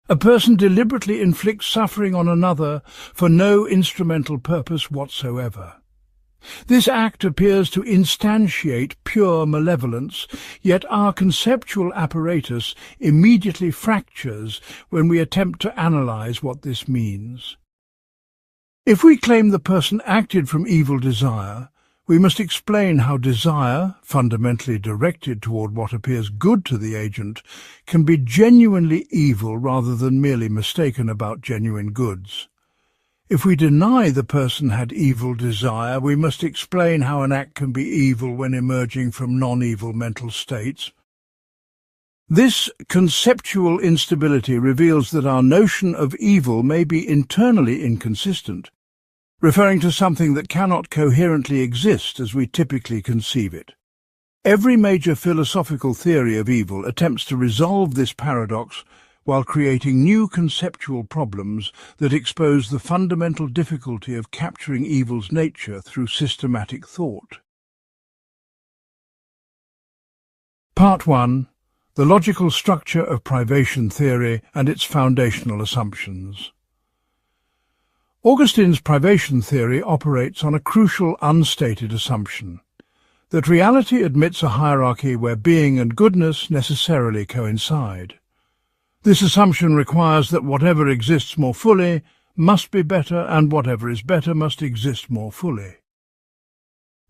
A person deliberately inflicts suffering on another for no instrumental purpose whatsoever. This act appears to instantiate pure malevolence, yet our conceptual apparatus immediately fractures when we attempt to analyze what this means. If we claim the person acted from evil desire, we must explain how desire, fundamentally directed toward what appears good to the agent, can be genuinely evil rather than merely mistaken about genuine goods. If we deny the person had evil desire, we must explain how an act can be evil when emerging from non-evil mental states. This conceptual instability reveals that our notion of evil may be internally inconsistent, referring to something that cannot coherently exist as we typically conceive it. Every major philosophical theory of evil attempts to resolve this paradox while creating new conceptual problems that expose the fundamental difficulty of capturing evil's nature through systematic thought. Part 1. The logical structure of privation theory and its foundational assumptions. Augustine's privation theory operates on a crucial unstated assumption, that reality admits a hierarchy where being and goodness necessarily coincide. This assumption requires that whatever exists more fully must be better, and whatever is better must exist more fully.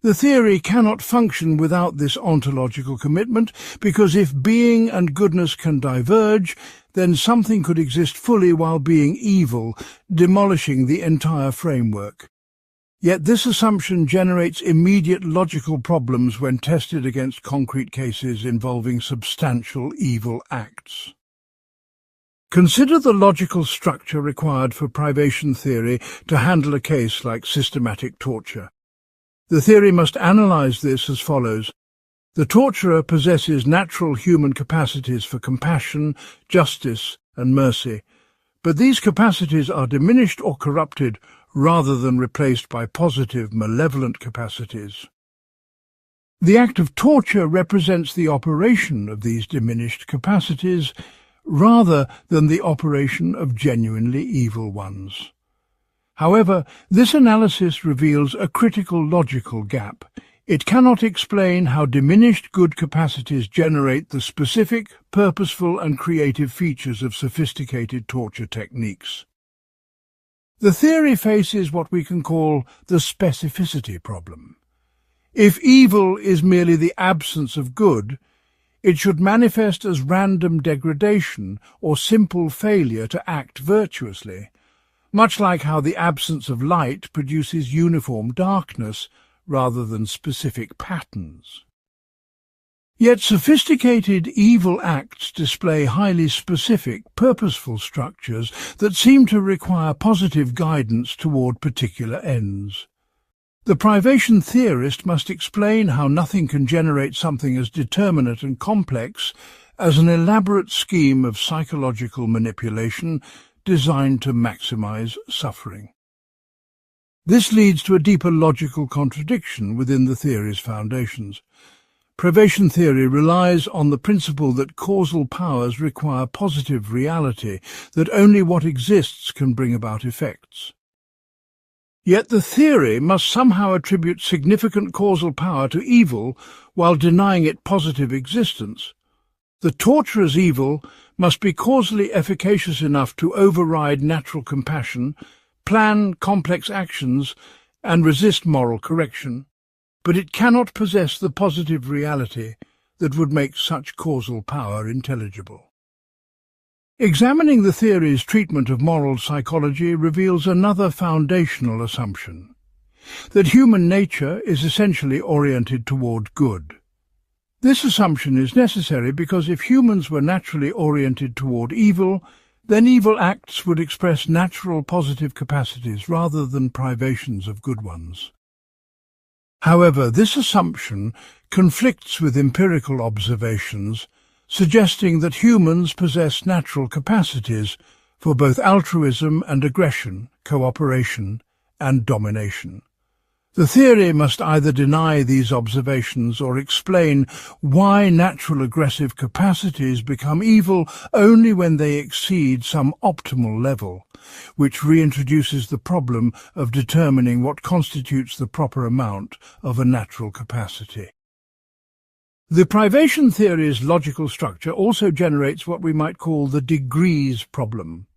The theory cannot function without this ontological commitment, because if being and goodness can diverge, then something could exist fully while being evil, demolishing the entire framework. Yet this assumption generates immediate logical problems when tested against concrete cases involving substantial evil acts. Consider the logical structure required for privation theory to handle a case like systematic torture. The theory must analyze this as follows. The torturer possesses natural human capacities for compassion, justice, and mercy, but these capacities are diminished or corrupted rather than replaced by positive, malevolent capacities. The act of torture represents the operation of these diminished capacities rather than the operation of genuinely evil ones. However, this analysis reveals a critical logical gap. It cannot explain how diminished good capacities generate the specific, purposeful and creative features of sophisticated torture techniques. The theory faces what we can call the specificity problem. If evil is merely the absence of good, it should manifest as random degradation or simple failure to act virtuously, much like how the absence of light produces uniform darkness rather than specific patterns. Yet sophisticated evil acts display highly specific, purposeful structures that seem to require positive guidance toward particular ends. The privation theorist must explain how nothing can generate something as determinate and complex as an elaborate scheme of psychological manipulation designed to maximize suffering. This leads to a deeper logical contradiction within the theory's foundations. Privation theory relies on the principle that causal powers require positive reality, that only what exists can bring about effects. Yet the theory must somehow attribute significant causal power to evil while denying it positive existence. The torturer's evil must be causally efficacious enough to override natural compassion, plan complex actions, and resist moral correction, but it cannot possess the positive reality that would make such causal power intelligible. Examining the theory's treatment of moral psychology reveals another foundational assumption, that human nature is essentially oriented toward good. This assumption is necessary because if humans were naturally oriented toward evil, then evil acts would express natural positive capacities rather than privations of good ones. However, this assumption conflicts with empirical observations, suggesting that humans possess natural capacities for both altruism and aggression, cooperation and domination. The theory must either deny these observations or explain why natural aggressive capacities become evil only when they exceed some optimal level, which reintroduces the problem of determining what constitutes the proper amount of a natural capacity. The privation theory's logical structure also generates what we might call the degrees problem.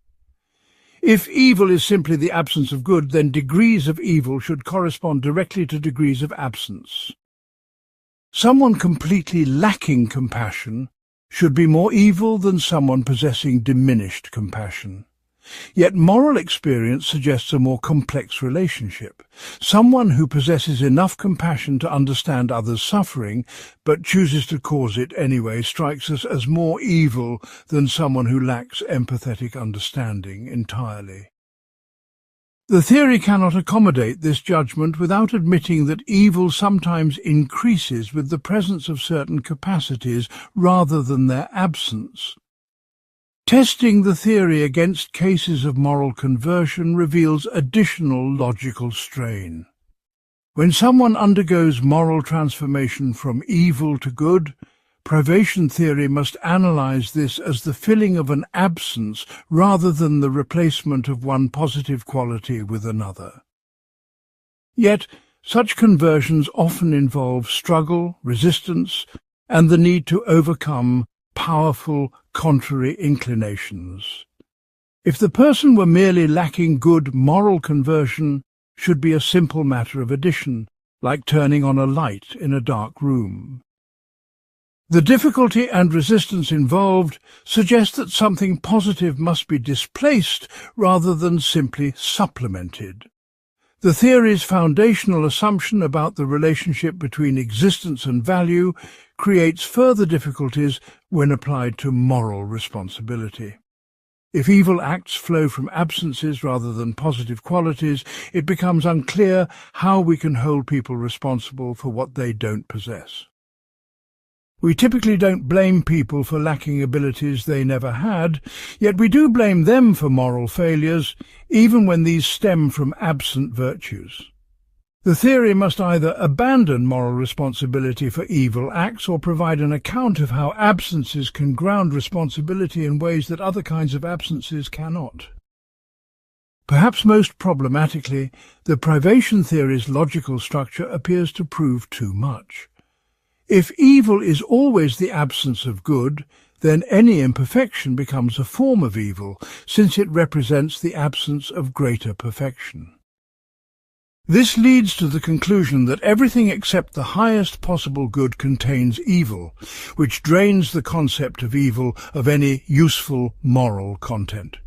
If evil is simply the absence of good, then degrees of evil should correspond directly to degrees of absence. Someone completely lacking compassion should be more evil than someone possessing diminished compassion. Yet moral experience suggests a more complex relationship. Someone who possesses enough compassion to understand others' suffering, but chooses to cause it anyway, strikes us as more evil than someone who lacks empathetic understanding entirely. The theory cannot accommodate this judgment without admitting that evil sometimes increases with the presence of certain capacities rather than their absence. Testing the theory against cases of moral conversion reveals additional logical strain. When someone undergoes moral transformation from evil to good, privation theory must analyze this as the filling of an absence rather than the replacement of one positive quality with another. Yet, such conversions often involve struggle, resistance, and the need to overcome powerful, contrary inclinations. If the person were merely lacking good moral conversion, should be a simple matter of addition, like turning on a light in a dark room. The difficulty and resistance involved suggest that something positive must be displaced rather than simply supplemented. The theory's foundational assumption about the relationship between existence and value creates further difficulties when applied to moral responsibility. If evil acts flow from absences rather than positive qualities, it becomes unclear how we can hold people responsible for what they don't possess. We typically don't blame people for lacking abilities they never had, yet we do blame them for moral failures, even when these stem from absent virtues. The theory must either abandon moral responsibility for evil acts or provide an account of how absences can ground responsibility in ways that other kinds of absences cannot. Perhaps most problematically, the privation theory's logical structure appears to prove too much. If evil is always the absence of good, then any imperfection becomes a form of evil, since it represents the absence of greater perfection. This leads to the conclusion that everything except the highest possible good contains evil, which drains the concept of evil of any useful moral content.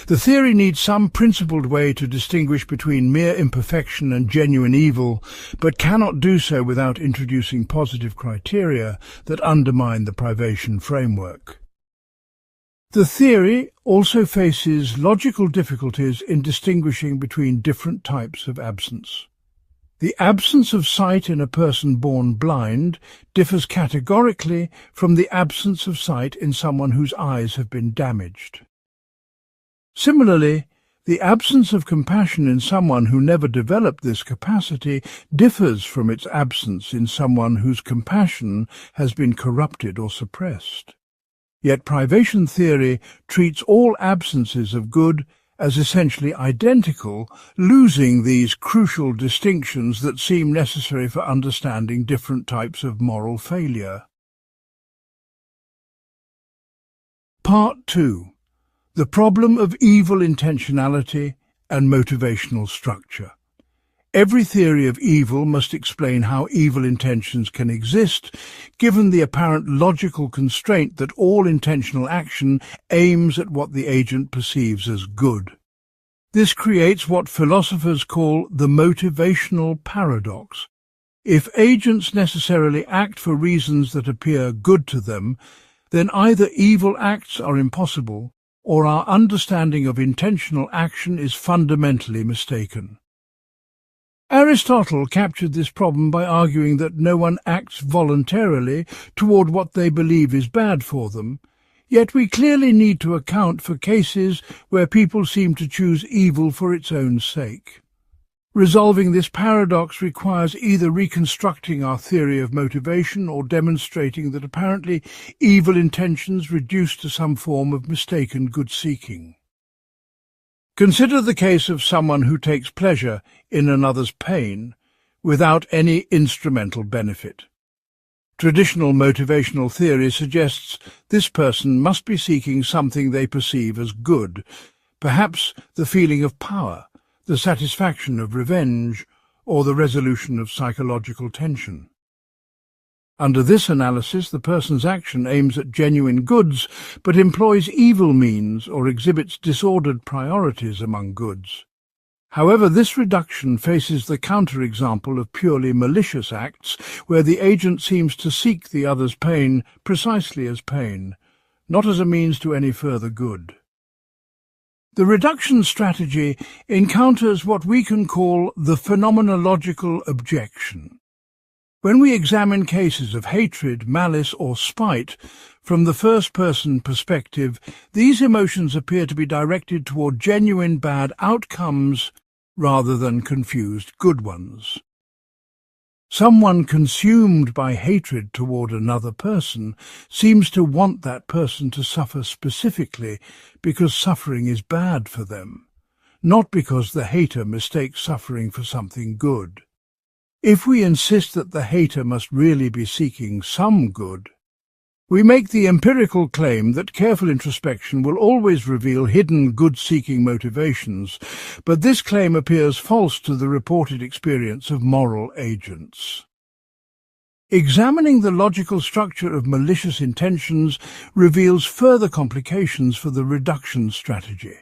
The theory needs some principled way to distinguish between mere imperfection and genuine evil, but cannot do so without introducing positive criteria that undermine the privation framework. The theory also faces logical difficulties in distinguishing between different types of absence. The absence of sight in a person born blind differs categorically from the absence of sight in someone whose eyes have been damaged. Similarly, the absence of compassion in someone who never developed this capacity differs from its absence in someone whose compassion has been corrupted or suppressed. Yet privation theory treats all absences of good as essentially identical, losing these crucial distinctions that seem necessary for understanding different types of moral failure. Part 2. The problem of evil intentionality and motivational structure. Every theory of evil must explain how evil intentions can exist, given the apparent logical constraint that all intentional action aims at what the agent perceives as good. This creates what philosophers call the motivational paradox. If agents necessarily act for reasons that appear good to them, then either evil acts are impossible, or our understanding of intentional action is fundamentally mistaken. Aristotle captured this problem by arguing that no one acts voluntarily toward what they believe is bad for them, yet we clearly need to account for cases where people seem to choose evil for its own sake. Resolving this paradox requires either reconstructing our theory of motivation or demonstrating that apparently evil intentions reduce to some form of mistaken good-seeking. Consider the case of someone who takes pleasure in another's pain without any instrumental benefit. Traditional motivational theory suggests this person must be seeking something they perceive as good, perhaps the feeling of power, the satisfaction of revenge, or the resolution of psychological tension. Under this analysis, the person's action aims at genuine goods, but employs evil means or exhibits disordered priorities among goods. However, this reduction faces the counterexample of purely malicious acts, where the agent seems to seek the other's pain precisely as pain, not as a means to any further good. The reduction strategy encounters what we can call the phenomenological objection. When we examine cases of hatred, malice, or spite from the first-person perspective, these emotions appear to be directed toward genuine bad outcomes rather than confused good ones. Someone consumed by hatred toward another person seems to want that person to suffer specifically because suffering is bad for them, not because the hater mistakes suffering for something good. If we insist that the hater must really be seeking some good, we make the empirical claim that careful introspection will always reveal hidden good-seeking motivations, but this claim appears false to the reported experience of moral agents. Examining the logical structure of malicious intentions reveals further complications for the reduction strategy.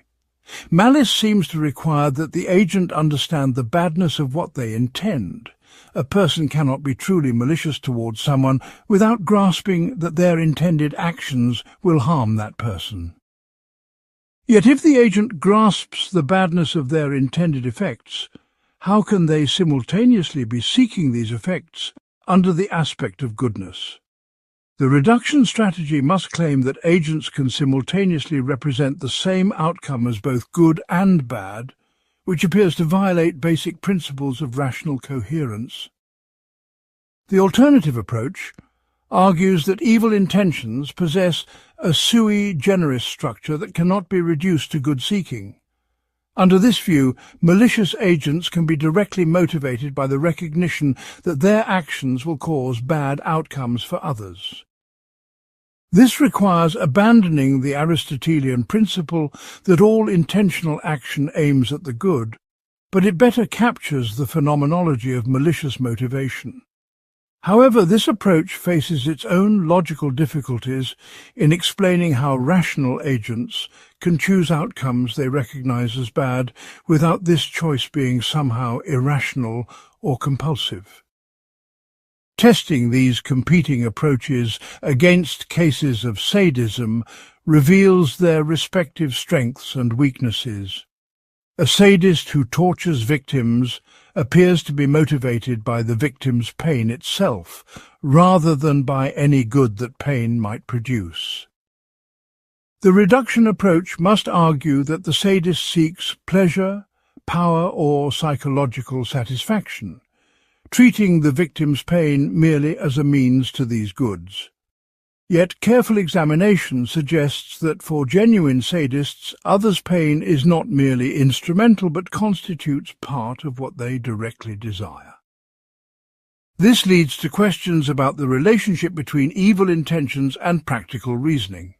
Malice seems to require that the agent understand the badness of what they intend. A person cannot be truly malicious towards someone without grasping that their intended actions will harm that person. Yet if the agent grasps the badness of their intended effects, how can they simultaneously be seeking these effects under the aspect of goodness? The reduction strategy must claim that agents can simultaneously represent the same outcome as both good and bad, which appears to violate basic principles of rational coherence. The alternative approach argues that evil intentions possess a sui generis structure that cannot be reduced to good-seeking. Under this view, malicious agents can be directly motivated by the recognition that their actions will cause bad outcomes for others. This requires abandoning the Aristotelian principle that all intentional action aims at the good, but it better captures the phenomenology of malicious motivation. However, this approach faces its own logical difficulties in explaining how rational agents can choose outcomes they recognize as bad without this choice being somehow irrational or compulsive. Testing these competing approaches against cases of sadism reveals their respective strengths and weaknesses. A sadist who tortures victims appears to be motivated by the victim's pain itself, rather than by any good that pain might produce. The reduction approach must argue that the sadist seeks pleasure, power, or psychological satisfaction, treating the victim's pain merely as a means to these goods. Yet careful examination suggests that for genuine sadists, others' pain is not merely instrumental but constitutes part of what they directly desire. This leads to questions about the relationship between evil intentions and practical reasoning.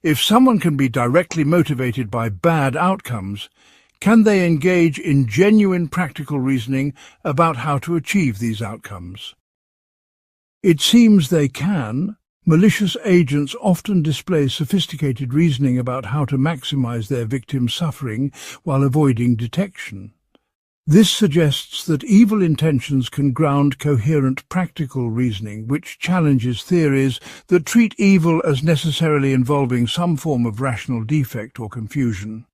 If someone can be directly motivated by bad outcomes, can they engage in genuine practical reasoning about how to achieve these outcomes? It seems they can. Malicious agents often display sophisticated reasoning about how to maximize their victim's suffering while avoiding detection. This suggests that evil intentions can ground coherent practical reasoning, which challenges theories that treat evil as necessarily involving some form of rational defect or confusion.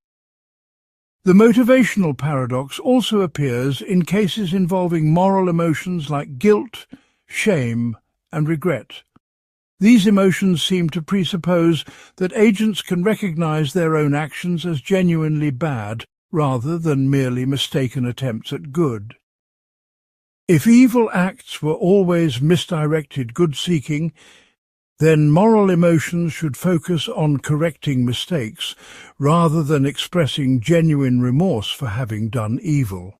The motivational paradox also appears in cases involving moral emotions like guilt, shame, and regret. These emotions seem to presuppose that agents can recognize their own actions as genuinely bad, rather than merely mistaken attempts at good. If evil acts were always misdirected good-seeking, then moral emotions should focus on correcting mistakes rather than expressing genuine remorse for having done evil.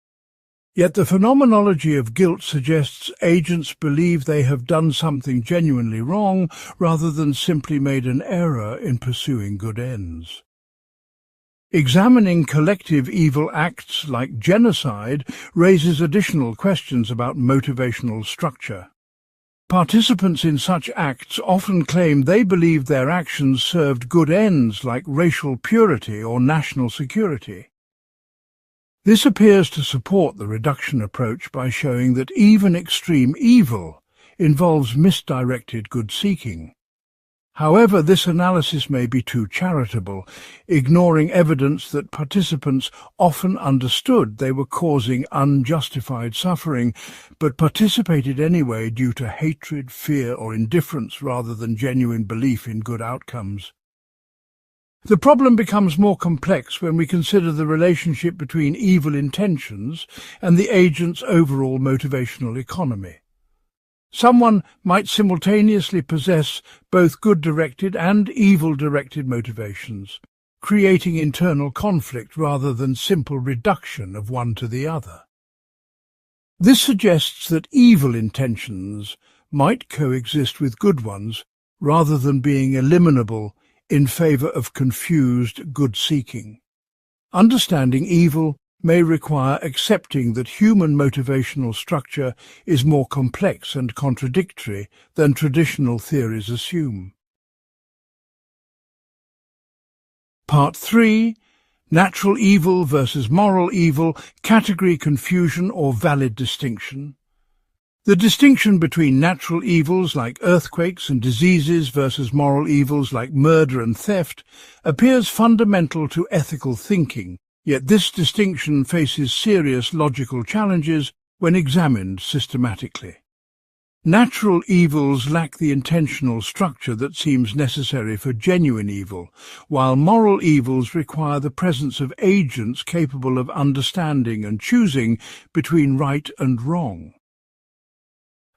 Yet the phenomenology of guilt suggests agents believe they have done something genuinely wrong rather than simply made an error in pursuing good ends. Examining collective evil acts like genocide raises additional questions about motivational structure. Participants in such acts often claim they believed their actions served good ends like racial purity or national security. This appears to support the reduction approach by showing that even extreme evil involves misdirected good-seeking. However, this analysis may be too charitable, ignoring evidence that participants often understood they were causing unjustified suffering, but participated anyway due to hatred, fear, or indifference rather than genuine belief in good outcomes. The problem becomes more complex when we consider the relationship between evil intentions and the agent's overall motivational economy. Someone might simultaneously possess both good-directed and evil-directed motivations, creating internal conflict rather than simple reduction of one to the other. This suggests that evil intentions might coexist with good ones rather than being eliminable in favor of confused good-seeking. Understanding evil may require accepting that human motivational structure is more complex and contradictory than traditional theories assume. Part 3. Natural evil versus moral evil, category confusion or valid distinction. The distinction between natural evils like earthquakes and diseases versus moral evils like murder and theft appears fundamental to ethical thinking. Yet this distinction faces serious logical challenges when examined systematically. Natural evils lack the intentional structure that seems necessary for genuine evil, while moral evils require the presence of agents capable of understanding and choosing between right and wrong.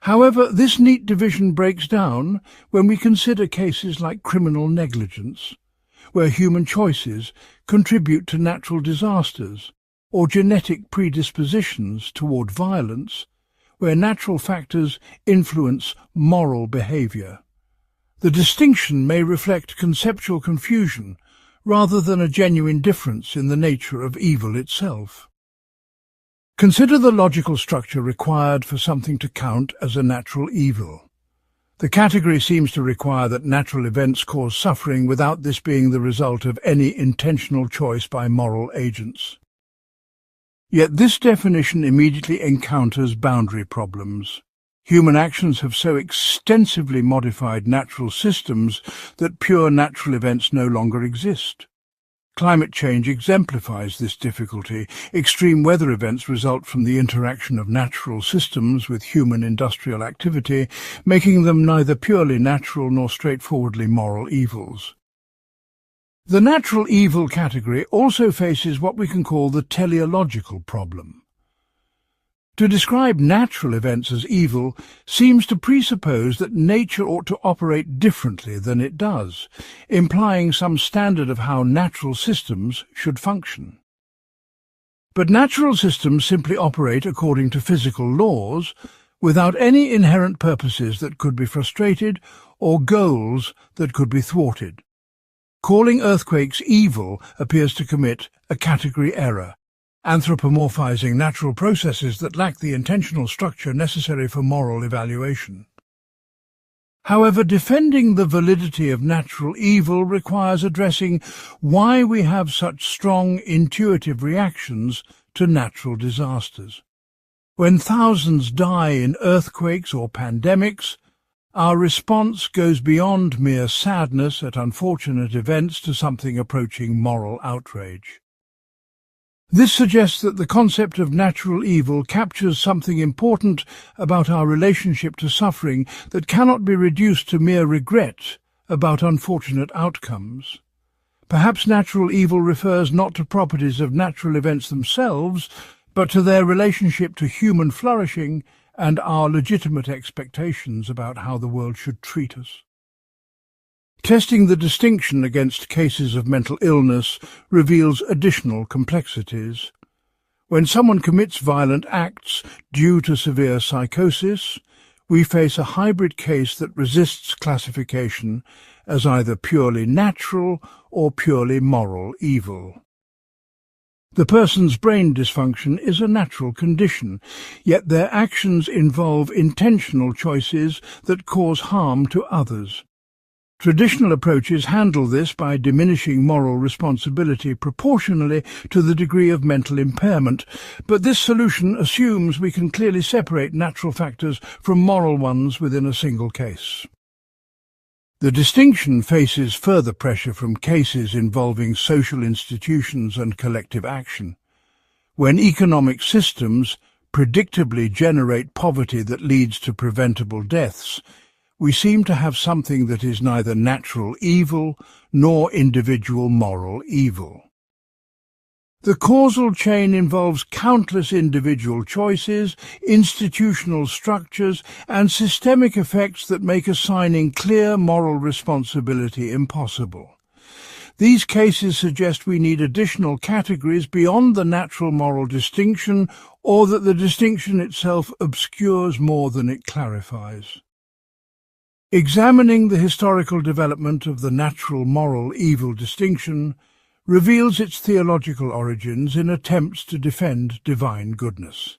However, this neat division breaks down when we consider cases like criminal negligence, where human choices contribute to natural disasters, or genetic predispositions toward violence, where natural factors influence moral behavior. The distinction may reflect conceptual confusion rather than a genuine difference in the nature of evil itself. Consider the logical structure required for something to count as a natural evil. The category seems to require that natural events cause suffering without this being the result of any intentional choice by moral agents. Yet this definition immediately encounters boundary problems. Human actions have so extensively modified natural systems that pure natural events no longer exist. Climate change exemplifies this difficulty. Extreme weather events result from the interaction of natural systems with human industrial activity, making them neither purely natural nor straightforwardly moral evils. The natural evil category also faces what we can call the teleological problem. To describe natural events as evil seems to presuppose that nature ought to operate differently than it does, implying some standard of how natural systems should function. But natural systems simply operate according to physical laws, without any inherent purposes that could be frustrated or goals that could be thwarted. Calling earthquakes evil appears to commit a category error, anthropomorphizing natural processes that lack the intentional structure necessary for moral evaluation. However, defending the validity of natural evil requires addressing why we have such strong intuitive reactions to natural disasters. When thousands die in earthquakes or pandemics, our response goes beyond mere sadness at unfortunate events to something approaching moral outrage. This suggests that the concept of natural evil captures something important about our relationship to suffering that cannot be reduced to mere regret about unfortunate outcomes. Perhaps natural evil refers not to properties of natural events themselves, but to their relationship to human flourishing and our legitimate expectations about how the world should treat us. Testing the distinction against cases of mental illness reveals additional complexities. When someone commits violent acts due to severe psychosis, we face a hybrid case that resists classification as either purely natural or purely moral evil. The person's brain dysfunction is a natural condition, yet their actions involve intentional choices that cause harm to others. Traditional approaches handle this by diminishing moral responsibility proportionally to the degree of mental impairment, but this solution assumes we can clearly separate natural factors from moral ones within a single case. The distinction faces further pressure from cases involving social institutions and collective action. When economic systems predictably generate poverty that leads to preventable deaths, we seem to have something that is neither natural evil nor individual moral evil. The causal chain involves countless individual choices, institutional structures, and systemic effects that make assigning clear moral responsibility impossible. These cases suggest we need additional categories beyond the natural moral distinction, or that the distinction itself obscures more than it clarifies. Examining the historical development of the natural-moral-evil distinction reveals its theological origins in attempts to defend divine goodness.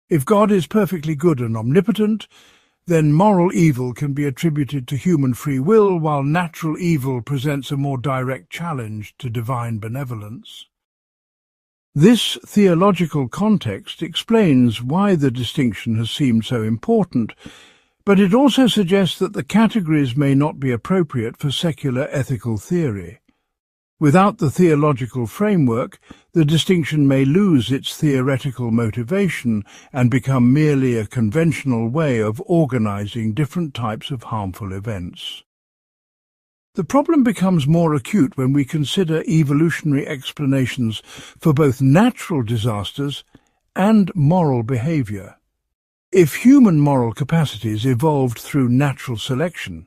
If God is perfectly good and omnipotent, then moral evil can be attributed to human free will, while natural evil presents a more direct challenge to divine benevolence. This theological context explains why the distinction has seemed so important, but it also suggests that the categories may not be appropriate for secular ethical theory. Without the theological framework, the distinction may lose its theoretical motivation and become merely a conventional way of organizing different types of harmful events. The problem becomes more acute when we consider evolutionary explanations for both natural disasters and moral behavior. If human moral capacities evolved through natural selection,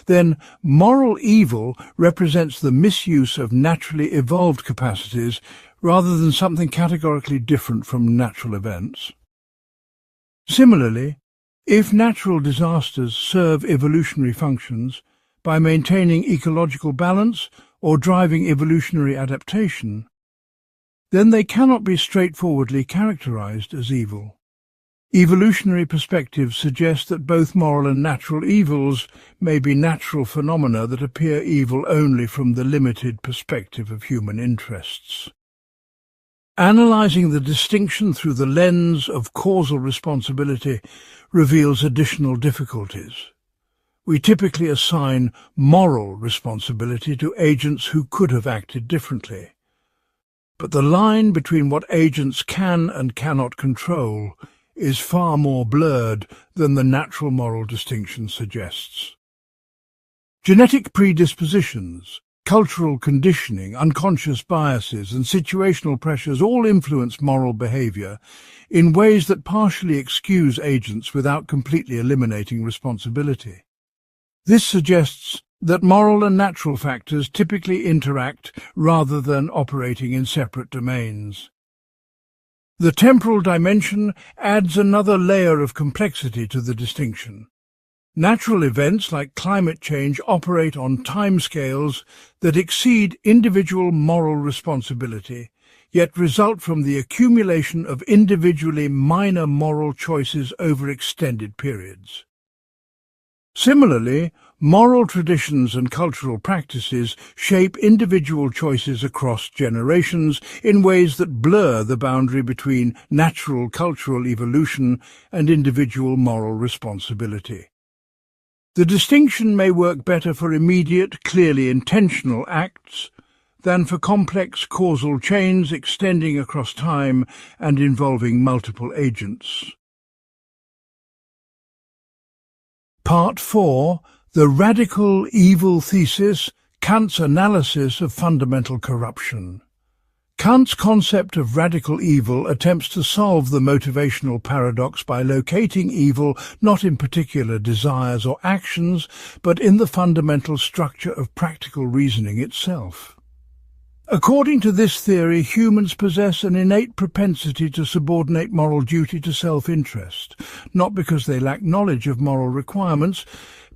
then moral evil represents the misuse of naturally evolved capacities rather than something categorically different from natural events. Similarly, if natural disasters serve evolutionary functions by maintaining ecological balance or driving evolutionary adaptation, then they cannot be straightforwardly characterized as evil. Evolutionary perspectives suggest that both moral and natural evils may be natural phenomena that appear evil only from the limited perspective of human interests. Analyzing the distinction through the lens of causal responsibility reveals additional difficulties. We typically assign moral responsibility to agents who could have acted differently. But the line between what agents can and cannot control is far more blurred than the natural moral distinction suggests. Genetic predispositions, cultural conditioning, unconscious biases, and situational pressures all influence moral behavior in ways that partially excuse agents without completely eliminating responsibility. This suggests that moral and natural factors typically interact rather than operating in separate domains. The temporal dimension adds another layer of complexity to the distinction. Natural events like climate change operate on timescales that exceed individual moral responsibility, yet result from the accumulation of individually minor moral choices over extended periods. Similarly, moral traditions and cultural practices shape individual choices across generations in ways that blur the boundary between natural cultural evolution and individual moral responsibility. The distinction may work better for immediate, clearly intentional acts than for complex causal chains extending across time and involving multiple agents. Part 4. The Radical Evil Thesis, Kant's analysis of fundamental corruption. Kant's concept of radical evil attempts to solve the motivational paradox by locating evil not in particular desires or actions, but in the fundamental structure of practical reasoning itself. According to this theory, humans possess an innate propensity to subordinate moral duty to self-interest, not because they lack knowledge of moral requirements,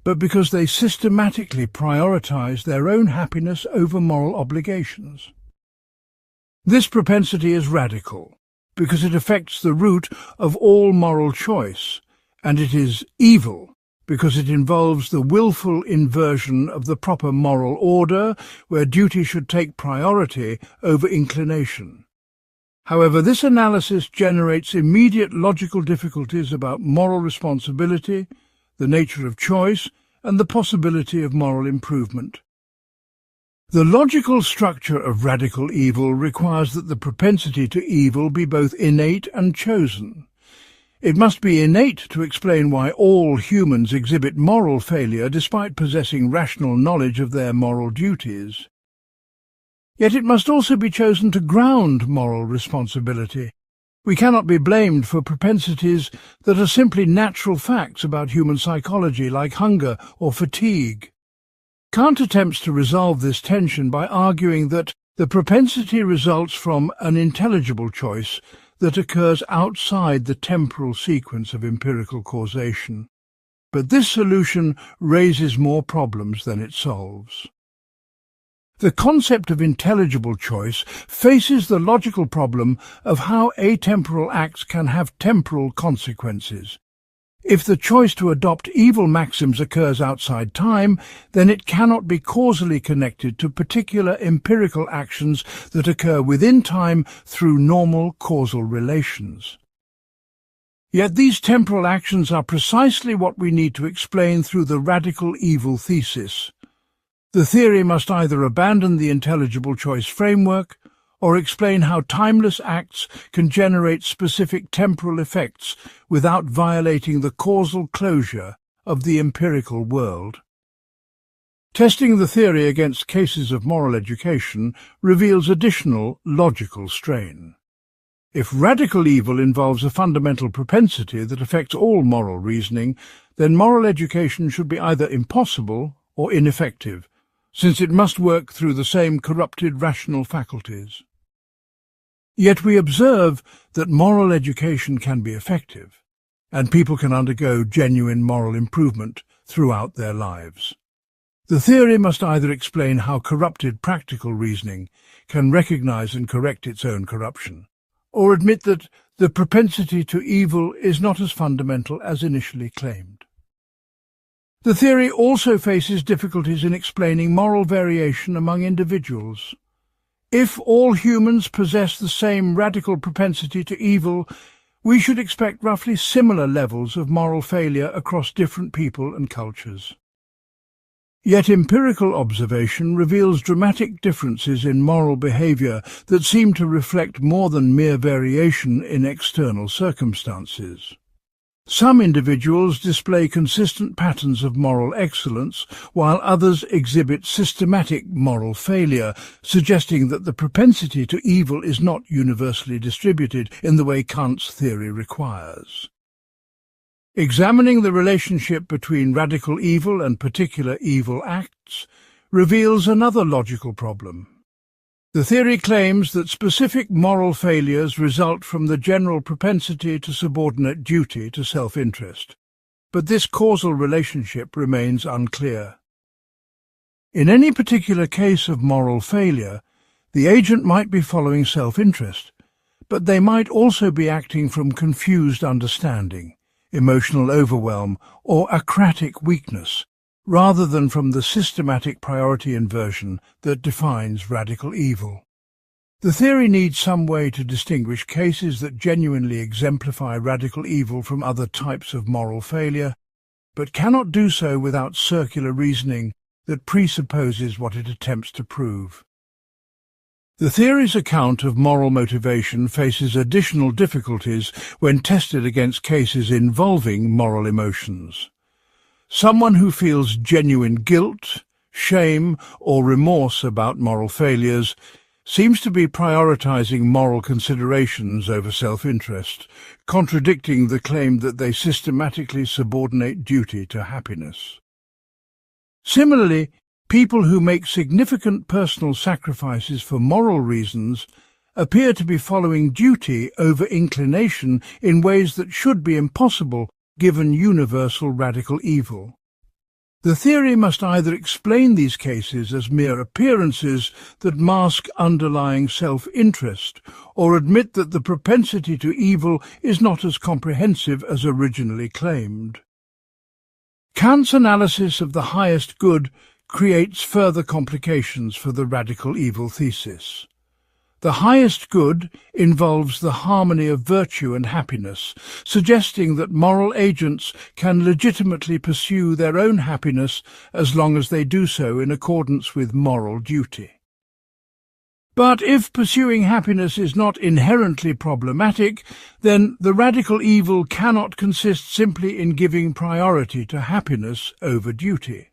but because they systematically prioritize their own happiness over moral obligations. This propensity is radical, because it affects the root of all moral choice, and it is evil, because it involves the willful inversion of the proper moral order, where duty should take priority over inclination. However, this analysis generates immediate logical difficulties about moral responsibility, the nature of choice, and the possibility of moral improvement. The logical structure of radical evil requires that the propensity to evil be both innate and chosen. It must be innate to explain why all humans exhibit moral failure despite possessing rational knowledge of their moral duties. Yet it must also be chosen to ground moral responsibility. We cannot be blamed for propensities that are simply natural facts about human psychology, like hunger or fatigue. Kant attempts to resolve this tension by arguing that the propensity results from an intelligible choice that occurs outside the temporal sequence of empirical causation. But this solution raises more problems than it solves. The concept of intelligible choice faces the logical problem of how atemporal acts can have temporal consequences. If the choice to adopt evil maxims occurs outside time, then it cannot be causally connected to particular empirical actions that occur within time through normal causal relations. Yet these temporal actions are precisely what we need to explain through the radical evil thesis. The theory must either abandon the intelligible choice framework or explain how timeless acts can generate specific temporal effects without violating the causal closure of the empirical world. Testing the theory against cases of moral education reveals additional logical strain. If radical evil involves a fundamental propensity that affects all moral reasoning, then moral education should be either impossible or ineffective, since it must work through the same corrupted rational faculties. Yet we observe that moral education can be effective, and people can undergo genuine moral improvement throughout their lives. The theory must either explain how corrupted practical reasoning can recognize and correct its own corruption, or admit that the propensity to evil is not as fundamental as initially claimed. The theory also faces difficulties in explaining moral variation among individuals. If all humans possess the same radical propensity to evil, we should expect roughly similar levels of moral failure across different people and cultures. Yet empirical observation reveals dramatic differences in moral behavior that seem to reflect more than mere variation in external circumstances. Some individuals display consistent patterns of moral excellence, while others exhibit systematic moral failure, suggesting that the propensity to evil is not universally distributed in the way Kant's theory requires. Examining the relationship between radical evil and particular evil acts reveals another logical problem. The theory claims that specific moral failures result from the general propensity to subordinate duty to self-interest, but this causal relationship remains unclear. In any particular case of moral failure, the agent might be following self-interest, but they might also be acting from confused understanding, emotional overwhelm, or acratic weakness, rather than from the systematic priority inversion that defines radical evil. The theory needs some way to distinguish cases that genuinely exemplify radical evil from other types of moral failure, but cannot do so without circular reasoning that presupposes what it attempts to prove. The theory's account of moral motivation faces additional difficulties when tested against cases involving moral emotions. Someone who feels genuine guilt, shame, or remorse about moral failures, seems to be prioritizing moral considerations over self-interest, contradicting the claim that they systematically subordinate duty to happiness. Similarly, people who make significant personal sacrifices for moral reasons appear to be following duty over inclination in ways that should be impossible given universal radical evil. The theory must either explain these cases as mere appearances that mask underlying self-interest, or admit that the propensity to evil is not as comprehensive as originally claimed. Kant's analysis of the highest good creates further complications for the radical evil thesis. The highest good involves the harmony of virtue and happiness, suggesting that moral agents can legitimately pursue their own happiness as long as they do so in accordance with moral duty. But if pursuing happiness is not inherently problematic, then the radical evil cannot consist simply in giving priority to happiness over duty.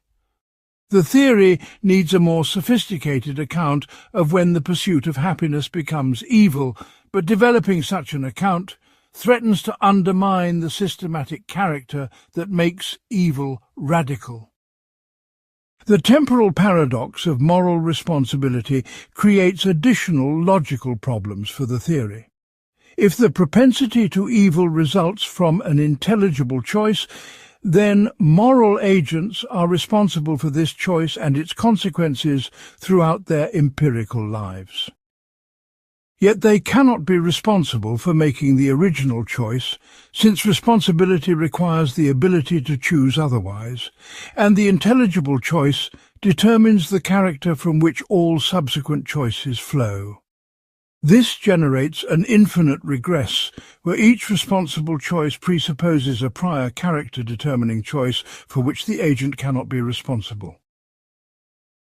The theory needs a more sophisticated account of when the pursuit of happiness becomes evil, but developing such an account threatens to undermine the systematic character that makes evil radical. The temporal paradox of moral responsibility creates additional logical problems for the theory. If the propensity to evil results from an intelligible choice, then moral agents are responsible for this choice and its consequences throughout their empirical lives. Yet they cannot be responsible for making the original choice, since responsibility requires the ability to choose otherwise, and the intelligible choice determines the character from which all subsequent choices flow. This generates an infinite regress, where each responsible choice presupposes a prior character-determining choice for which the agent cannot be responsible.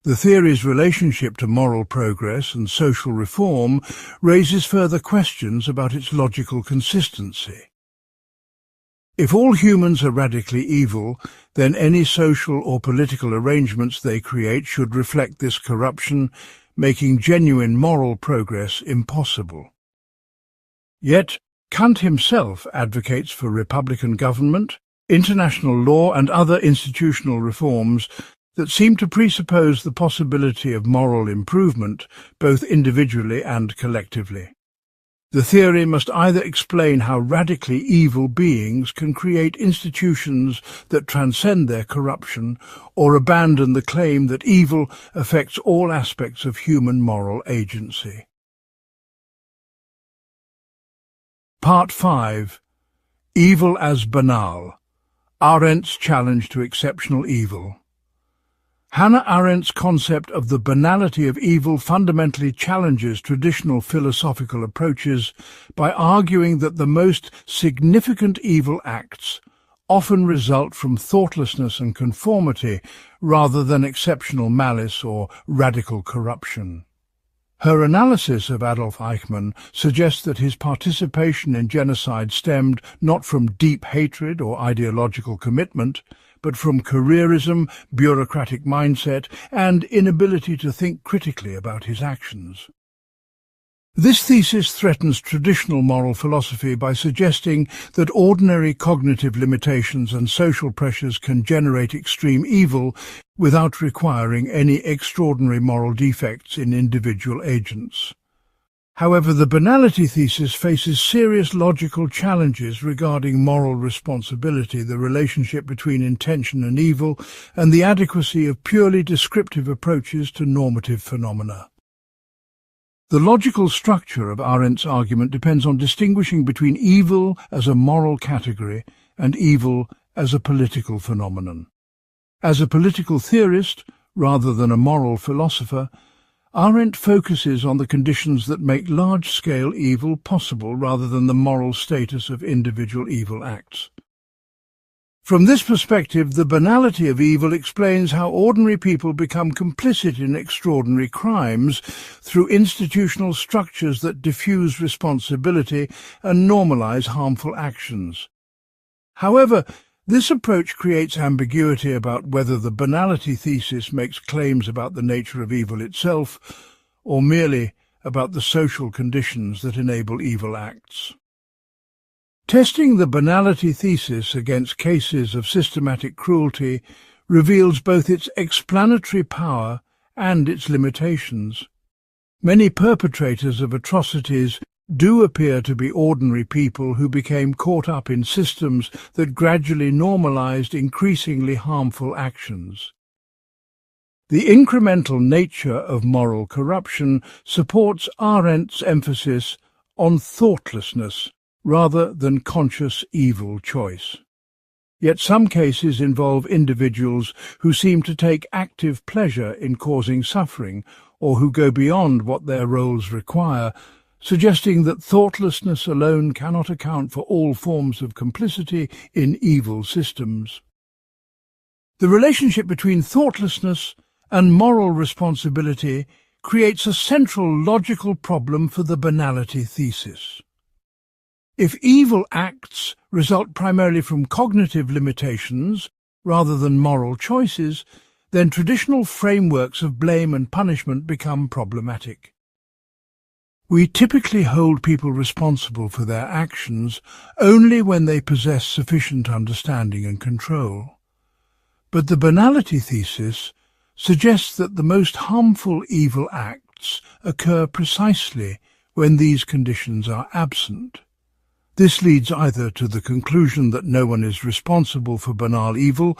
The theory's relationship to moral progress and social reform raises further questions about its logical consistency. If all humans are radically evil, then any social or political arrangements they create should reflect this corruption, making genuine moral progress impossible. Yet, Kant himself advocates for republican government, international law and other institutional reforms that seem to presuppose the possibility of moral improvement, both individually and collectively. The theory must either explain how radically evil beings can create institutions that transcend their corruption, or abandon the claim that evil affects all aspects of human moral agency. Part 5. Evil as banal. Arendt's challenge to exceptional evil. Hannah Arendt's concept of the banality of evil fundamentally challenges traditional philosophical approaches by arguing that the most significant evil acts often result from thoughtlessness and conformity rather than exceptional malice or radical corruption. Her analysis of Adolf Eichmann suggests that his participation in genocide stemmed not from deep hatred or ideological commitment, but from careerism, bureaucratic mindset, and inability to think critically about his actions. This thesis threatens traditional moral philosophy by suggesting that ordinary cognitive limitations and social pressures can generate extreme evil without requiring any extraordinary moral defects in individual agents. However, the banality thesis faces serious logical challenges regarding moral responsibility, the relationship between intention and evil, and the adequacy of purely descriptive approaches to normative phenomena. The logical structure of Arendt's argument depends on distinguishing between evil as a moral category and evil as a political phenomenon. As a political theorist, rather than a moral philosopher, Arendt focuses on the conditions that make large-scale evil possible rather than the moral status of individual evil acts. From this perspective, the banality of evil explains how ordinary people become complicit in extraordinary crimes through institutional structures that diffuse responsibility and normalize harmful actions. However, This approach creates ambiguity about whether the banality thesis makes claims about the nature of evil itself, or merely about the social conditions that enable evil acts. Testing the banality thesis against cases of systematic cruelty reveals both its explanatory power and its limitations. Many perpetrators of atrocities do appear to be ordinary people who became caught up in systems that gradually normalized increasingly harmful actions. The incremental nature of moral corruption supports Arendt's emphasis on thoughtlessness rather than conscious evil choice. Yet some cases involve individuals who seem to take active pleasure in causing suffering or who go beyond what their roles require, suggesting that thoughtlessness alone cannot account for all forms of complicity in evil systems. The relationship between thoughtlessness and moral responsibility creates a central logical problem for the banality thesis. If evil acts result primarily from cognitive limitations rather than moral choices, then traditional frameworks of blame and punishment become problematic. We typically hold people responsible for their actions only when they possess sufficient understanding and control. But the banality thesis suggests that the most harmful evil acts occur precisely when these conditions are absent. This leads either to the conclusion that no one is responsible for banal evil,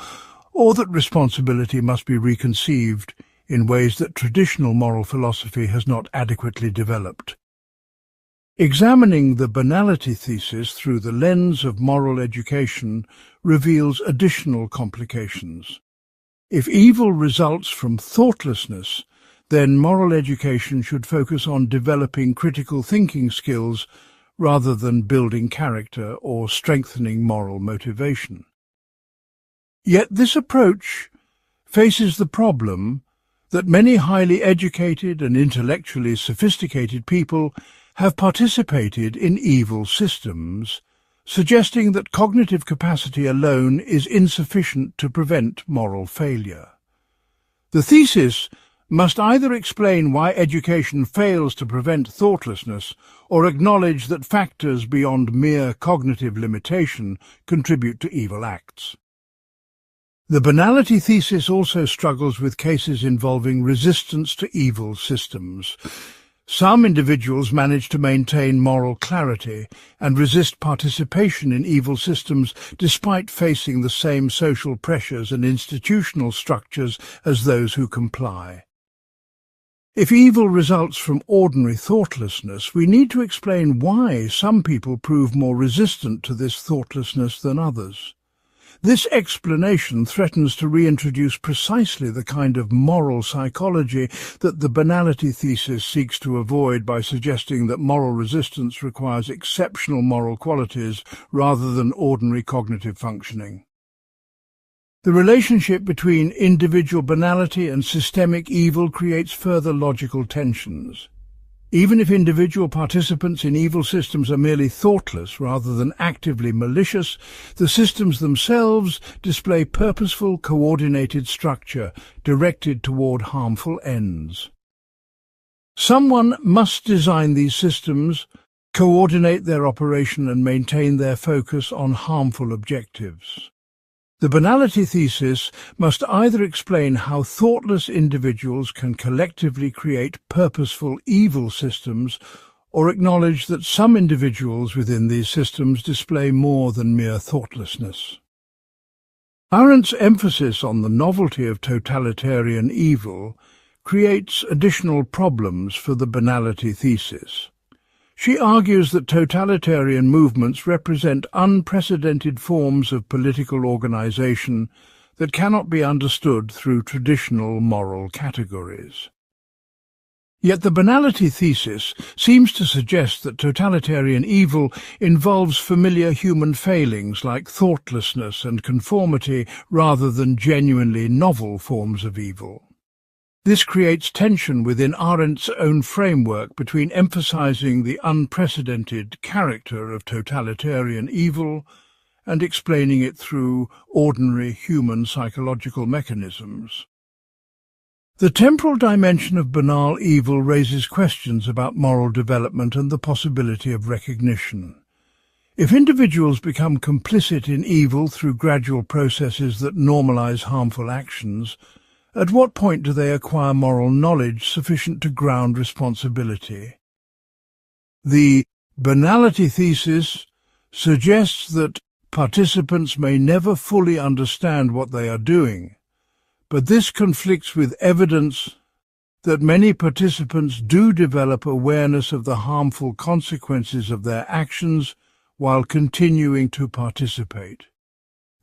or that responsibility must be reconceived in ways that traditional moral philosophy has not adequately developed. Examining the banality thesis through the lens of moral education reveals additional complications. If evil results from thoughtlessness, then moral education should focus on developing critical thinking skills rather than building character or strengthening moral motivation. Yet this approach faces the problem that many highly educated and intellectually sophisticated people have participated in evil systems, suggesting that cognitive capacity alone is insufficient to prevent moral failure. The thesis must either explain why education fails to prevent thoughtlessness or acknowledge that factors beyond mere cognitive limitation contribute to evil acts. The banality thesis also struggles with cases involving resistance to evil systems. Some individuals manage to maintain moral clarity and resist participation in evil systems despite facing the same social pressures and institutional structures as those who comply. If evil results from ordinary thoughtlessness, we need to explain why some people prove more resistant to this thoughtlessness than others. This explanation threatens to reintroduce precisely the kind of moral psychology that the banality thesis seeks to avoid by suggesting that moral resistance requires exceptional moral qualities rather than ordinary cognitive functioning. The relationship between individual banality and systemic evil creates further logical tensions. Even if individual participants in evil systems are merely thoughtless rather than actively malicious, the systems themselves display purposeful, coordinated structure directed toward harmful ends. Someone must design these systems, coordinate their operation, and maintain their focus on harmful objectives. The banality thesis must either explain how thoughtless individuals can collectively create purposeful evil systems, or acknowledge that some individuals within these systems display more than mere thoughtlessness. Arendt's emphasis on the novelty of totalitarian evil creates additional problems for the banality thesis. She argues that totalitarian movements represent unprecedented forms of political organization that cannot be understood through traditional moral categories. Yet the banality thesis seems to suggest that totalitarian evil involves familiar human failings like thoughtlessness and conformity rather than genuinely novel forms of evil. This creates tension within Arendt's own framework between emphasizing the unprecedented character of totalitarian evil and explaining it through ordinary human psychological mechanisms. The temporal dimension of banal evil raises questions about moral development and the possibility of recognition. If individuals become complicit in evil through gradual processes that normalize harmful actions, at what point do they acquire moral knowledge sufficient to ground responsibility? The banality thesis suggests that participants may never fully understand what they are doing, but this conflicts with evidence that many participants do develop awareness of the harmful consequences of their actions while continuing to participate.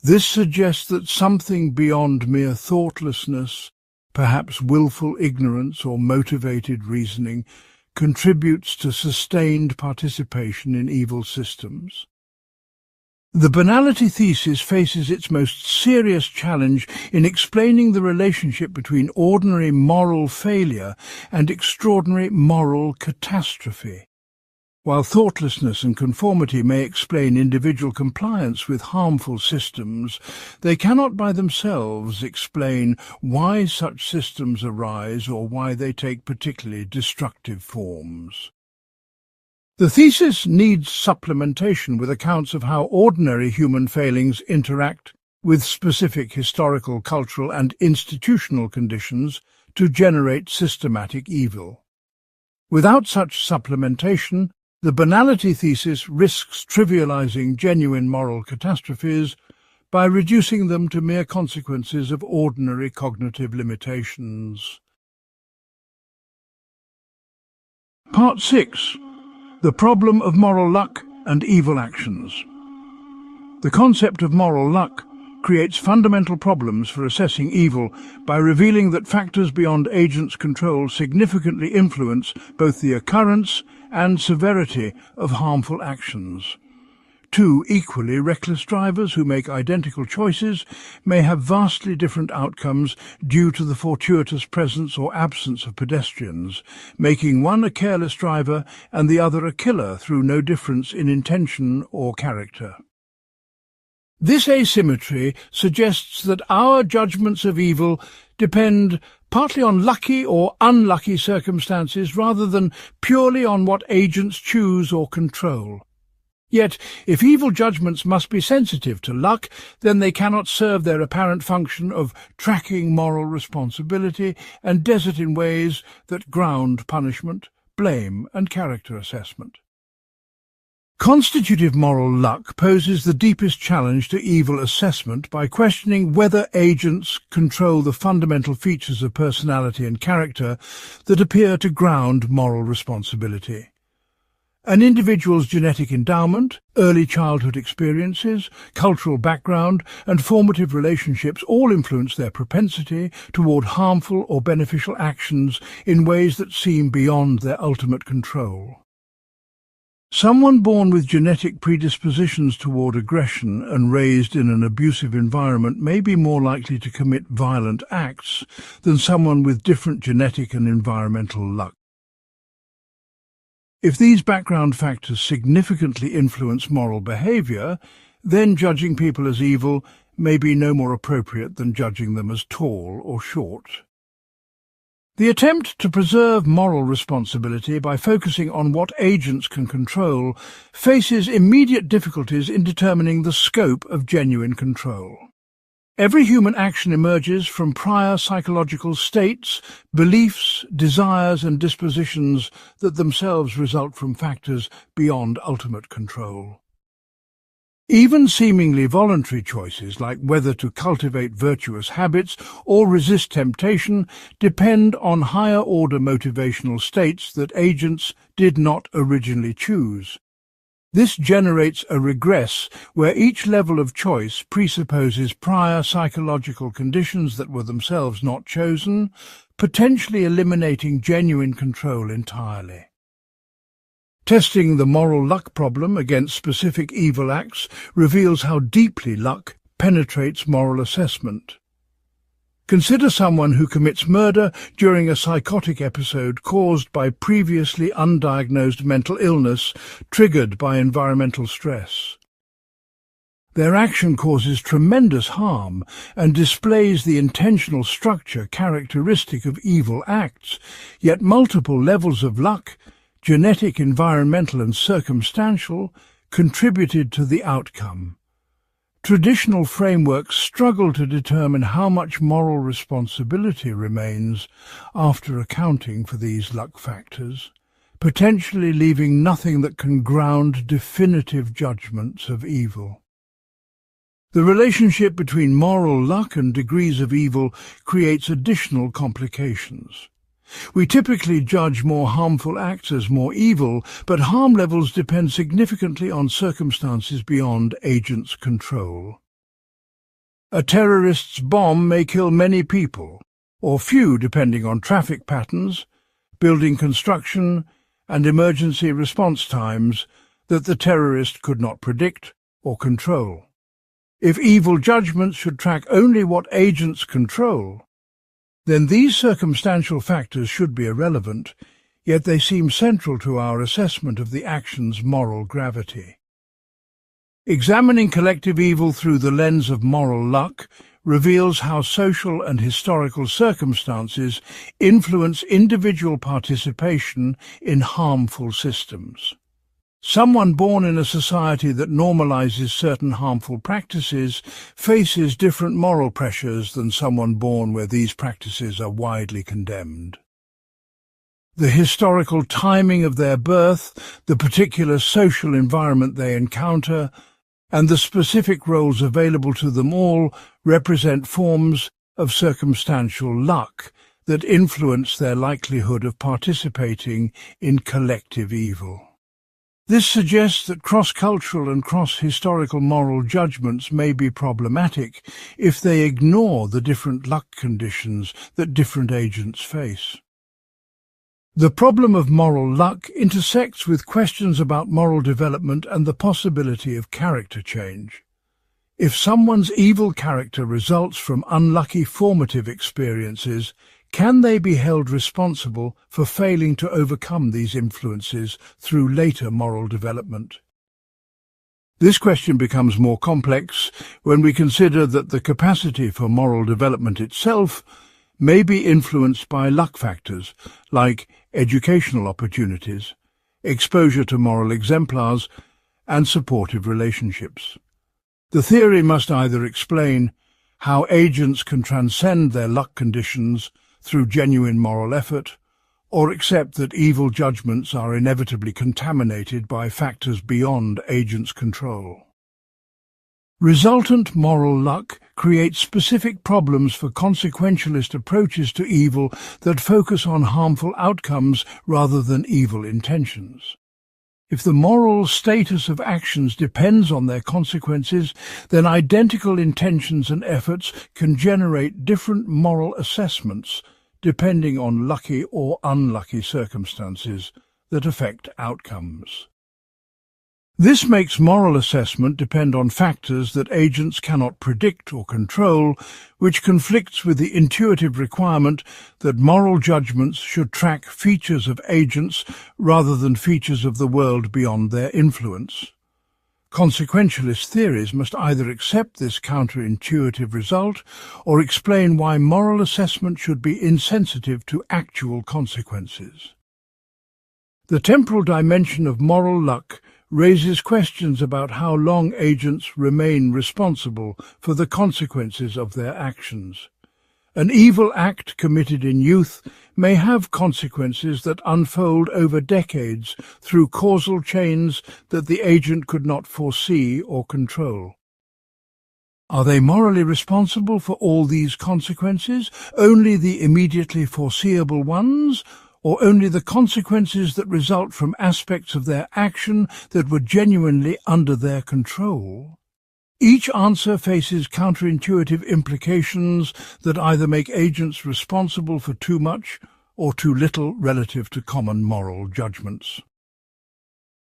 This suggests that something beyond mere thoughtlessness, perhaps willful ignorance or motivated reasoning, contributes to sustained participation in evil systems. The banality thesis faces its most serious challenge in explaining the relationship between ordinary moral failure and extraordinary moral catastrophe. While thoughtlessness and conformity may explain individual compliance with harmful systems, they cannot by themselves explain why such systems arise or why they take particularly destructive forms. The thesis needs supplementation with accounts of how ordinary human failings interact with specific historical, cultural, and institutional conditions to generate systematic evil. Without such supplementation, the banality thesis risks trivializing genuine moral catastrophes by reducing them to mere consequences of ordinary cognitive limitations. Part 6. The problem of moral luck and evil actions. The concept of moral luck creates fundamental problems for assessing evil by revealing that factors beyond agents' control significantly influence both the occurrence and severity of harmful actions. Two equally reckless drivers who make identical choices may have vastly different outcomes due to the fortuitous presence or absence of pedestrians, making one a careless driver and the other a killer through no difference in intention or character. This asymmetry suggests that our judgments of evil depend partly on lucky or unlucky circumstances rather than purely on what agents choose or control. Yet, if evil judgments must be sensitive to luck, then they cannot serve their apparent function of tracking moral responsibility and desert in ways that ground punishment, blame, and character assessment. Constitutive moral luck poses the deepest challenge to evil assessment by questioning whether agents control the fundamental features of personality and character that appear to ground moral responsibility. An individual's genetic endowment, early childhood experiences, cultural background, and formative relationships all influence their propensity toward harmful or beneficial actions in ways that seem beyond their ultimate control. Someone born with genetic predispositions toward aggression and raised in an abusive environment may be more likely to commit violent acts than someone with different genetic and environmental luck. If these background factors significantly influence moral behavior, then judging people as evil may be no more appropriate than judging them as tall or short. The attempt to preserve moral responsibility by focusing on what agents can control faces immediate difficulties in determining the scope of genuine control. Every human action emerges from prior psychological states, beliefs, desires, and dispositions that themselves result from factors beyond ultimate control. Even seemingly voluntary choices, like whether to cultivate virtuous habits or resist temptation, depend on higher-order motivational states that agents did not originally choose. This generates a regress where each level of choice presupposes prior psychological conditions that were themselves not chosen, potentially eliminating genuine control entirely. Testing the moral luck problem against specific evil acts reveals how deeply luck penetrates moral assessment. Consider someone who commits murder during a psychotic episode caused by previously undiagnosed mental illness triggered by environmental stress. Their action causes tremendous harm and displays the intentional structure characteristic of evil acts, yet multiple levels of luck, genetic, environmental and circumstantial, contributed to the outcome. Traditional frameworks struggle to determine how much moral responsibility remains after accounting for these luck factors, potentially leaving nothing that can ground definitive judgments of evil. The relationship between moral luck and degrees of evil creates additional complications. We typically judge more harmful acts as more evil, but harm levels depend significantly on circumstances beyond agents' control. A terrorist's bomb may kill many people, or few depending on traffic patterns, building construction, and emergency response times that the terrorist could not predict or control. If evil judgments should track only what agents control, then these circumstantial factors should be irrelevant, yet they seem central to our assessment of the action's moral gravity. Examining collective evil through the lens of moral luck reveals how social and historical circumstances influence individual participation in harmful systems. Someone born in a society that normalizes certain harmful practices faces different moral pressures than someone born where these practices are widely condemned. The historical timing of their birth, the particular social environment they encounter, and the specific roles available to them all represent forms of circumstantial luck that influence their likelihood of participating in collective evil. This suggests that cross-cultural and cross-historical moral judgments may be problematic if they ignore the different luck conditions that different agents face. The problem of moral luck intersects with questions about moral development and the possibility of character change. If someone's evil character results from unlucky formative experiences, can they be held responsible for failing to overcome these influences through later moral development? This question becomes more complex when we consider that the capacity for moral development itself may be influenced by luck factors like educational opportunities, exposure to moral exemplars, and supportive relationships. The theory must either explain how agents can transcend their luck conditions through genuine moral effort, or accept that evil judgments are inevitably contaminated by factors beyond agents' control. Resultant moral luck creates specific problems for consequentialist approaches to evil that focus on harmful outcomes rather than evil intentions. If the moral status of actions depends on their consequences, then identical intentions and efforts can generate different moral assessments depending on lucky or unlucky circumstances that affect outcomes. This makes moral assessment depend on factors that agents cannot predict or control, which conflicts with the intuitive requirement that moral judgments should track features of agents rather than features of the world beyond their influence. Consequentialist theories must either accept this counterintuitive result or explain why moral assessment should be insensitive to actual consequences. The temporal dimension of moral luck raises questions about how long agents remain responsible for the consequences of their actions. An evil act committed in youth may have consequences that unfold over decades through causal chains that the agent could not foresee or control. Are they morally responsible for all these consequences, only the immediately foreseeable ones, or only the consequences that result from aspects of their action that were genuinely under their control? Each answer faces counterintuitive implications that either make agents responsible for too much or too little relative to common moral judgments.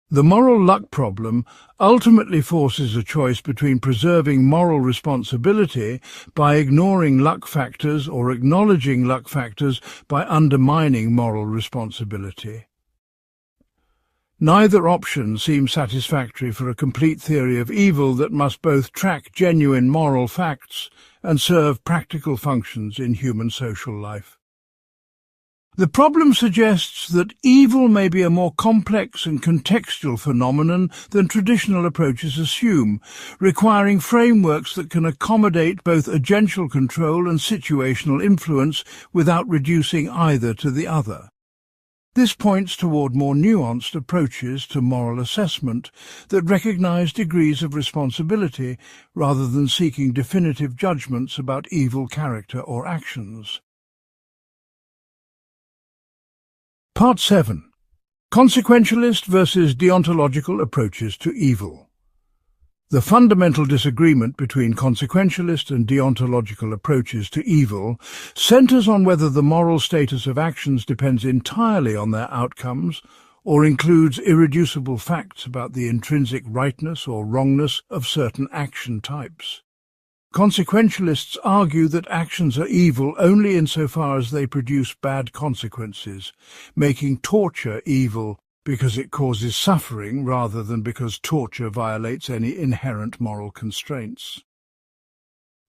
The moral luck problem ultimately forces a choice between preserving moral responsibility by ignoring luck factors or acknowledging luck factors by undermining moral responsibility. Neither option seems satisfactory for a complete theory of evil that must both track genuine moral facts and serve practical functions in human social life. The problem suggests that evil may be a more complex and contextual phenomenon than traditional approaches assume, requiring frameworks that can accommodate both agential control and situational influence without reducing either to the other. This points toward more nuanced approaches to moral assessment that recognize degrees of responsibility rather than seeking definitive judgments about evil character or actions. Part 7. Consequentialist versus deontological approaches to evil. The fundamental disagreement between consequentialist and deontological approaches to evil centers on whether the moral status of actions depends entirely on their outcomes or includes irreducible facts about the intrinsic rightness or wrongness of certain action types. Consequentialists argue that actions are evil only insofar as they produce bad consequences, making torture evil because it causes suffering rather than because torture violates any inherent moral constraints.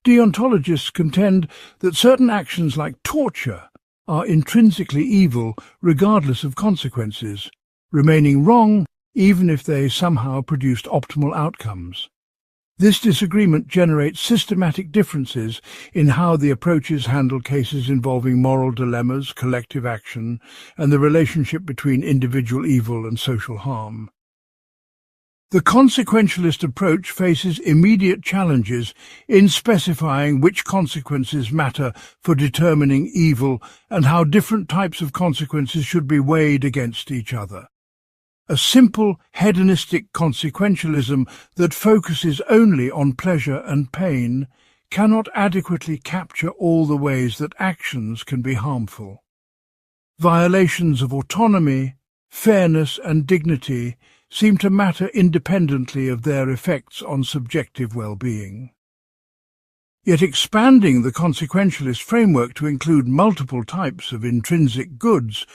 Deontologists contend that certain actions like torture are intrinsically evil regardless of consequences, remaining wrong even if they somehow produced optimal outcomes. This disagreement generates systematic differences in how the approaches handle cases involving moral dilemmas, collective action, and the relationship between individual evil and social harm. The consequentialist approach faces immediate challenges in specifying which consequences matter for determining evil and how different types of consequences should be weighed against each other. A simple hedonistic consequentialism that focuses only on pleasure and pain cannot adequately capture all the ways that actions can be harmful. Violations of autonomy, fairness and dignity seem to matter independently of their effects on subjective well-being. Yet expanding the consequentialist framework to include multiple types of intrinsic goods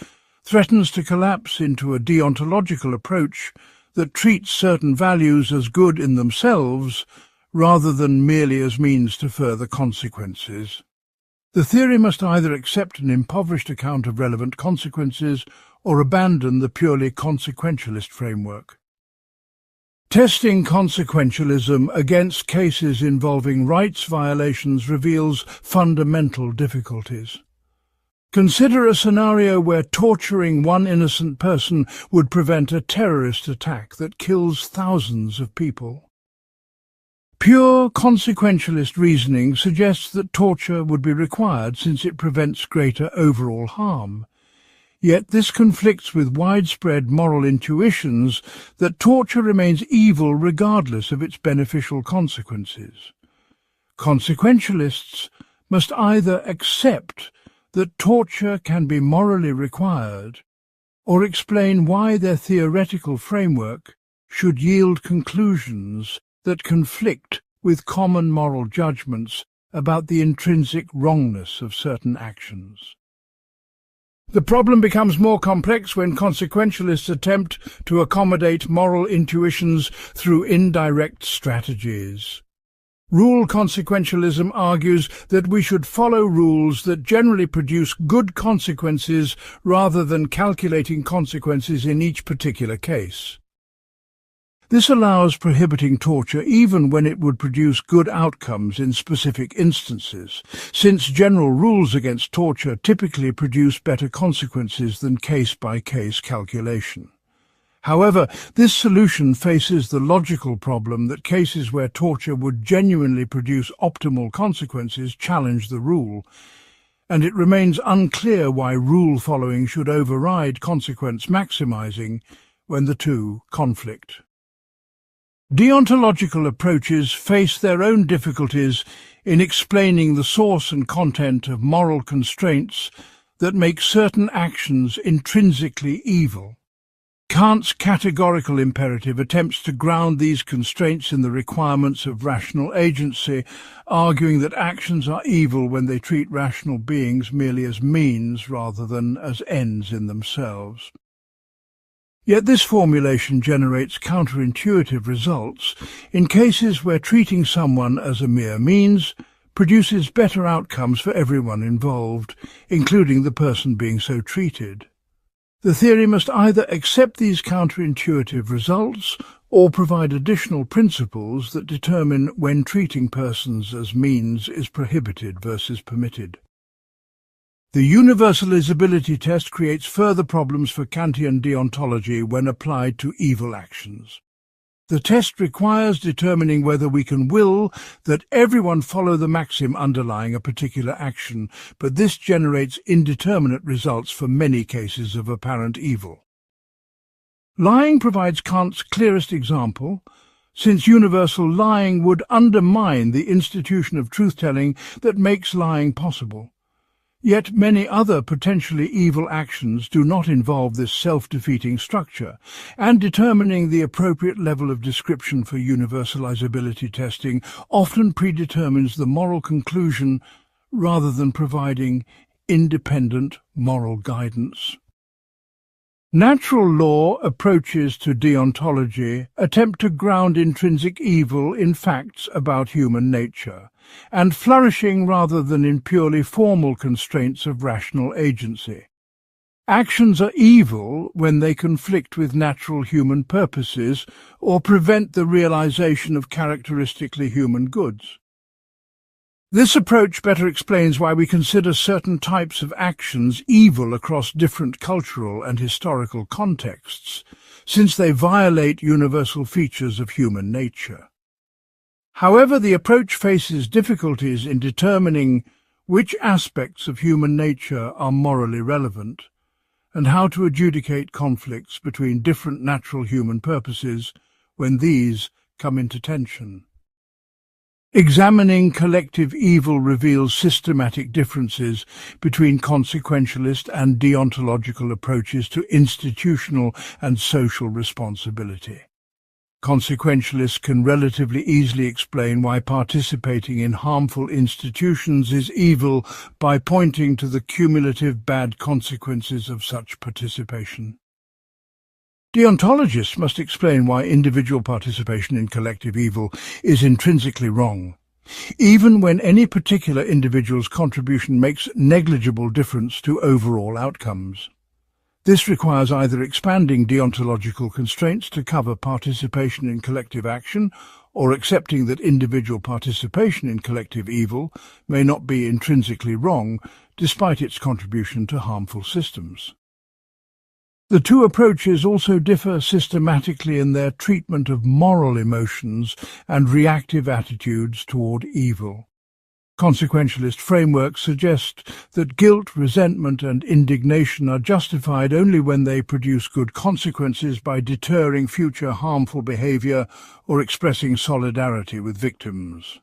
threatens to collapse into a deontological approach that treats certain values as good in themselves rather than merely as means to further consequences. The theory must either accept an impoverished account of relevant consequences or abandon the purely consequentialist framework. Testing consequentialism against cases involving rights violations reveals fundamental difficulties. Consider a scenario where torturing one innocent person would prevent a terrorist attack that kills thousands of people. Pure consequentialist reasoning suggests that torture would be required since it prevents greater overall harm. Yet this conflicts with widespread moral intuitions that torture remains evil regardless of its beneficial consequences. Consequentialists must either accept that torture can be morally required, or explain why their theoretical framework should yield conclusions that conflict with common moral judgments about the intrinsic wrongness of certain actions. The problem becomes more complex when consequentialists attempt to accommodate moral intuitions through indirect strategies. Rule consequentialism argues that we should follow rules that generally produce good consequences rather than calculating consequences in each particular case. This allows prohibiting torture even when it would produce good outcomes in specific instances, since general rules against torture typically produce better consequences than case-by-case calculation. However, this solution faces the logical problem that cases where torture would genuinely produce optimal consequences challenge the rule, and it remains unclear why rule following should override consequence maximizing when the two conflict. Deontological approaches face their own difficulties in explaining the source and content of moral constraints that make certain actions intrinsically evil. Kant's categorical imperative attempts to ground these constraints in the requirements of rational agency, arguing that actions are evil when they treat rational beings merely as means rather than as ends in themselves. Yet this formulation generates counterintuitive results in cases where treating someone as a mere means produces better outcomes for everyone involved, including the person being so treated. The theory must either accept these counterintuitive results or provide additional principles that determine when treating persons as means is prohibited versus permitted. The universalizability test creates further problems for Kantian deontology when applied to evil actions. The test requires determining whether we can will that everyone follow the maxim underlying a particular action, but this generates indeterminate results for many cases of apparent evil. Lying provides Kant's clearest example, since universal lying would undermine the institution of truth-telling that makes lying possible. Yet many other potentially evil actions do not involve this self-defeating structure, and determining the appropriate level of description for universalizability testing often predetermines the moral conclusion rather than providing independent moral guidance. Natural law approaches to deontology attempt to ground intrinsic evil in facts about human nature, and flourishing rather than in purely formal constraints of rational agency. Actions are evil when they conflict with natural human purposes or prevent the realization of characteristically human goods. This approach better explains why we consider certain types of actions evil across different cultural and historical contexts, since they violate universal features of human nature. However, the approach faces difficulties in determining which aspects of human nature are morally relevant, and how to adjudicate conflicts between different natural human purposes when these come into tension. Examining collective evil reveals systematic differences between consequentialist and deontological approaches to institutional and social responsibility. Consequentialists can relatively easily explain why participating in harmful institutions is evil by pointing to the cumulative bad consequences of such participation. Deontologists must explain why individual participation in collective evil is intrinsically wrong, even when any particular individual's contribution makes negligible difference to overall outcomes. This requires either expanding deontological constraints to cover participation in collective action, or accepting that individual participation in collective evil may not be intrinsically wrong, despite its contribution to harmful systems. The two approaches also differ systematically in their treatment of moral emotions and reactive attitudes toward evil. Consequentialist frameworks suggest that guilt, resentment, and indignation are justified only when they produce good consequences by deterring future harmful behavior or expressing solidarity with victims.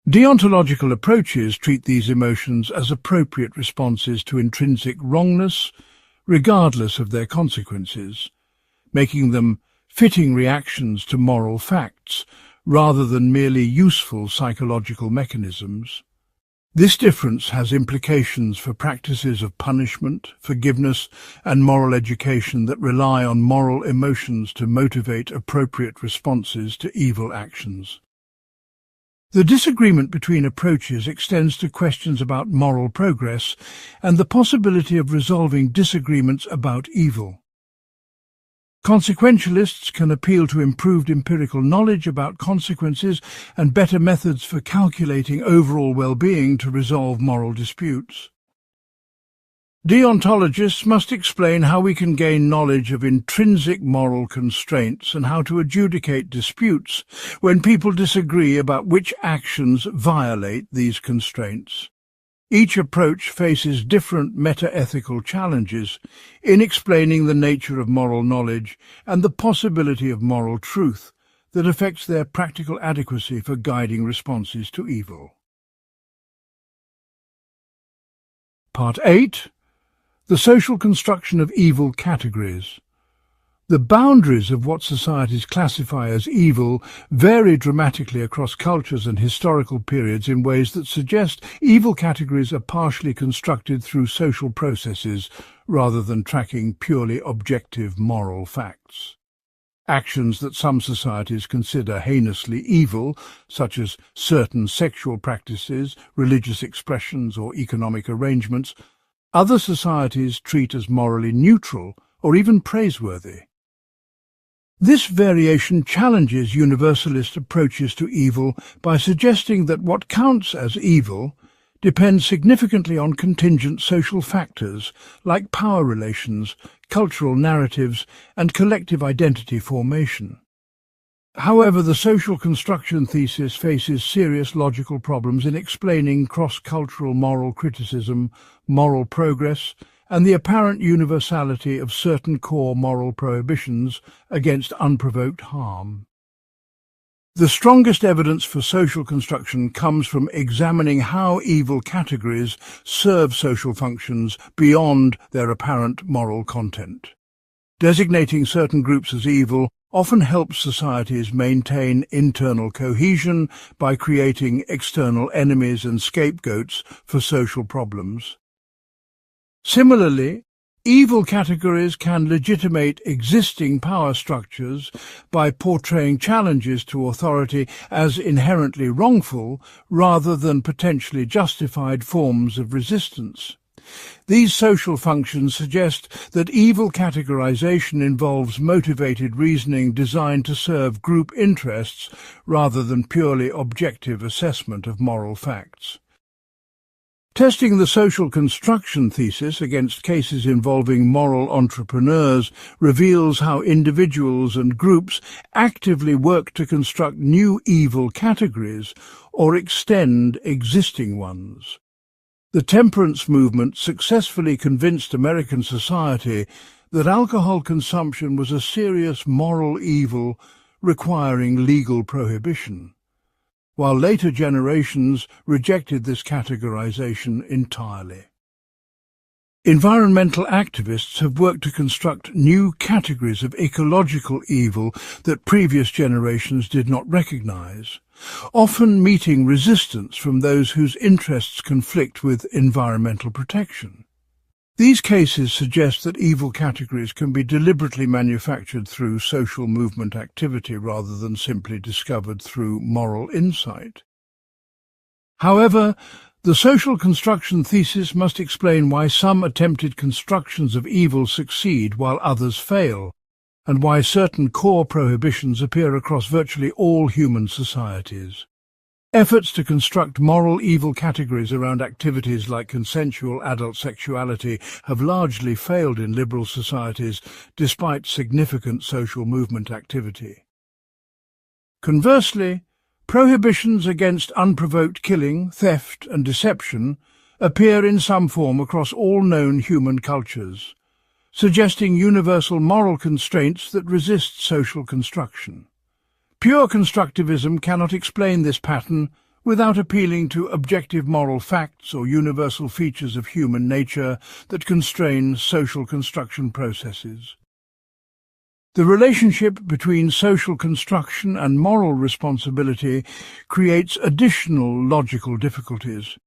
Deontological approaches treat these emotions as appropriate responses to intrinsic wrongness, regardless of their consequences, making them fitting reactions to moral facts, rather than merely useful psychological mechanisms. This difference has implications for practices of punishment, forgiveness, and moral education that rely on moral emotions to motivate appropriate responses to evil actions. The disagreement between approaches extends to questions about moral progress and the possibility of resolving disagreements about evil. Consequentialists can appeal to improved empirical knowledge about consequences and better methods for calculating overall well-being to resolve moral disputes. Deontologists must explain how we can gain knowledge of intrinsic moral constraints and how to adjudicate disputes when people disagree about which actions violate these constraints. Each approach faces different meta-ethical challenges in explaining the nature of moral knowledge and the possibility of moral truth that affects their practical adequacy for guiding responses to evil. Part 8. The social construction of evil categories. The boundaries of what societies classify as evil vary dramatically across cultures and historical periods in ways that suggest evil categories are partially constructed through social processes rather than tracking purely objective moral facts. Actions that some societies consider heinously evil, such as certain sexual practices, religious expressions, or economic arrangements, other societies treat as morally neutral or even praiseworthy. This variation challenges universalist approaches to evil by suggesting that what counts as evil depends significantly on contingent social factors like power relations, cultural narratives, and collective identity formation. However, the social construction thesis faces serious logical problems in explaining cross-cultural moral criticism, moral progress, and the apparent universality of certain core moral prohibitions against unprovoked harm. The strongest evidence for social construction comes from examining how evil categories serve social functions beyond their apparent moral content. Designating certain groups as evil often helps societies maintain internal cohesion by creating external enemies and scapegoats for social problems. Similarly, evil categories can legitimate existing power structures by portraying challenges to authority as inherently wrongful rather than potentially justified forms of resistance. These social functions suggest that evil categorization involves motivated reasoning designed to serve group interests rather than purely objective assessment of moral facts. Testing the social construction thesis against cases involving moral entrepreneurs reveals how individuals and groups actively work to construct new evil categories or extend existing ones. The temperance movement successfully convinced American society that alcohol consumption was a serious moral evil requiring legal prohibition, while later generations rejected this categorization entirely. Environmental activists have worked to construct new categories of ecological evil that previous generations did not recognize, often meeting resistance from those whose interests conflict with environmental protection. These cases suggest that evil categories can be deliberately manufactured through social movement activity rather than simply discovered through moral insight. However, the social construction thesis must explain why some attempted constructions of evil succeed while others fail, and why certain core prohibitions appear across virtually all human societies. Efforts to construct moral evil categories around activities like consensual adult sexuality have largely failed in liberal societies despite significant social movement activity. Conversely, prohibitions against unprovoked killing, theft, and deception appear in some form across all known human cultures, suggesting universal moral constraints that resist social construction. Pure constructivism cannot explain this pattern without appealing to objective moral facts or universal features of human nature that constrain social construction processes. The relationship between social construction and moral responsibility creates additional logical difficulties.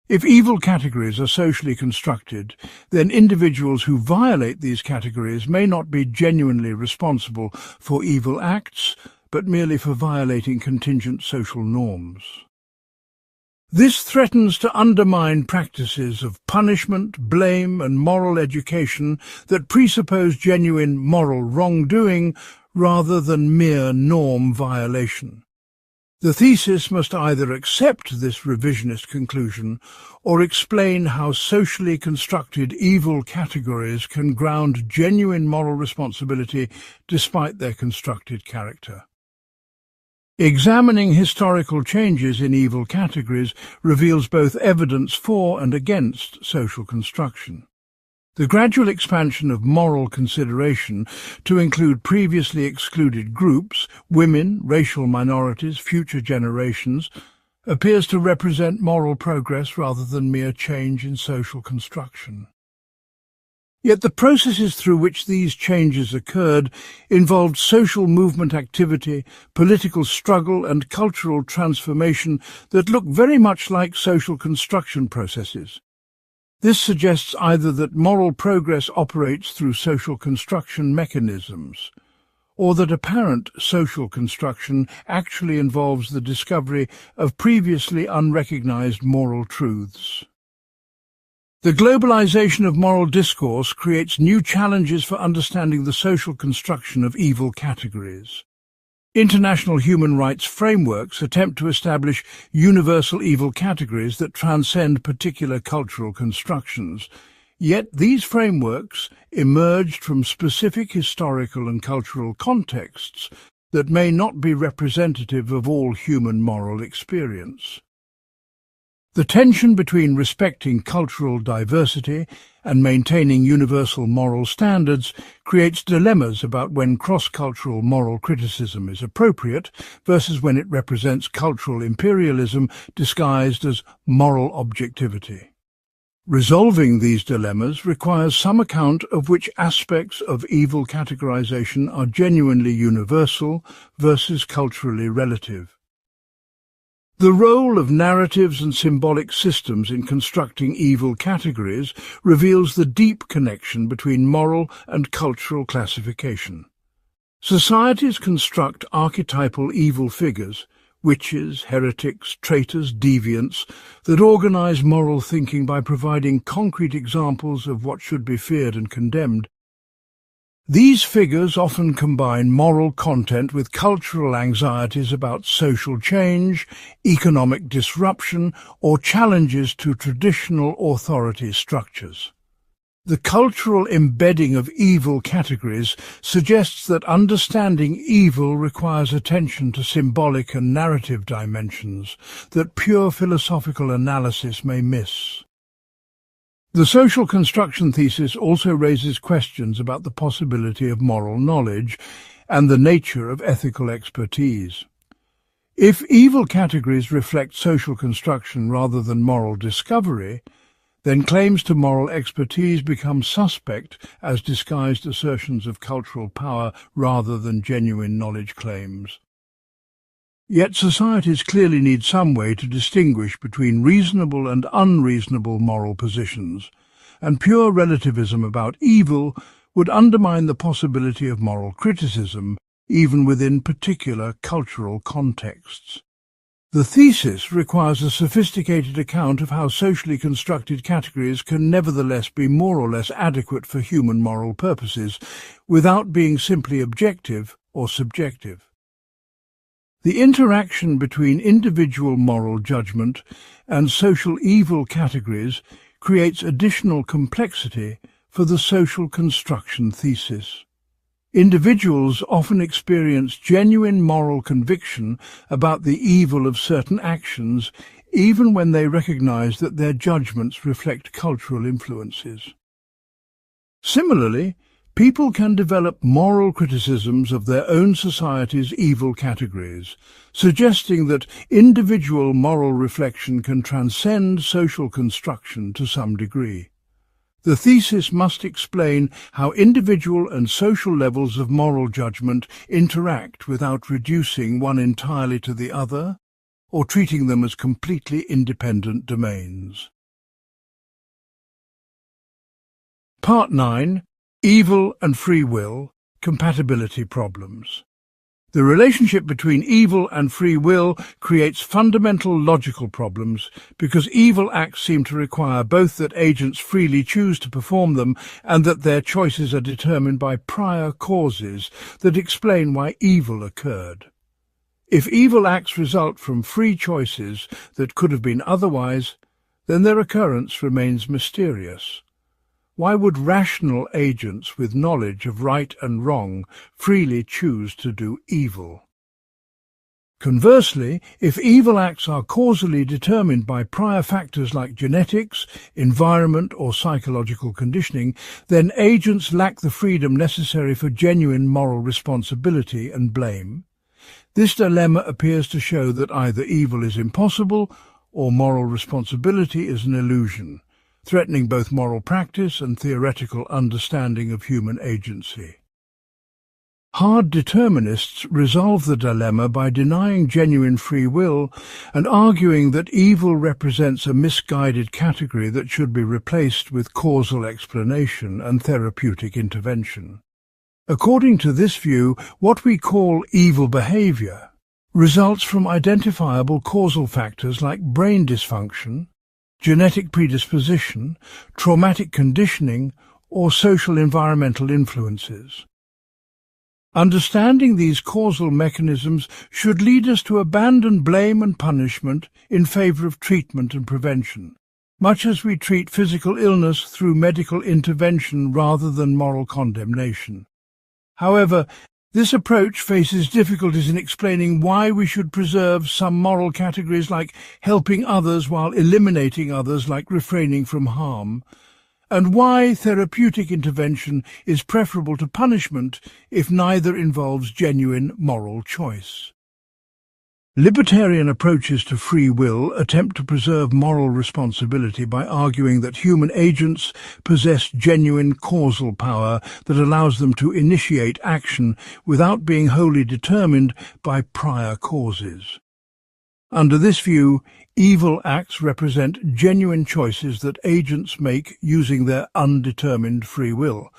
If evil categories are socially constructed, then individuals who violate these categories may not be genuinely responsible for evil acts, but merely for violating contingent social norms. This threatens to undermine practices of punishment, blame, and moral education that presuppose genuine moral wrongdoing rather than mere norm violation. The thesis must either accept this revisionist conclusion or explain how socially constructed evil categories can ground genuine moral responsibility despite their constructed character. Examining historical changes in evil categories reveals both evidence for and against social construction. The gradual expansion of moral consideration to include previously excluded groups, women, racial minorities, future generations, appears to represent moral progress rather than mere change in social construction. Yet the processes through which these changes occurred involved social movement activity, political struggle and cultural transformation that look very much like social construction processes. This suggests either that moral progress operates through social construction mechanisms, or that apparent social construction actually involves the discovery of previously unrecognized moral truths. The globalization of moral discourse creates new challenges for understanding the social construction of evil categories. International human rights frameworks attempt to establish universal evil categories that transcend particular cultural constructions. Yet these frameworks emerged from specific historical and cultural contexts that may not be representative of all human moral experience. The tension between respecting cultural diversity and maintaining universal moral standards creates dilemmas about when cross-cultural moral criticism is appropriate versus when it represents cultural imperialism disguised as moral objectivity. Resolving these dilemmas requires some account of which aspects of evil categorization are genuinely universal versus culturally relative. The role of narratives and symbolic systems in constructing evil categories reveals the deep connection between moral and cultural classification. Societies construct archetypal evil figures, witches, heretics, traitors, deviants, that organize moral thinking by providing concrete examples of what should be feared and condemned. These figures often combine moral content with cultural anxieties about social change, economic disruption, or challenges to traditional authority structures. The cultural embedding of evil categories suggests that understanding evil requires attention to symbolic and narrative dimensions that pure philosophical analysis may miss. The social construction thesis also raises questions about the possibility of moral knowledge and the nature of ethical expertise. If evil categories reflect social construction rather than moral discovery, then claims to moral expertise become suspect as disguised assertions of cultural power rather than genuine knowledge claims. Yet societies clearly need some way to distinguish between reasonable and unreasonable moral positions, and pure relativism about evil would undermine the possibility of moral criticism, even within particular cultural contexts. The thesis requires a sophisticated account of how socially constructed categories can nevertheless be more or less adequate for human moral purposes, without being simply objective or subjective. The interaction between individual moral judgment and social evil categories creates additional complexity for the social construction thesis. Individuals often experience genuine moral conviction about the evil of certain actions, even when they recognize that their judgments reflect cultural influences. Similarly, people can develop moral criticisms of their own society's evil categories, suggesting that individual moral reflection can transcend social construction to some degree. The thesis must explain how individual and social levels of moral judgment interact without reducing one entirely to the other, or treating them as completely independent domains. Part 9. Evil and free will, compatibility problems. The relationship between evil and free will creates fundamental logical problems because evil acts seem to require both that agents freely choose to perform them and that their choices are determined by prior causes that explain why evil occurred. If evil acts result from free choices that could have been otherwise, then their occurrence remains mysterious. Why would rational agents with knowledge of right and wrong freely choose to do evil? Conversely, if evil acts are causally determined by prior factors like genetics, environment, or psychological conditioning, then agents lack the freedom necessary for genuine moral responsibility and blame. This dilemma appears to show that either evil is impossible or moral responsibility is an illusion, threatening both moral practice and theoretical understanding of human agency. Hard determinists resolve the dilemma by denying genuine free will and arguing that evil represents a misguided category that should be replaced with causal explanation and therapeutic intervention. According to this view, what we call evil behavior results from identifiable causal factors like brain dysfunction, genetic predisposition, traumatic conditioning, or social environmental influences. Understanding these causal mechanisms should lead us to abandon blame and punishment in favor of treatment and prevention, much as we treat physical illness through medical intervention rather than moral condemnation. However, this approach faces difficulties in explaining why we should preserve some moral categories like helping others while eliminating others like refraining from harm, and why therapeutic intervention is preferable to punishment if neither involves genuine moral choice. Libertarian approaches to free will attempt to preserve moral responsibility by arguing that human agents possess genuine causal power that allows them to initiate action without being wholly determined by prior causes. Under this view, evil acts represent genuine choices that agents make using their undetermined free will,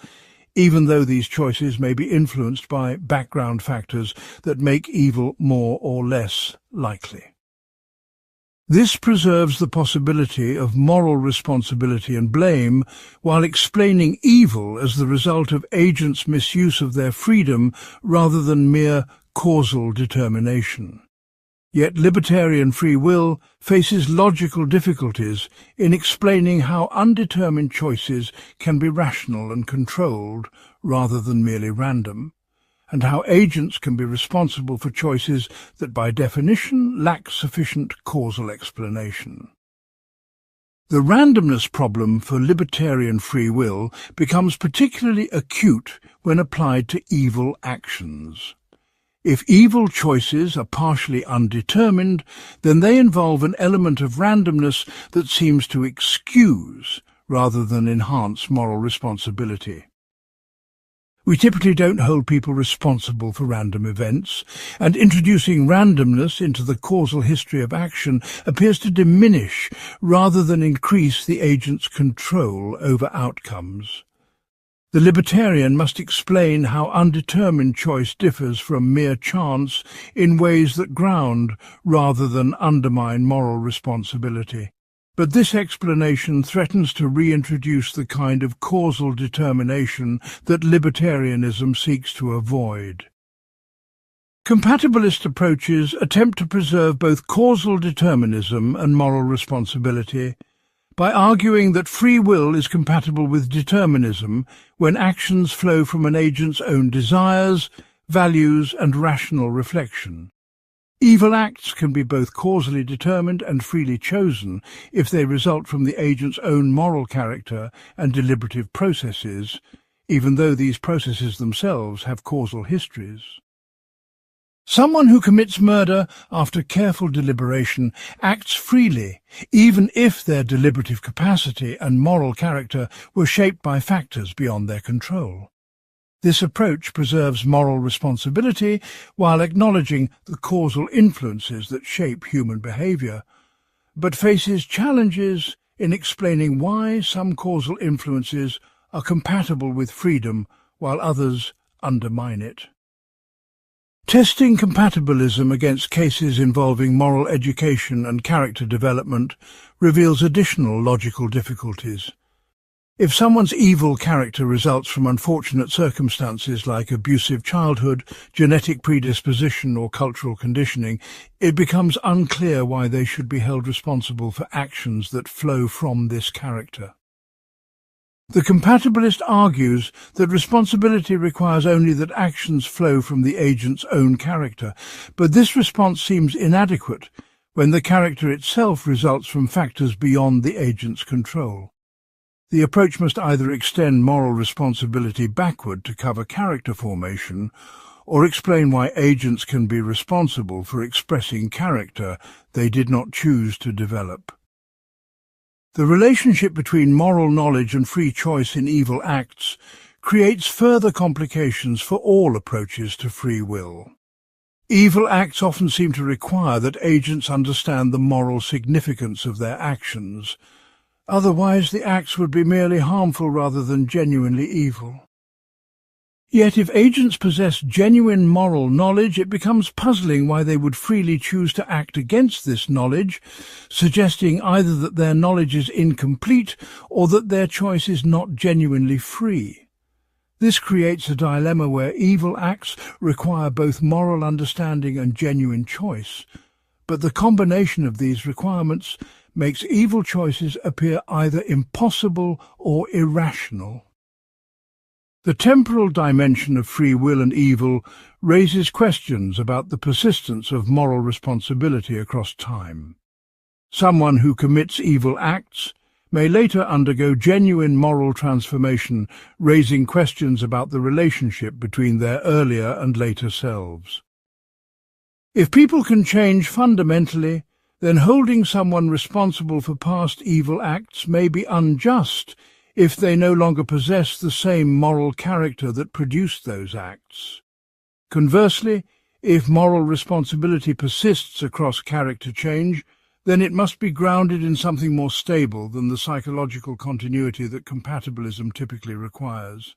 even though these choices may be influenced by background factors that make evil more or less likely. This preserves the possibility of moral responsibility and blame while explaining evil as the result of agents' misuse of their freedom rather than mere causal determination. Yet libertarian free will faces logical difficulties in explaining how undetermined choices can be rational and controlled rather than merely random, and how agents can be responsible for choices that by definition lack sufficient causal explanation. The randomness problem for libertarian free will becomes particularly acute when applied to evil actions. If evil choices are partially undetermined, then they involve an element of randomness that seems to excuse rather than enhance moral responsibility. We typically don't hold people responsible for random events, and introducing randomness into the causal history of action appears to diminish rather than increase the agent's control over outcomes. The libertarian must explain how undetermined choice differs from mere chance in ways that ground rather than undermine moral responsibility. But this explanation threatens to reintroduce the kind of causal determination that libertarianism seeks to avoid. Compatibilist approaches attempt to preserve both causal determinism and moral responsibility by arguing that free will is compatible with determinism when actions flow from an agent's own desires, values, and rational reflection. Evil acts can be both causally determined and freely chosen if they result from the agent's own moral character and deliberative processes, even though these processes themselves have causal histories. Someone who commits murder after careful deliberation acts freely, even if their deliberative capacity and moral character were shaped by factors beyond their control. This approach preserves moral responsibility while acknowledging the causal influences that shape human behavior, but faces challenges in explaining why some causal influences are compatible with freedom while others undermine it. Testing compatibilism against cases involving moral education and character development reveals additional logical difficulties. If someone's evil character results from unfortunate circumstances like abusive childhood, genetic predisposition, or cultural conditioning, it becomes unclear why they should be held responsible for actions that flow from this character. The compatibilist argues that responsibility requires only that actions flow from the agent's own character, but this response seems inadequate when the character itself results from factors beyond the agent's control. The approach must either extend moral responsibility backward to cover character formation, or explain why agents can be responsible for expressing character they did not choose to develop. The relationship between moral knowledge and free choice in evil acts creates further complications for all approaches to free will. Evil acts often seem to require that agents understand the moral significance of their actions. Otherwise, the acts would be merely harmful rather than genuinely evil. Yet if agents possess genuine moral knowledge, it becomes puzzling why they would freely choose to act against this knowledge, suggesting either that their knowledge is incomplete or that their choice is not genuinely free. This creates a dilemma where evil acts require both moral understanding and genuine choice, but the combination of these requirements makes evil choices appear either impossible or irrational. The temporal dimension of free will and evil raises questions about the persistence of moral responsibility across time. Someone who commits evil acts may later undergo genuine moral transformation, raising questions about the relationship between their earlier and later selves. If people can change fundamentally, then holding someone responsible for past evil acts may be unjust if they no longer possess the same moral character that produced those acts. Conversely, if moral responsibility persists across character change, then it must be grounded in something more stable than the psychological continuity that compatibilism typically requires.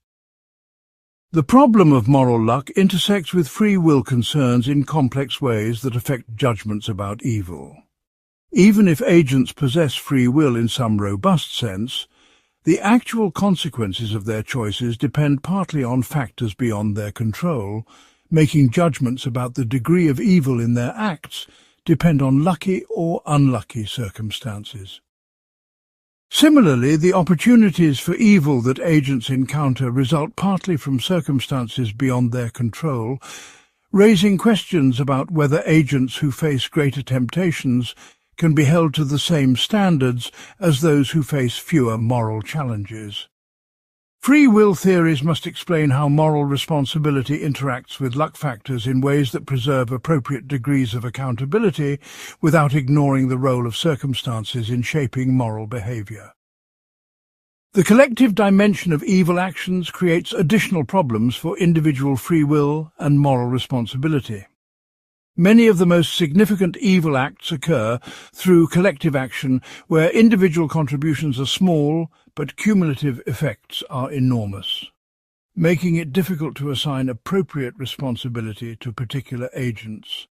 The problem of moral luck intersects with free will concerns in complex ways that affect judgments about evil. Even if agents possess free will in some robust sense, the actual consequences of their choices depend partly on factors beyond their control, making judgments about the degree of evil in their acts depend on lucky or unlucky circumstances. Similarly, the opportunities for evil that agents encounter result partly from circumstances beyond their control, raising questions about whether agents who face greater temptations can be held to the same standards as those who face fewer moral challenges. Free will theories must explain how moral responsibility interacts with luck factors in ways that preserve appropriate degrees of accountability without ignoring the role of circumstances in shaping moral behavior. The collective dimension of evil actions creates additional problems for individual free will and moral responsibility. Many of the most significant evil acts occur through collective action where individual contributions are small but cumulative effects are enormous, making it difficult to assign appropriate responsibility to particular agents.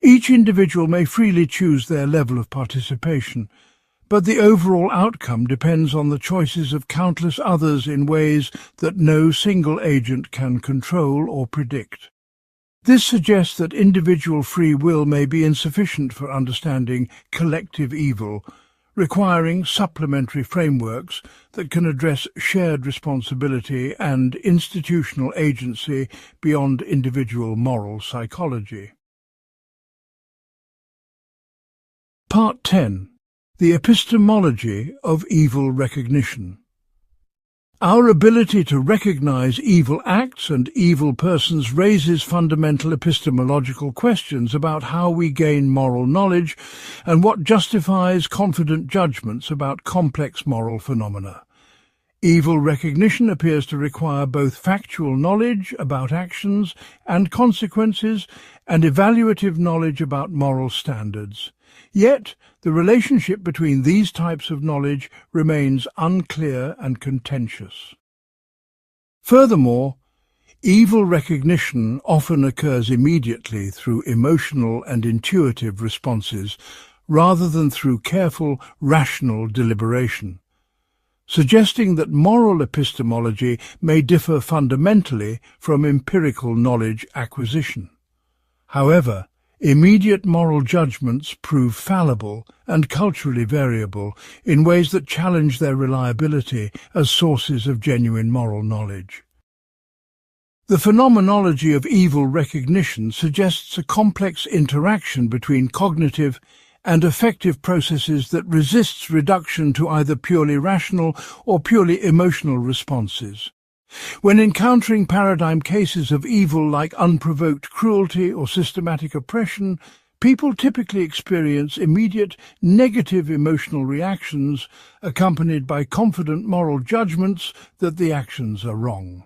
Each individual may freely choose their level of participation, but the overall outcome depends on the choices of countless others in ways that no single agent can control or predict. This suggests that individual free will may be insufficient for understanding collective evil, requiring supplementary frameworks that can address shared responsibility and institutional agency beyond individual moral psychology. Part 10. The Epistemology of Evil Recognition. Our ability to recognize evil acts and evil persons raises fundamental epistemological questions about how we gain moral knowledge and what justifies confident judgments about complex moral phenomena. Evil recognition appears to require both factual knowledge about actions and consequences and evaluative knowledge about moral standards. Yet, the relationship between these types of knowledge remains unclear and contentious. Furthermore, evil recognition often occurs immediately through emotional and intuitive responses rather than through careful, rational deliberation, suggesting that moral epistemology may differ fundamentally from empirical knowledge acquisition. However, immediate moral judgments prove fallible and culturally variable in ways that challenge their reliability as sources of genuine moral knowledge. The phenomenology of evil recognition suggests a complex interaction between cognitive and affective processes that resists reduction to either purely rational or purely emotional responses. When encountering paradigm cases of evil like unprovoked cruelty or systematic oppression, people typically experience immediate negative emotional reactions accompanied by confident moral judgments that the actions are wrong.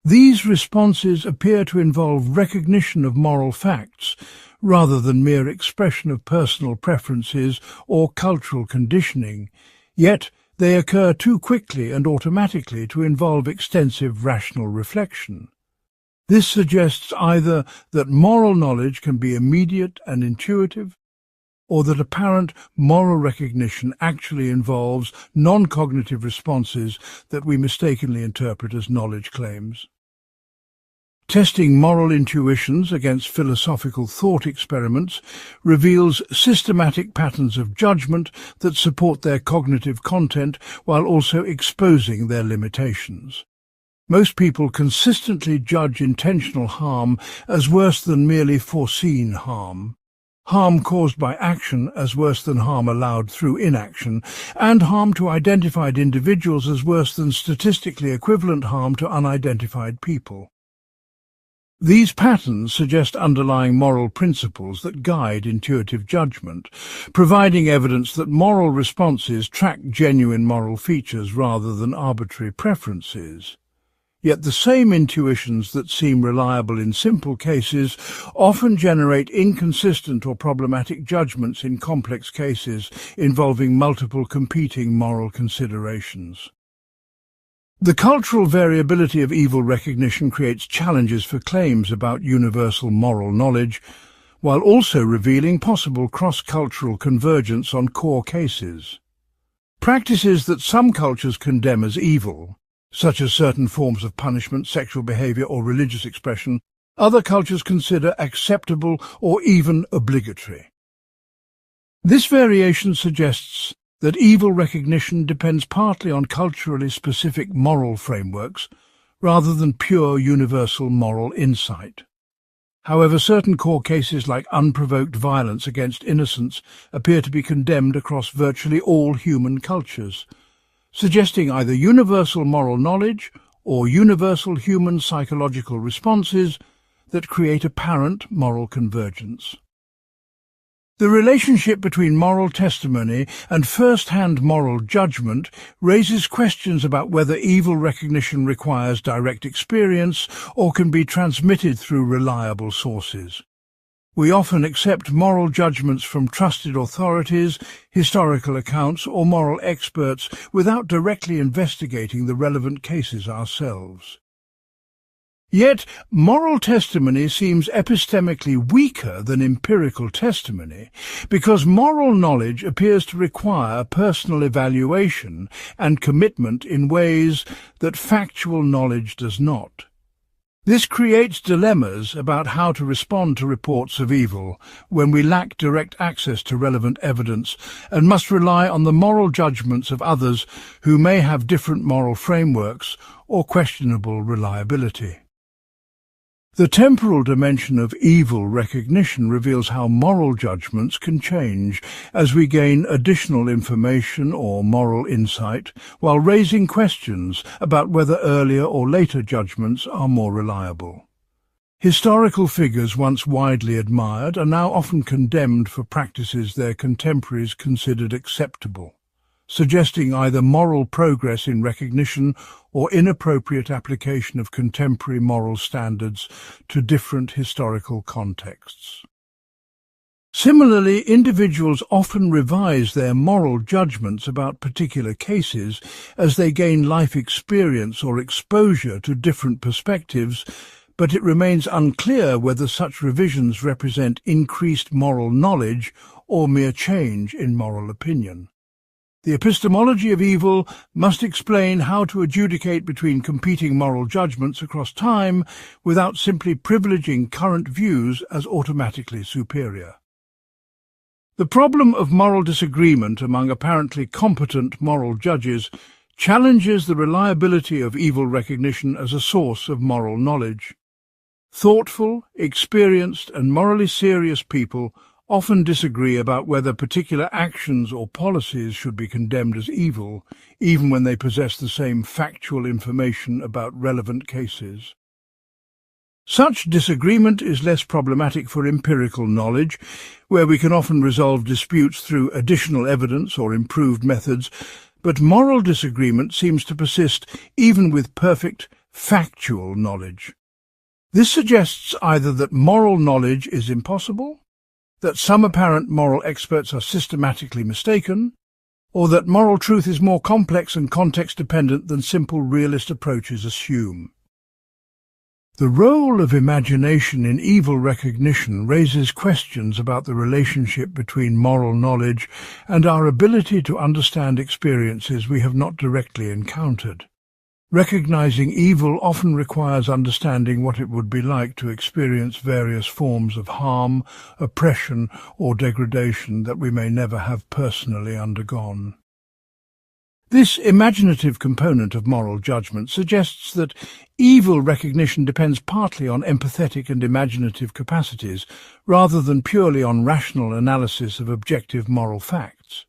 These responses appear to involve recognition of moral facts rather than mere expression of personal preferences or cultural conditioning, yet they occur too quickly and automatically to involve extensive rational reflection. This suggests either that moral knowledge can be immediate and intuitive, or that apparent moral recognition actually involves non-cognitive responses that we mistakenly interpret as knowledge claims. Testing moral intuitions against philosophical thought experiments reveals systematic patterns of judgment that support their cognitive content while also exposing their limitations. Most people consistently judge intentional harm as worse than merely foreseen harm, harm caused by action as worse than harm allowed through inaction, and harm to identified individuals as worse than statistically equivalent harm to unidentified people. These patterns suggest underlying moral principles that guide intuitive judgment, providing evidence that moral responses track genuine moral features rather than arbitrary preferences. Yet the same intuitions that seem reliable in simple cases often generate inconsistent or problematic judgments in complex cases involving multiple competing moral considerations. The cultural variability of evil recognition creates challenges for claims about universal moral knowledge, while also revealing possible cross-cultural convergence on core cases. Practices that some cultures condemn as evil, such as certain forms of punishment, sexual behavior, or religious expression, other cultures consider acceptable or even obligatory. This variation suggests that evil recognition depends partly on culturally specific moral frameworks rather than pure universal moral insight. However, certain core cases like unprovoked violence against innocents appear to be condemned across virtually all human cultures, suggesting either universal moral knowledge or universal human psychological responses that create apparent moral convergence. The relationship between moral testimony and first-hand moral judgment raises questions about whether evil recognition requires direct experience or can be transmitted through reliable sources. We often accept moral judgments from trusted authorities, historical accounts, or moral experts without directly investigating the relevant cases ourselves. Yet, moral testimony seems epistemically weaker than empirical testimony because moral knowledge appears to require personal evaluation and commitment in ways that factual knowledge does not. This creates dilemmas about how to respond to reports of evil when we lack direct access to relevant evidence and must rely on the moral judgments of others who may have different moral frameworks or questionable reliability. The temporal dimension of evil recognition reveals how moral judgments can change as we gain additional information or moral insight, while raising questions about whether earlier or later judgments are more reliable. Historical figures once widely admired are now often condemned for practices their contemporaries considered acceptable, suggesting either moral progress in recognition or inappropriate application of contemporary moral standards to different historical contexts. Similarly, individuals often revise their moral judgments about particular cases as they gain life experience or exposure to different perspectives, but it remains unclear whether such revisions represent increased moral knowledge or mere change in moral opinion. The epistemology of evil must explain how to adjudicate between competing moral judgments across time without simply privileging current views as automatically superior. The problem of moral disagreement among apparently competent moral judges challenges the reliability of evil recognition as a source of moral knowledge. Thoughtful, experienced, and morally serious people often disagree about whether particular actions or policies should be condemned as evil, even when they possess the same factual information about relevant cases. Such disagreement is less problematic for empirical knowledge, where we can often resolve disputes through additional evidence or improved methods, but moral disagreement seems to persist even with perfect, factual knowledge. This suggests either that moral knowledge is impossible, that some apparent moral experts are systematically mistaken, or that moral truth is more complex and context-dependent than simple realist approaches assume. The role of imagination in evil recognition raises questions about the relationship between moral knowledge and our ability to understand experiences we have not directly encountered. Recognizing evil often requires understanding what it would be like to experience various forms of harm, oppression, or degradation that we may never have personally undergone. This imaginative component of moral judgment suggests that evil recognition depends partly on empathetic and imaginative capacities, rather than purely on rational analysis of objective moral facts.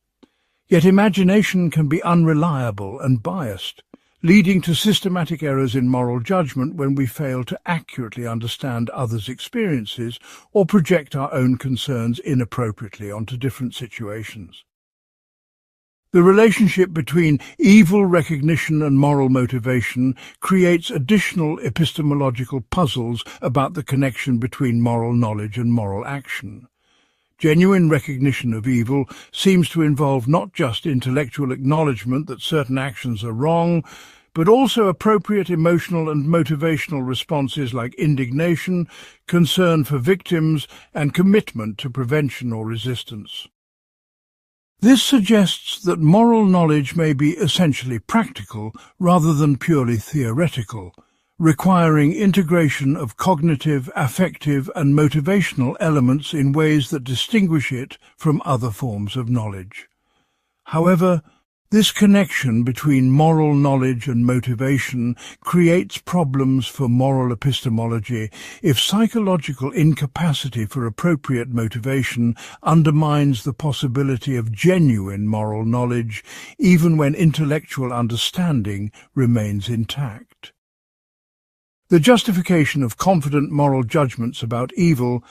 Yet imagination can be unreliable and biased, leading to systematic errors in moral judgment when we fail to accurately understand others' experiences or project our own concerns inappropriately onto different situations. The relationship between evil recognition and moral motivation creates additional epistemological puzzles about the connection between moral knowledge and moral action. Genuine recognition of evil seems to involve not just intellectual acknowledgement that certain actions are wrong, but also appropriate emotional and motivational responses like indignation, concern for victims, and commitment to prevention or resistance. This suggests that moral knowledge may be essentially practical rather than purely theoretical, requiring integration of cognitive, affective, and motivational elements in ways that distinguish it from other forms of knowledge. However, this connection between moral knowledge and motivation creates problems for moral epistemology if psychological incapacity for appropriate motivation undermines the possibility of genuine moral knowledge, even when intellectual understanding remains intact. The justification of confident moral judgments about evil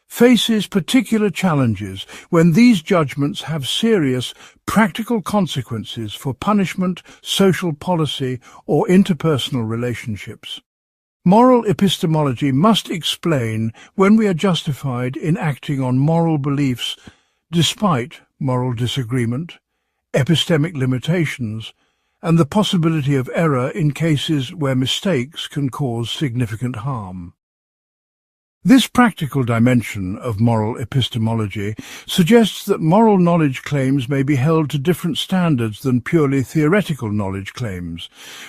faces particular challenges when these judgments have serious, practical consequences for punishment, social policy, or interpersonal relationships. Moral epistemology must explain when we are justified in acting on moral beliefs despite moral disagreement, epistemic limitations, and the possibility of error in cases where mistakes can cause significant harm. This practical dimension of moral epistemology suggests that moral knowledge claims may be held to different standards than purely theoretical knowledge claims,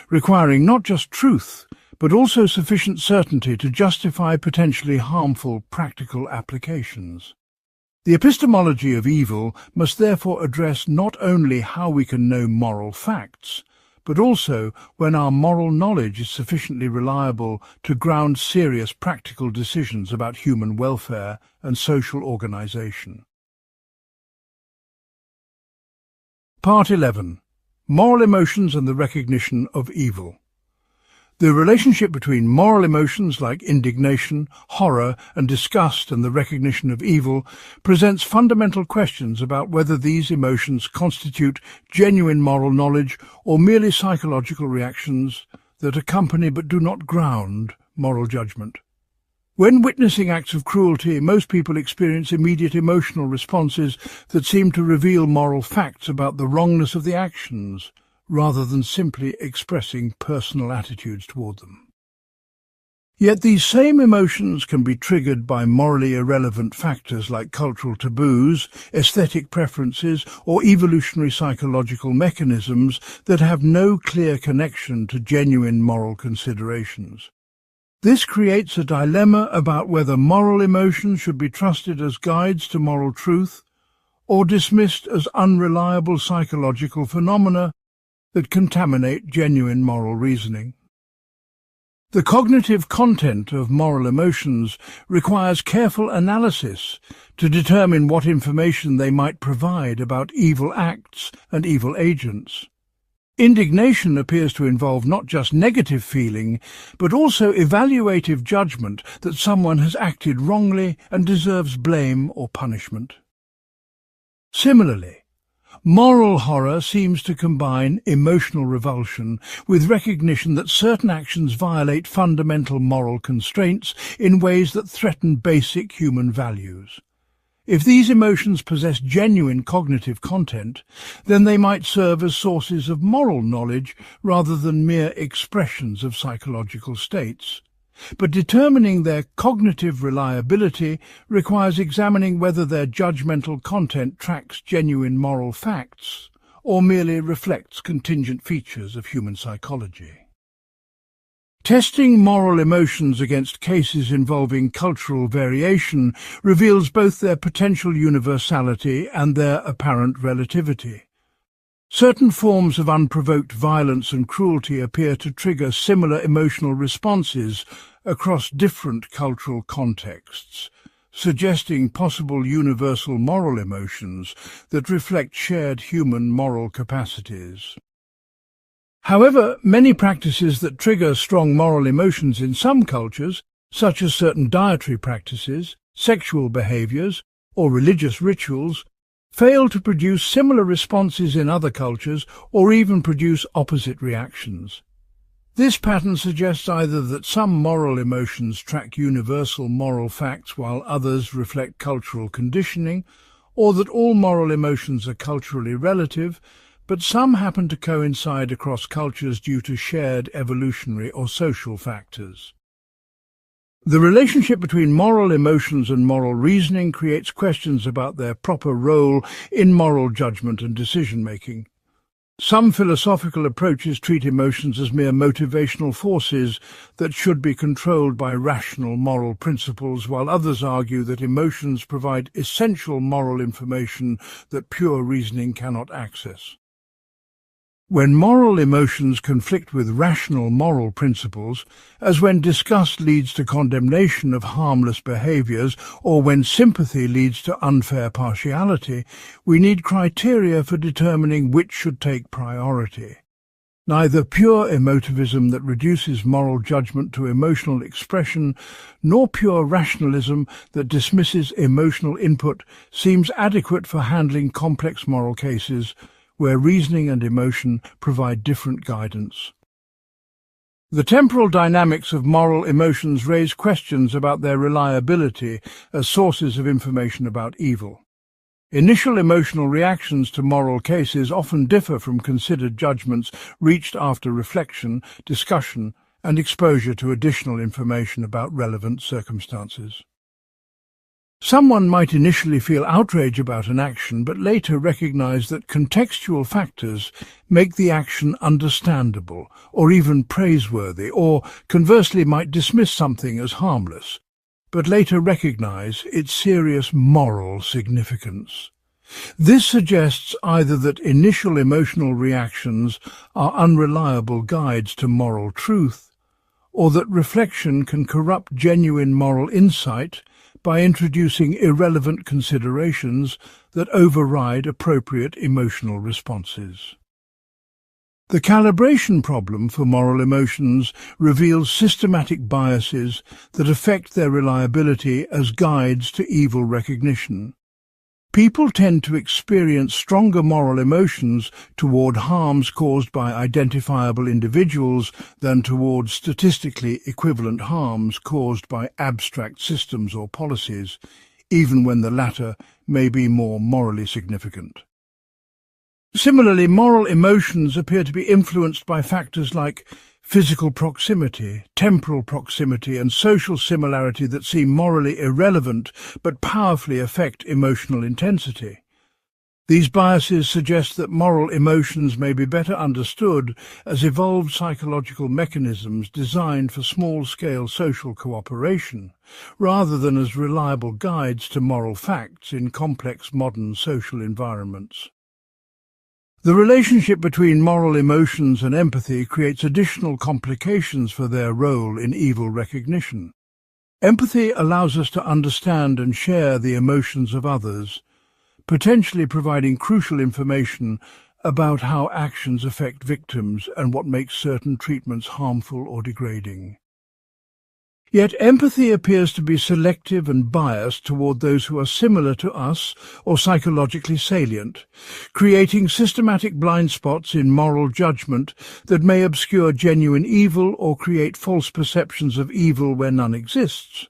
requiring not just truth, but also sufficient certainty to justify potentially harmful practical applications. The epistemology of evil must therefore address not only how we can know moral facts, but also when our moral knowledge is sufficiently reliable to ground serious practical decisions about human welfare and social organization. Part 11. Moral emotions and the recognition of evil. The relationship between moral emotions like indignation, horror, and disgust and the recognition of evil presents fundamental questions about whether these emotions constitute genuine moral knowledge or merely psychological reactions that accompany but do not ground moral judgment. When witnessing acts of cruelty, most people experience immediate emotional responses that seem to reveal moral facts about the wrongness of the actions, rather than simply expressing personal attitudes toward them. Yet these same emotions can be triggered by morally irrelevant factors like cultural taboos, aesthetic preferences, or evolutionary psychological mechanisms that have no clear connection to genuine moral considerations. This creates a dilemma about whether moral emotions should be trusted as guides to moral truth or dismissed as unreliable psychological phenomena that contaminate genuine moral reasoning. The cognitive content of moral emotions requires careful analysis to determine what information they might provide about evil acts and evil agents. Indignation appears to involve not just negative feeling, but also evaluative judgment that someone has acted wrongly and deserves blame or punishment. Similarly, moral horror seems to combine emotional revulsion with recognition that certain actions violate fundamental moral constraints in ways that threaten basic human values. If these emotions possess genuine cognitive content, then they might serve as sources of moral knowledge rather than mere expressions of psychological states. But determining their cognitive reliability requires examining whether their judgmental content tracks genuine moral facts or merely reflects contingent features of human psychology. Testing moral emotions against cases involving cultural variation reveals both their potential universality and their apparent relativity. Certain forms of unprovoked violence and cruelty appear to trigger similar emotional responses across different cultural contexts, suggesting possible universal moral emotions that reflect shared human moral capacities. However, many practices that trigger strong moral emotions in some cultures, such as certain dietary practices, sexual behaviors, or religious rituals, fail to produce similar responses in other cultures or even produce opposite reactions. This pattern suggests either that some moral emotions track universal moral facts while others reflect cultural conditioning, or that all moral emotions are culturally relative, but some happen to coincide across cultures due to shared evolutionary or social factors. The relationship between moral emotions and moral reasoning creates questions about their proper role in moral judgment and decision-making. Some philosophical approaches treat emotions as mere motivational forces that should be controlled by rational moral principles, while others argue that emotions provide essential moral information that pure reasoning cannot access. When moral emotions conflict with rational moral principles, as when disgust leads to condemnation of harmless behaviors or when sympathy leads to unfair partiality, we need criteria for determining which should take priority. Neither pure emotivism that reduces moral judgment to emotional expression, nor pure rationalism that dismisses emotional input seems adequate for handling complex moral cases, where reasoning and emotion provide different guidance. The temporal dynamics of moral emotions raise questions about their reliability as sources of information about evil. Initial emotional reactions to moral cases often differ from considered judgments reached after reflection, discussion, and exposure to additional information about relevant circumstances. Someone might initially feel outrage about an action, but later recognize that contextual factors make the action understandable or even praiseworthy, or conversely might dismiss something as harmless, but later recognize its serious moral significance. This suggests either that initial emotional reactions are unreliable guides to moral truth, or that reflection can corrupt genuine moral insight by introducing irrelevant considerations that override appropriate emotional responses. The calibration problem for moral emotions reveals systematic biases that affect their reliability as guides to evil recognition. People tend to experience stronger moral emotions toward harms caused by identifiable individuals than toward statistically equivalent harms caused by abstract systems or policies, even when the latter may be more morally significant. Similarly, moral emotions appear to be influenced by factors like physical proximity, temporal proximity, and social similarity that seem morally irrelevant but powerfully affect emotional intensity. These biases suggest that moral emotions may be better understood as evolved psychological mechanisms designed for small-scale social cooperation, rather than as reliable guides to moral facts in complex modern social environments. The relationship between moral emotions and empathy creates additional complications for their role in evil recognition. Empathy allows us to understand and share the emotions of others, potentially providing crucial information about how actions affect victims and what makes certain treatments harmful or degrading. Yet empathy appears to be selective and biased toward those who are similar to us or psychologically salient, creating systematic blind spots in moral judgment that may obscure genuine evil or create false perceptions of evil where none exists.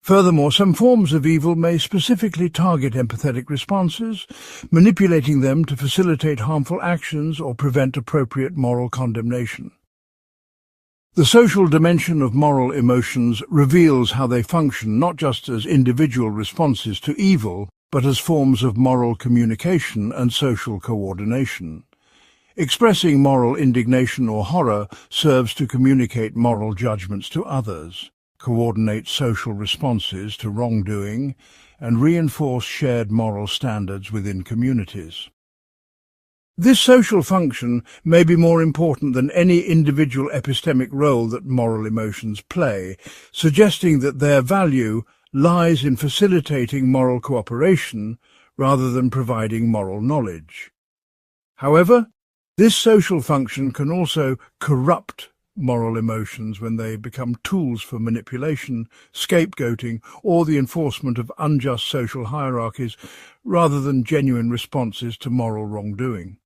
Furthermore, some forms of evil may specifically target empathetic responses, manipulating them to facilitate harmful actions or prevent appropriate moral condemnation. The social dimension of moral emotions reveals how they function not just as individual responses to evil, but as forms of moral communication and social coordination. Expressing moral indignation or horror serves to communicate moral judgments to others, coordinate social responses to wrongdoing, and reinforce shared moral standards within communities. This social function may be more important than any individual epistemic role that moral emotions play, suggesting that their value lies in facilitating moral cooperation rather than providing moral knowledge. However, this social function can also corrupt moral emotions when they become tools for manipulation, scapegoating, or the enforcement of unjust social hierarchies rather than genuine responses to moral wrongdoing.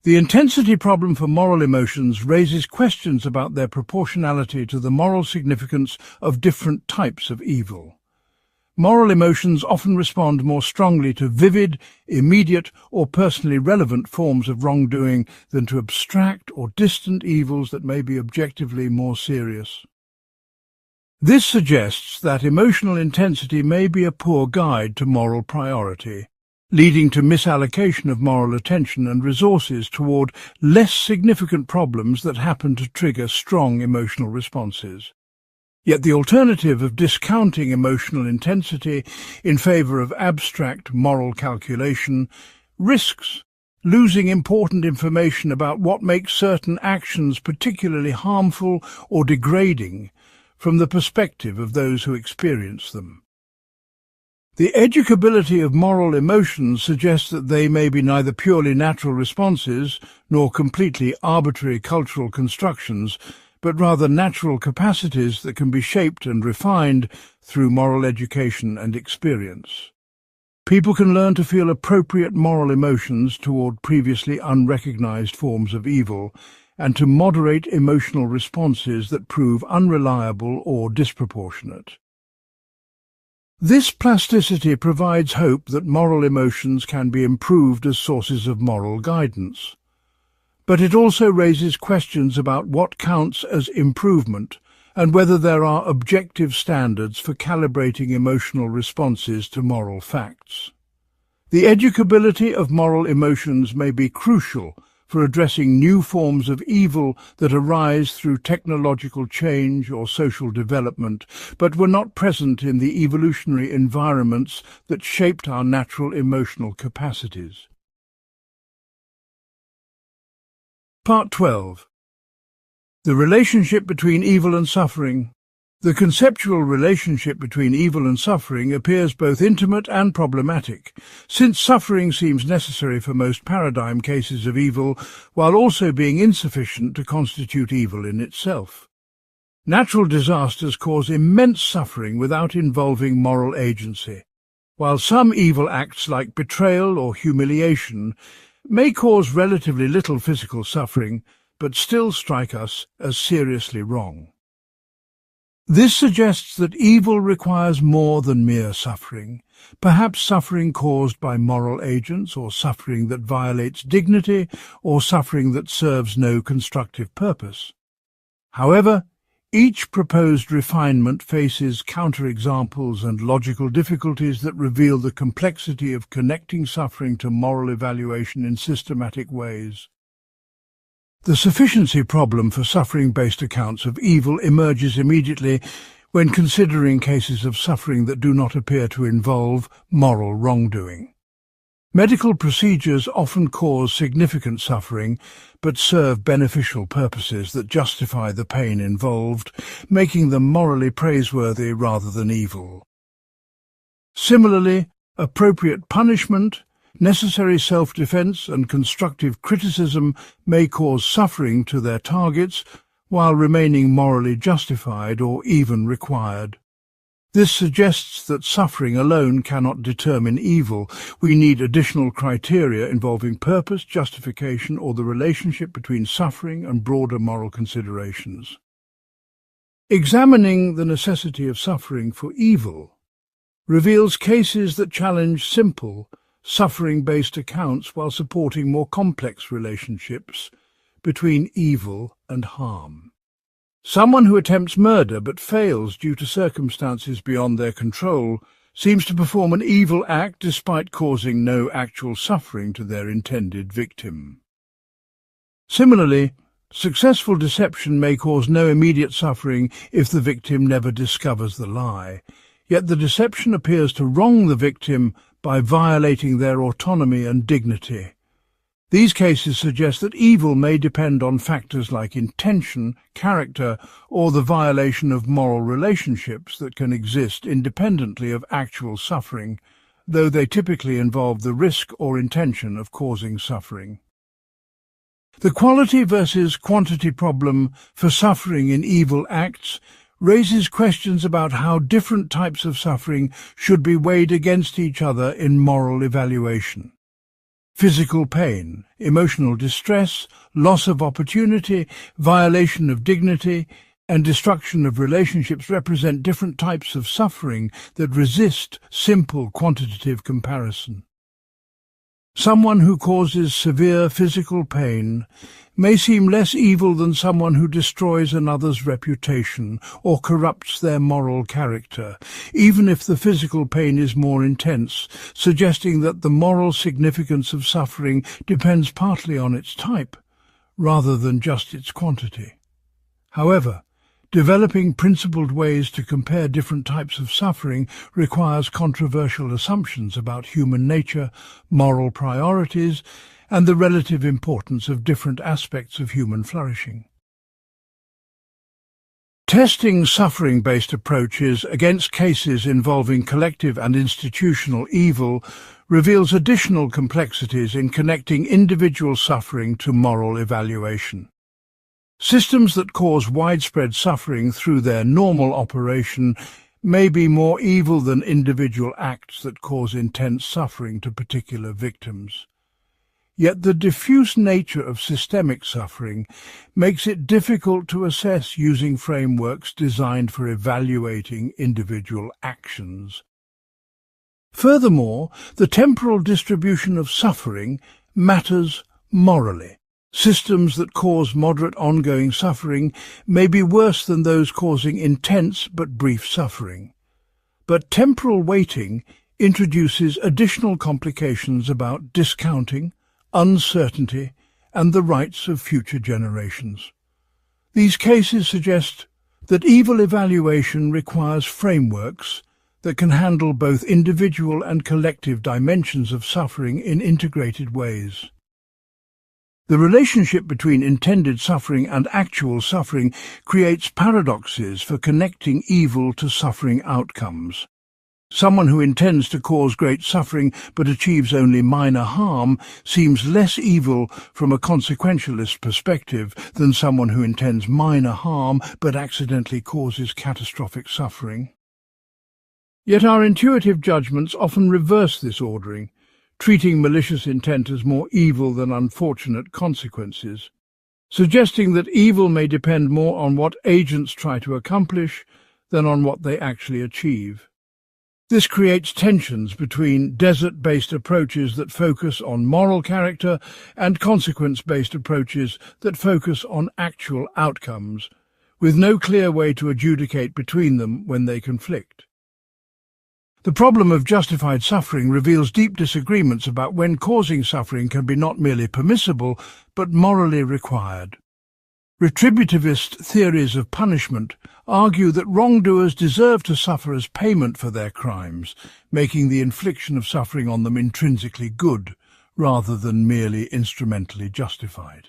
The intensity problem for moral emotions raises questions about their proportionality to the moral significance of different types of evil. Moral emotions often respond more strongly to vivid, immediate, or personally relevant forms of wrongdoing than to abstract or distant evils that may be objectively more serious. This suggests that emotional intensity may be a poor guide to moral priority, leading to misallocation of moral attention and resources toward less significant problems that happen to trigger strong emotional responses. Yet the alternative of discounting emotional intensity in favor of abstract moral calculation risks losing important information about what makes certain actions particularly harmful or degrading from the perspective of those who experience them. The educability of moral emotions suggests that they may be neither purely natural responses nor completely arbitrary cultural constructions, but rather natural capacities that can be shaped and refined through moral education and experience. People can learn to feel appropriate moral emotions toward previously unrecognized forms of evil, and to moderate emotional responses that prove unreliable or disproportionate. This plasticity provides hope that moral emotions can be improved as sources of moral guidance. But it also raises questions about what counts as improvement and whether there are objective standards for calibrating emotional responses to moral facts. The educability of moral emotions may be crucial for addressing new forms of evil that arise through technological change or social development, but were not present in the evolutionary environments that shaped our natural emotional capacities. Part 12. The relationship between evil and suffering. The conceptual relationship between evil and suffering appears both intimate and problematic, since suffering seems necessary for most paradigm cases of evil, while also being insufficient to constitute evil in itself. Natural disasters cause immense suffering without involving moral agency, while some evil acts like betrayal or humiliation may cause relatively little physical suffering, but still strike us as seriously wrong. This suggests that evil requires more than mere suffering, perhaps suffering caused by moral agents, or suffering that violates dignity, or suffering that serves no constructive purpose. However, each proposed refinement faces counterexamples and logical difficulties that reveal the complexity of connecting suffering to moral evaluation in systematic ways. The sufficiency problem for suffering-based accounts of evil emerges immediately when considering cases of suffering that do not appear to involve moral wrongdoing. Medical procedures often cause significant suffering, but serve beneficial purposes that justify the pain involved, making them morally praiseworthy rather than evil. Similarly, appropriate punishment necessary self-defense and constructive criticism may cause suffering to their targets while remaining morally justified or even required. This suggests that suffering alone cannot determine evil. We need additional criteria involving purpose, justification, or the relationship between suffering and broader moral considerations. Examining the necessity of suffering for evil reveals cases that challenge simple, suffering-based accounts while supporting more complex relationships between evil and harm. Someone who attempts murder but fails due to circumstances beyond their control seems to perform an evil act despite causing no actual suffering to their intended victim. Similarly, successful deception may cause no immediate suffering if the victim never discovers the lie, yet the deception appears to wrong the victim by violating their autonomy and dignity. These cases suggest that evil may depend on factors like intention, character, or the violation of moral relationships that can exist independently of actual suffering, though they typically involve the risk or intention of causing suffering. The quality versus quantity problem for suffering in evil acts raises questions about how different types of suffering should be weighed against each other in moral evaluation. Physical pain, emotional distress, loss of opportunity, violation of dignity, and destruction of relationships represent different types of suffering that resist simple quantitative comparison. Someone who causes severe physical pain may seem less evil than someone who destroys another's reputation or corrupts their moral character, even if the physical pain is more intense, suggesting that the moral significance of suffering depends partly on its type, rather than just its quantity. However, developing principled ways to compare different types of suffering requires controversial assumptions about human nature, moral priorities, and the relative importance of different aspects of human flourishing. Testing suffering-based approaches against cases involving collective and institutional evil reveals additional complexities in connecting individual suffering to moral evaluation. Systems that cause widespread suffering through their normal operation may be more evil than individual acts that cause intense suffering to particular victims. Yet the diffuse nature of systemic suffering makes it difficult to assess using frameworks designed for evaluating individual actions. Furthermore, the temporal distribution of suffering matters morally. Systems that cause moderate ongoing suffering may be worse than those causing intense but brief suffering. But temporal weighting introduces additional complications about discounting, uncertainty, and the rights of future generations. These cases suggest that evil evaluation requires frameworks that can handle both individual and collective dimensions of suffering in integrated ways. The relationship between intended suffering and actual suffering creates paradoxes for connecting evil to suffering outcomes. Someone who intends to cause great suffering but achieves only minor harm seems less evil from a consequentialist perspective than someone who intends minor harm but accidentally causes catastrophic suffering. Yet our intuitive judgments often reverse this ordering, treating malicious intent as more evil than unfortunate consequences, suggesting that evil may depend more on what agents try to accomplish than on what they actually achieve. This creates tensions between desert-based approaches that focus on moral character and consequence-based approaches that focus on actual outcomes, with no clear way to adjudicate between them when they conflict. The problem of justified suffering reveals deep disagreements about when causing suffering can be not merely permissible, but morally required. Retributivist theories of punishment argue that wrongdoers deserve to suffer as payment for their crimes, making the infliction of suffering on them intrinsically good, rather than merely instrumentally justified.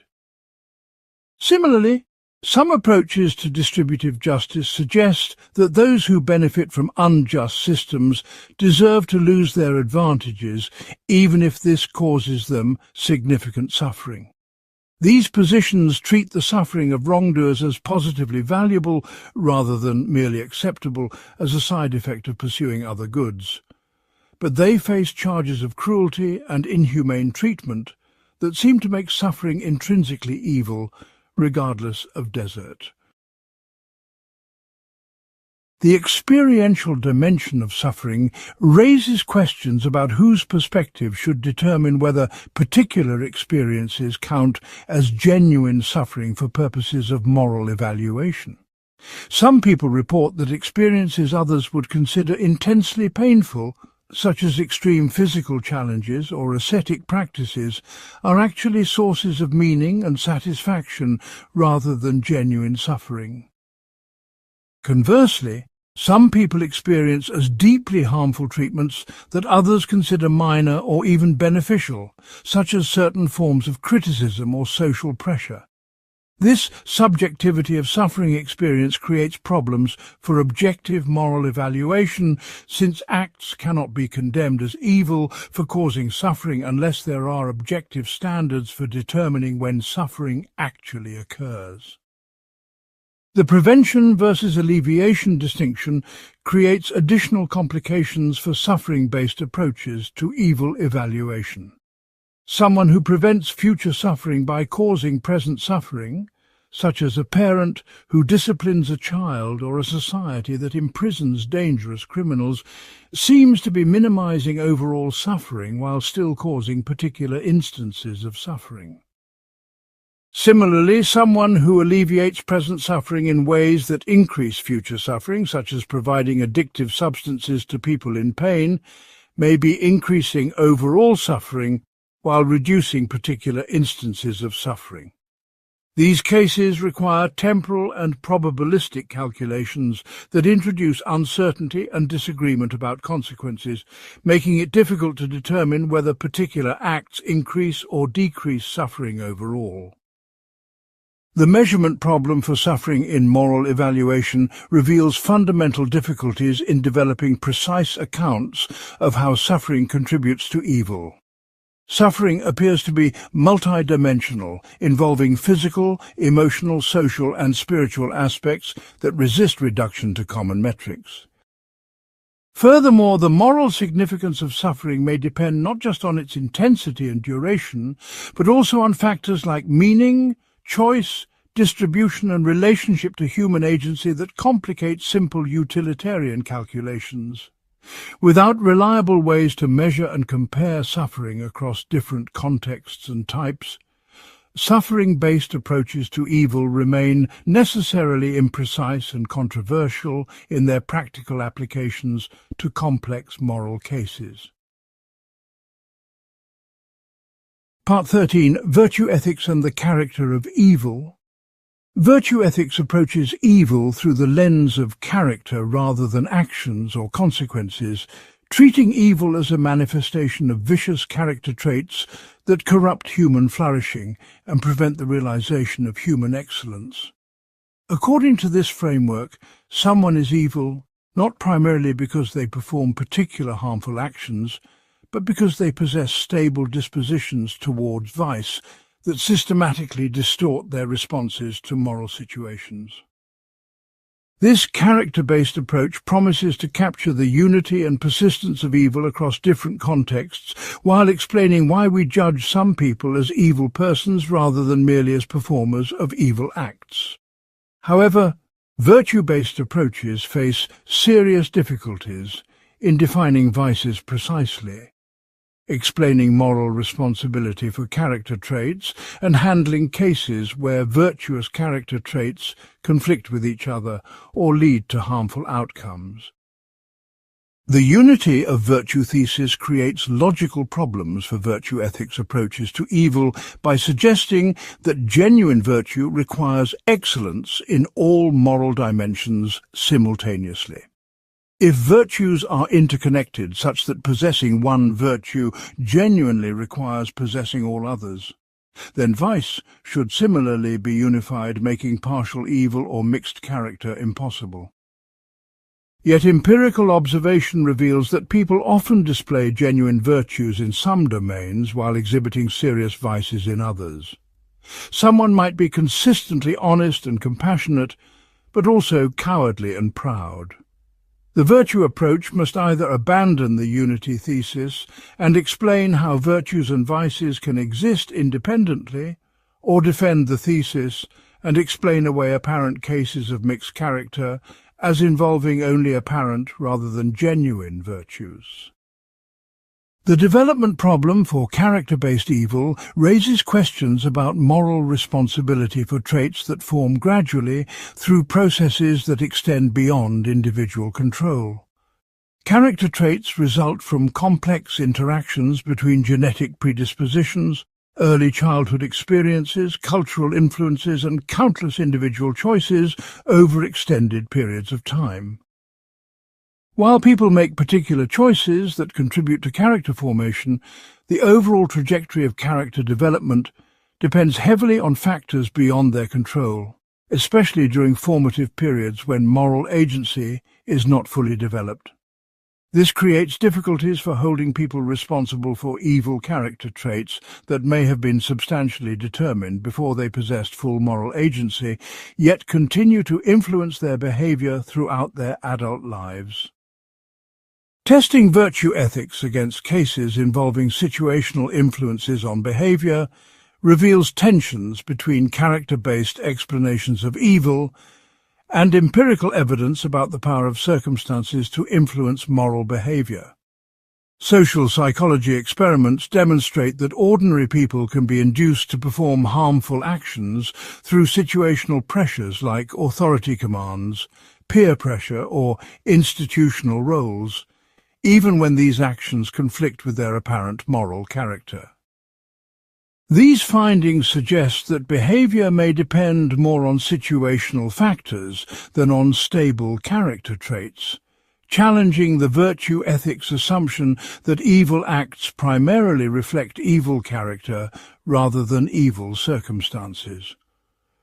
Similarly, Some approaches to distributive justice suggest that those who benefit from unjust systems deserve to lose their advantages, even if this causes them significant suffering. These positions treat the suffering of wrongdoers as positively valuable rather than merely acceptable as a side effect of pursuing other goods. But they face charges of cruelty and inhumane treatment that seem to make suffering intrinsically evil, regardless of desert. The experiential dimension of suffering raises questions about whose perspective should determine whether particular experiences count as genuine suffering for purposes of moral evaluation. Some people report that experiences others would consider intensely painful, such as extreme physical challenges or ascetic practices, are actually sources of meaning and satisfaction rather than genuine suffering. Conversely, some people experience as deeply harmful treatments that others consider minor or even beneficial, such as certain forms of criticism or social pressure. This subjectivity of suffering experience creates problems for objective moral evaluation, since acts cannot be condemned as evil for causing suffering unless there are objective standards for determining when suffering actually occurs. The prevention versus alleviation distinction creates additional complications for suffering-based approaches to evil evaluation. Someone who prevents future suffering by causing present suffering, such as a parent who disciplines a child or a society that imprisons dangerous criminals, seems to be minimizing overall suffering while still causing particular instances of suffering. Similarly, someone who alleviates present suffering in ways that increase future suffering, such as providing addictive substances to people in pain, may be increasing overall suffering while reducing particular instances of suffering. These cases require temporal and probabilistic calculations that introduce uncertainty and disagreement about consequences, making it difficult to determine whether particular acts increase or decrease suffering overall. The measurement problem for suffering in moral evaluation reveals fundamental difficulties in developing precise accounts of how suffering contributes to evil. Suffering appears to be multidimensional, involving physical, emotional, social, and spiritual aspects that resist reduction to common metrics. Furthermore, the moral significance of suffering may depend not just on its intensity and duration, but also on factors like meaning, choice, distribution, and relationship to human agency that complicate simple utilitarian calculations. Without reliable ways to measure and compare suffering across different contexts and types, suffering-based approaches to evil remain necessarily imprecise and controversial in their practical applications to complex moral cases. Part 13. Virtue Ethics and the Character of Evil. Virtue ethics approaches evil through the lens of character rather than actions or consequences, treating evil as a manifestation of vicious character traits that corrupt human flourishing and prevent the realization of human excellence. According to this framework, someone is evil not primarily because they perform particular harmful actions, but because they possess stable dispositions towards vice that systematically distort their responses to moral situations. This character-based approach promises to capture the unity and persistence of evil across different contexts, while explaining why we judge some people as evil persons rather than merely as performers of evil acts. However, virtue-based approaches face serious difficulties in defining vices precisely, explaining moral responsibility for character traits, and handling cases where virtuous character traits conflict with each other or lead to harmful outcomes. The unity of virtue thesis creates logical problems for virtue ethics approaches to evil by suggesting that genuine virtue requires excellence in all moral dimensions simultaneously. If virtues are interconnected such that possessing one virtue genuinely requires possessing all others, Then vice should similarly be unified, making partial evil or mixed character impossible. Yet empirical observation reveals that people often display genuine virtues in some domains while exhibiting serious vices in others. Someone might be consistently honest and compassionate, but also cowardly and proud. The virtue approach must either abandon the unity thesis and explain how virtues and vices can exist independently, or defend the thesis and explain away apparent cases of mixed character as involving only apparent rather than genuine virtues. The development problem for character-based evil raises questions about moral responsibility for traits that form gradually through processes that extend beyond individual control. Character traits result from complex interactions between genetic predispositions, early childhood experiences, cultural influences, and countless individual choices over extended periods of time. While people make particular choices that contribute to character formation, the overall trajectory of character development depends heavily on factors beyond their control, especially during formative periods when moral agency is not fully developed. This creates difficulties for holding people responsible for evil character traits that may have been substantially determined before they possessed full moral agency, yet continue to influence their behavior throughout their adult lives. Testing virtue ethics against cases involving situational influences on behavior reveals tensions between character-based explanations of evil and empirical evidence about the power of circumstances to influence moral behavior. Social psychology experiments demonstrate that ordinary people can be induced to perform harmful actions through situational pressures like authority commands, peer pressure, or institutional roles, even when these actions conflict with their apparent moral character. These findings suggest that behavior may depend more on situational factors than on stable character traits, challenging the virtue ethics assumption that evil acts primarily reflect evil character rather than evil circumstances.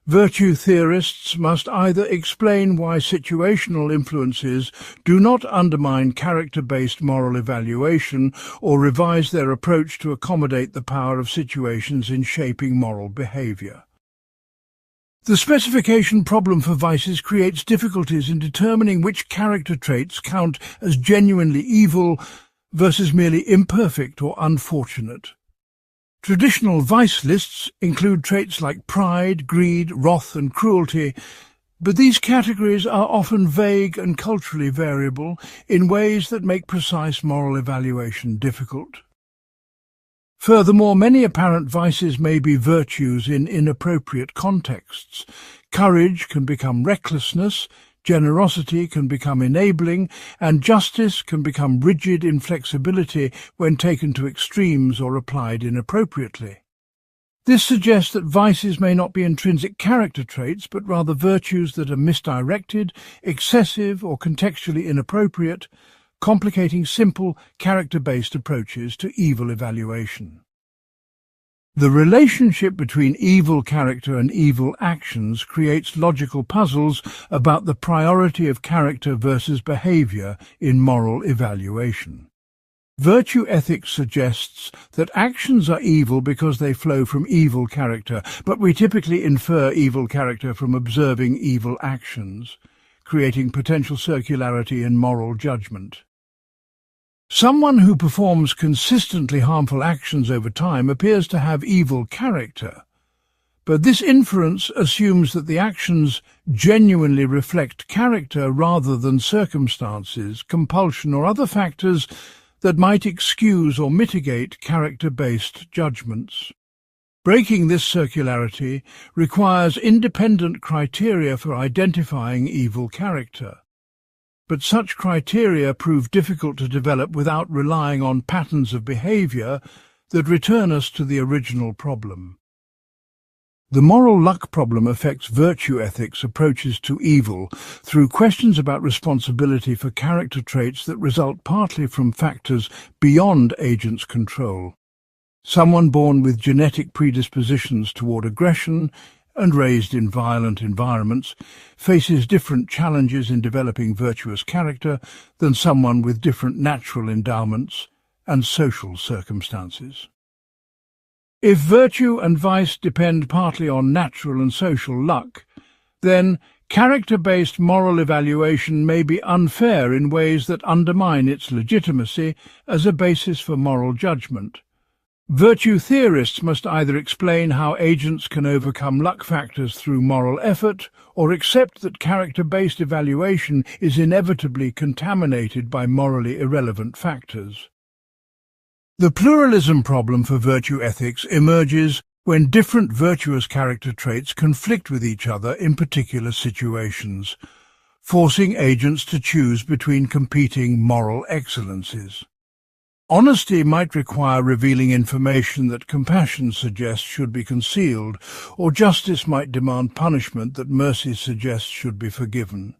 Virtue theorists must either explain why situational influences do not undermine character-based moral evaluation or revise their approach to accommodate the power of situations in shaping moral behavior. The specification problem for vices creates difficulties in determining which character traits count as genuinely evil versus merely imperfect or unfortunate. Traditional vice lists include traits like pride, greed, wrath, and cruelty, but these categories are often vague and culturally variable in ways that make precise moral evaluation difficult. Furthermore, many apparent vices may be virtues in inappropriate contexts. Courage can become recklessness, generosity can become enabling, and justice can become rigid inflexibility when taken to extremes or applied inappropriately. This suggests that vices may not be intrinsic character traits, but rather virtues that are misdirected, excessive, or contextually inappropriate, complicating simple, character-based approaches to evil evaluation. The relationship between evil character and evil actions creates logical puzzles about the priority of character versus behavior in moral evaluation. Virtue ethics suggests that actions are evil because they flow from evil character, but we typically infer evil character from observing evil actions, creating potential circularity in moral judgment. Someone who performs consistently harmful actions over time appears to have evil character, but this inference assumes that the actions genuinely reflect character rather than circumstances, compulsion, or other factors that might excuse or mitigate character-based judgments. Breaking this circularity requires independent criteria for identifying evil character. But such criteria prove difficult to develop without relying on patterns of behavior that return us to the original problem. The moral luck problem affects virtue ethics approaches to evil through questions about responsibility for character traits that result partly from factors beyond agents' control. Someone born with genetic predispositions toward aggression and raised in violent environments faces different challenges in developing virtuous character than someone with different natural endowments and social circumstances. If virtue and vice depend partly on natural and social luck, then character-based moral evaluation may be unfair in ways that undermine its legitimacy as a basis for moral judgment. Virtue theorists must either explain how agents can overcome luck factors through moral effort, or accept that character-based evaluation is inevitably contaminated by morally irrelevant factors. The pluralism problem for virtue ethics emerges when different virtuous character traits conflict with each other in particular situations, forcing agents to choose between competing moral excellences. Honesty might require revealing information that compassion suggests should be concealed, or justice might demand punishment that mercy suggests should be forgiven.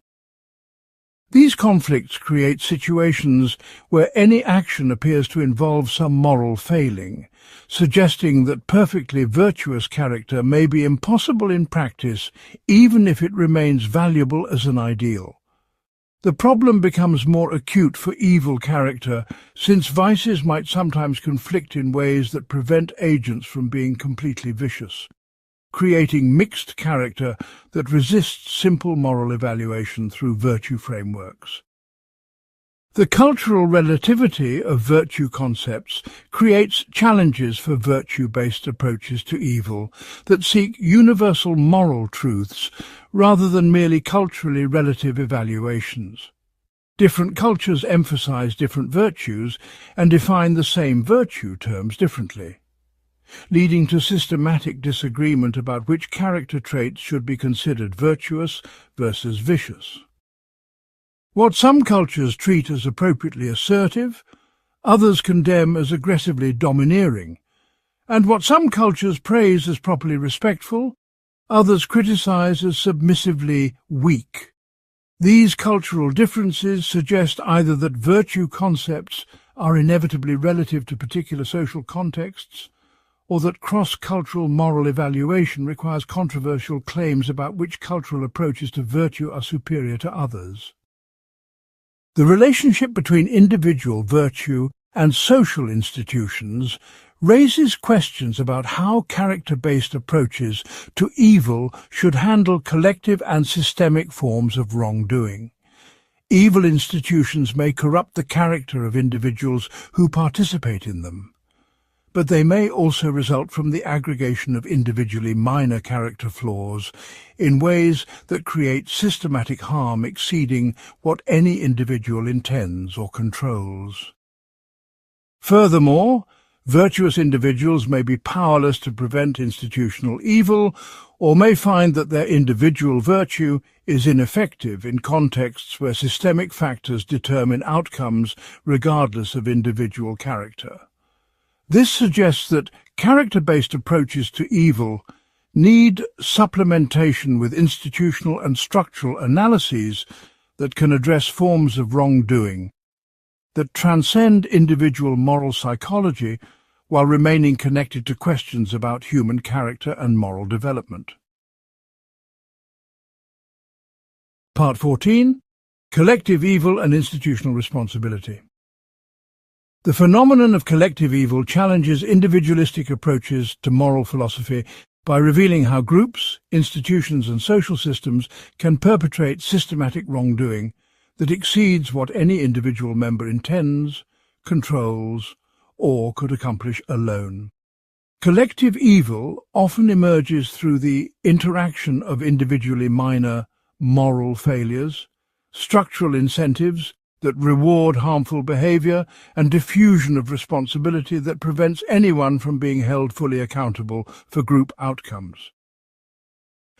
These conflicts create situations where any action appears to involve some moral failing, suggesting that perfectly virtuous character may be impossible in practice even if it remains valuable as an ideal. The problem becomes more acute for evil character, since vices might sometimes conflict in ways that prevent agents from being completely vicious, creating mixed character that resists simple moral evaluation through virtue frameworks. The cultural relativity of virtue concepts creates challenges for virtue-based approaches to evil that seek universal moral truths rather than merely culturally relative evaluations. Different cultures emphasize different virtues and define the same virtue terms differently, leading to systematic disagreement about which character traits should be considered virtuous versus vicious. What some cultures treat as appropriately assertive, others condemn as aggressively domineering, and what some cultures praise as properly respectful, others criticize as submissively weak. These cultural differences suggest either that virtue concepts are inevitably relative to particular social contexts, or that cross-cultural moral evaluation requires controversial claims about which cultural approaches to virtue are superior to others. The relationship between individual virtue and social institutions raises questions about how character-based approaches to evil should handle collective and systemic forms of wrongdoing. Evil institutions may corrupt the character of individuals who participate in them, but they may also result from the aggregation of individually minor character flaws in ways that create systematic harm exceeding what any individual intends or controls. Furthermore, virtuous individuals may be powerless to prevent institutional evil, or may find that their individual virtue is ineffective in contexts where systemic factors determine outcomes regardless of individual character. This suggests that character-based approaches to evil need supplementation with institutional and structural analyses that can address forms of wrongdoing that transcend individual moral psychology while remaining connected to questions about human character and moral development. Part 14. Collective Evil and Institutional Responsibility. The phenomenon of collective evil challenges individualistic approaches to moral philosophy by revealing how groups, institutions and social systems can perpetrate systematic wrongdoing that exceeds what any individual member intends, controls, or could accomplish alone. Collective evil often emerges through the interaction of individually minor moral failures, structural incentives that reward harmful behavior, and diffusion of responsibility that prevents anyone from being held fully accountable for group outcomes.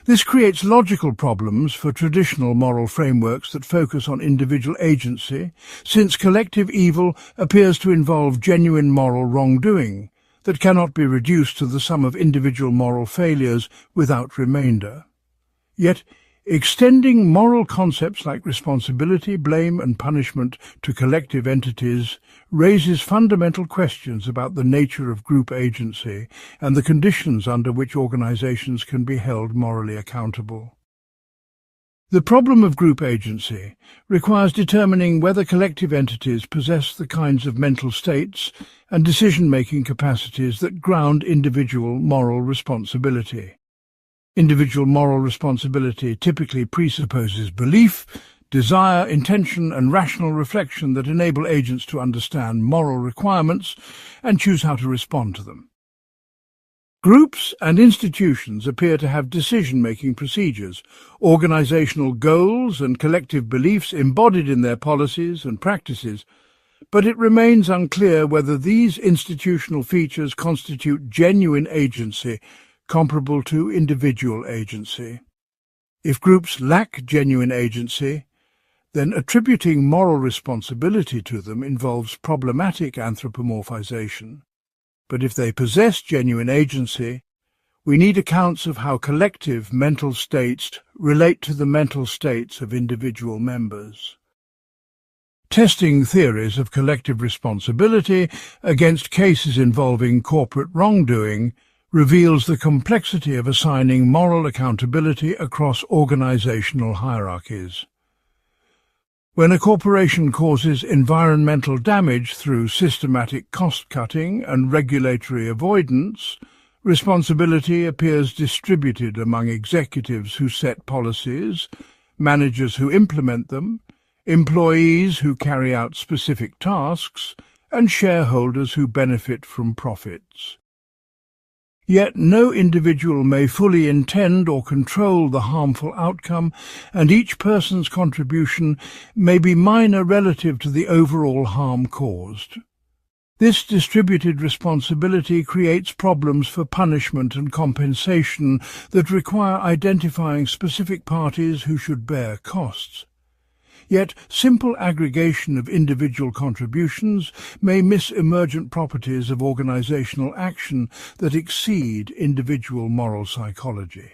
This creates logical problems for traditional moral frameworks that focus on individual agency, since collective evil appears to involve genuine moral wrongdoing that cannot be reduced to the sum of individual moral failures without remainder. Yet, Extending moral concepts like responsibility, blame and punishment to collective entities raises fundamental questions about the nature of group agency and the conditions under which organizations can be held morally accountable. The problem of group agency requires determining whether collective entities possess the kinds of mental states and decision-making capacities that ground individual moral responsibility. Individual moral responsibility typically presupposes belief, desire, intention, and rational reflection that enable agents to understand moral requirements and choose how to respond to them. Groups and institutions appear to have decision-making procedures, organizational goals, and collective beliefs embodied in their policies and practices, but it remains unclear whether these institutional features constitute genuine agency comparable to individual agency. If groups lack genuine agency, then attributing moral responsibility to them involves problematic anthropomorphization. But if they possess genuine agency, we need accounts of how collective mental states relate to the mental states of individual members. Testing theories of collective responsibility against cases involving corporate wrongdoing reveals the complexity of assigning moral accountability across organizational hierarchies. When a corporation causes environmental damage through systematic cost-cutting and regulatory avoidance, responsibility appears distributed among executives who set policies, managers who implement them, employees who carry out specific tasks, and shareholders who benefit from profits. Yet no individual may fully intend or control the harmful outcome, and each person's contribution may be minor relative to the overall harm caused. This distributed responsibility creates problems for punishment and compensation that require identifying specific parties who should bear costs. Yet simple aggregation of individual contributions may miss emergent properties of organizational action that exceed individual moral psychology.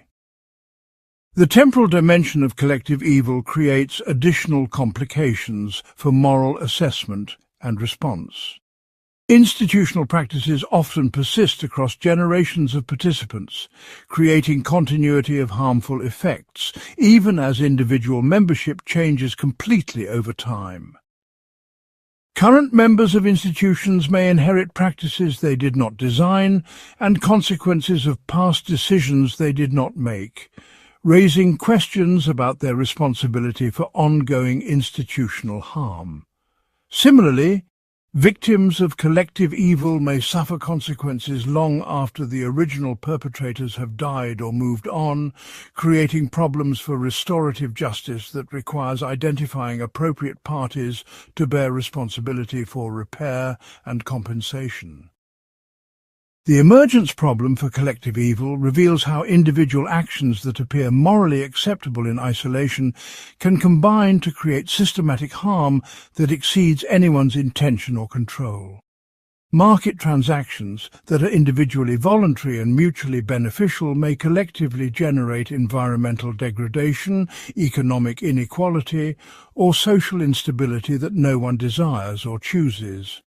The temporal dimension of collective evil creates additional complications for moral assessment and response. Institutional practices often persist across generations of participants, creating continuity of harmful effects, even as individual membership changes completely over time. Current members of institutions may inherit practices they did not design and consequences of past decisions they did not make, raising questions about their responsibility for ongoing institutional harm. Similarly, victims of collective evil may suffer consequences long after the original perpetrators have died or moved on, creating problems for restorative justice that requires identifying appropriate parties to bear responsibility for repair and compensation. The emergence problem for collective evil reveals how individual actions that appear morally acceptable in isolation can combine to create systematic harm that exceeds anyone's intention or control. Market transactions that are individually voluntary and mutually beneficial may collectively generate environmental degradation, economic inequality, or social instability that no one desires or chooses.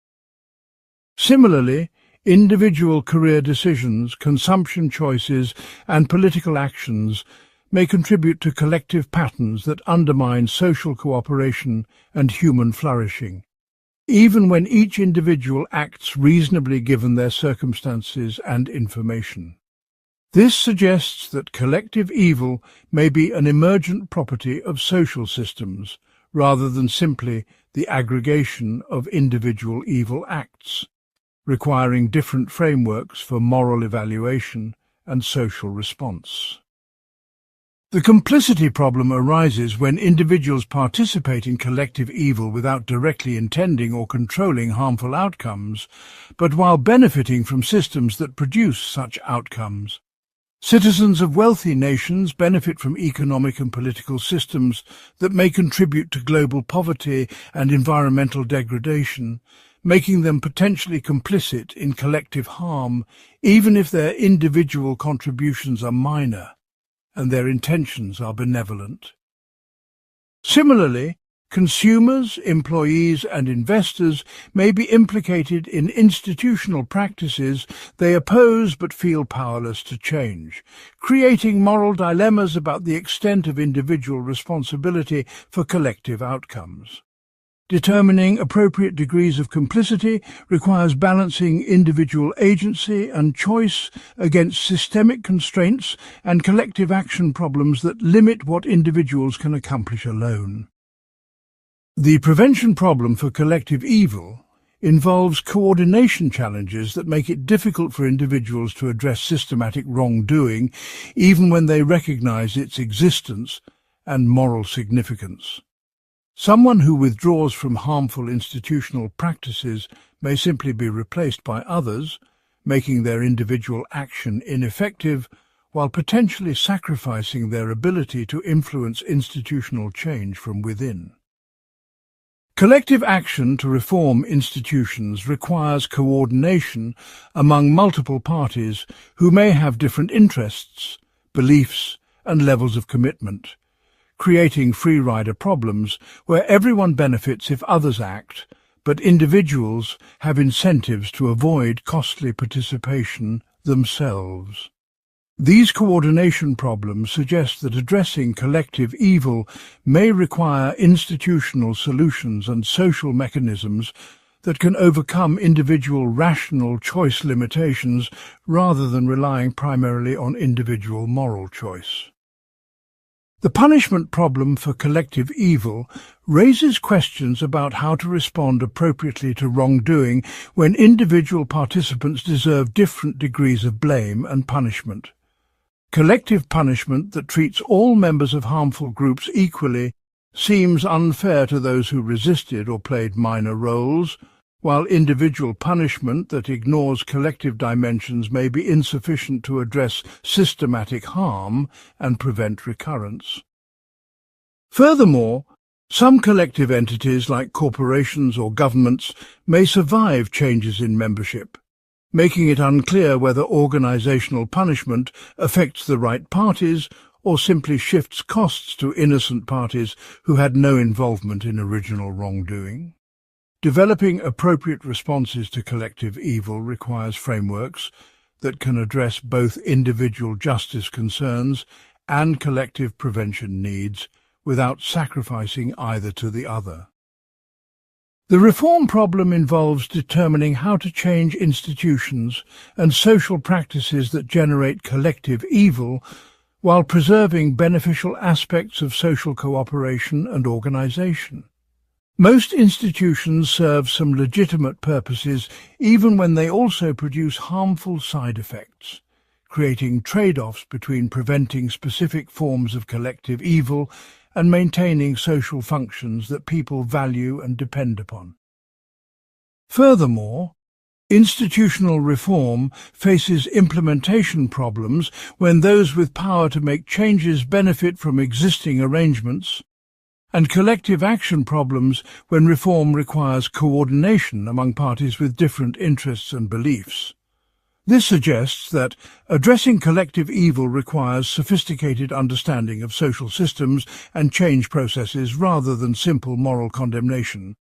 Similarly, individual career decisions, consumption choices, and political actions may contribute to collective patterns that undermine social cooperation and human flourishing, even when each individual acts reasonably given their circumstances and information. This suggests that collective evil may be an emergent property of social systems, rather than simply the aggregation of individual evil acts, requiring different frameworks for moral evaluation and social response. The complicity problem arises when individuals participate in collective evil without directly intending or controlling harmful outcomes, but while benefiting from systems that produce such outcomes. Citizens of wealthy nations benefit from economic and political systems that may contribute to global poverty and environmental degradation, making them potentially complicit in collective harm, even if their individual contributions are minor. and their intentions are benevolent. Similarly, consumers, employees, and investors may be implicated in institutional practices they oppose but feel powerless to change, creating moral dilemmas about the extent of individual responsibility for collective outcomes. Determining appropriate degrees of complicity requires balancing individual agency and choice against systemic constraints and collective action problems that limit what individuals can accomplish alone. The prevention problem for collective evil involves coordination challenges that make it difficult for individuals to address systematic wrongdoing, even when they recognize its existence and moral significance. Someone who withdraws from harmful institutional practices may simply be replaced by others, making their individual action ineffective, while potentially sacrificing their ability to influence institutional change from within. Collective action to reform institutions requires coordination among multiple parties who may have different interests, beliefs, and levels of commitment, creating free-rider problems where everyone benefits if others act, but individuals have incentives to avoid costly participation themselves. These coordination problems suggest that addressing collective evil may require institutional solutions and social mechanisms that can overcome individual rational choice limitations rather than relying primarily on individual moral choice. The punishment problem for collective evil raises questions about how to respond appropriately to wrongdoing when individual participants deserve different degrees of blame and punishment. Collective punishment that treats all members of harmful groups equally seems unfair to those who resisted or played minor roles, while individual punishment that ignores collective dimensions may be insufficient to address systematic harm and prevent recurrence. Furthermore, some collective entities like corporations or governments may survive changes in membership, making it unclear whether organizational punishment affects the right parties or simply shifts costs to innocent parties who had no involvement in original wrongdoing. Developing appropriate responses to collective evil requires frameworks that can address both individual justice concerns and collective prevention needs without sacrificing either to the other. The reform problem involves determining how to change institutions and social practices that generate collective evil while preserving beneficial aspects of social cooperation and organization. Most institutions serve some legitimate purposes even when they also produce harmful side effects, creating trade-offs between preventing specific forms of collective evil and maintaining social functions that people value and depend upon. Furthermore, institutional reform faces implementation problems when those with power to make changes benefit from existing arrangements, and collective action problems when reform requires coordination among parties with different interests and beliefs. This suggests that addressing collective evil requires sophisticated understanding of social systems and change processes rather than simple moral condemnation.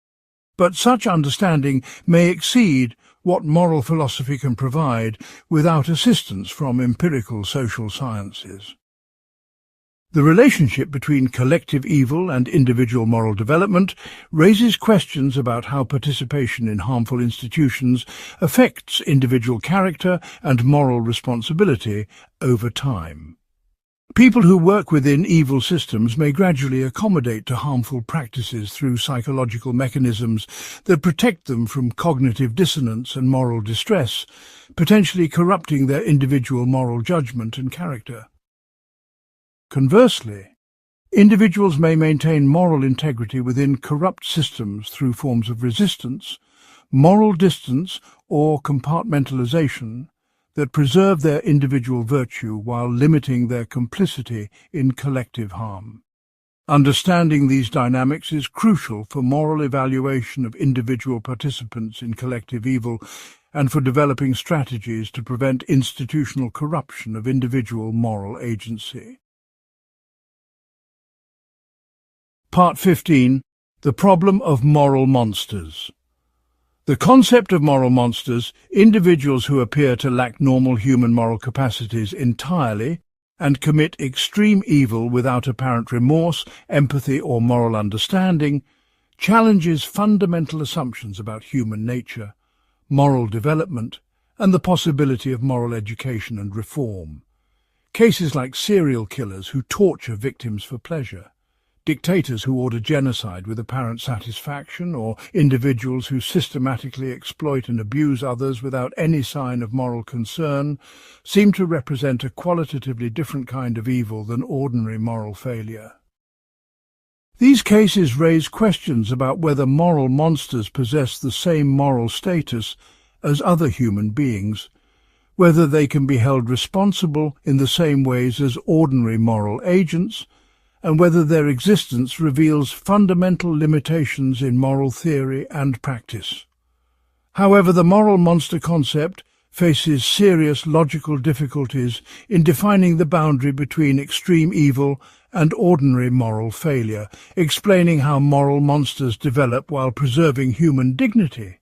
But such understanding may exceed what moral philosophy can provide without assistance from empirical social sciences. The relationship between collective evil and individual moral development raises questions about how participation in harmful institutions affects individual character and moral responsibility over time. People who work within evil systems may gradually accommodate to harmful practices through psychological mechanisms that protect them from cognitive dissonance and moral distress, potentially corrupting their individual moral judgment and character. Conversely, individuals may maintain moral integrity within corrupt systems through forms of resistance, moral distance, or compartmentalization that preserve their individual virtue while limiting their complicity in collective harm. Understanding these dynamics is crucial for moral evaluation of individual participants in collective evil and for developing strategies to prevent institutional corruption of individual moral agency. Part 15. The problem of moral monsters. The concept of moral monsters, individuals who appear to lack normal human moral capacities entirely and commit extreme evil without apparent remorse, empathy or moral understanding, challenges fundamental assumptions about human nature, moral development, and the possibility of moral education and reform. Cases like serial killers who torture victims for pleasure, dictators who order genocide with apparent satisfaction, or individuals who systematically exploit and abuse others without any sign of moral concern, seem to represent a qualitatively different kind of evil than ordinary moral failure. These cases raise questions about whether moral monsters possess the same moral status as other human beings, whether they can be held responsible in the same ways as ordinary moral agents, and whether their existence reveals fundamental limitations in moral theory and practice. However, the moral monster concept faces serious logical difficulties in defining the boundary between extreme evil and ordinary moral failure, explaining how moral monsters develop while preserving human dignity,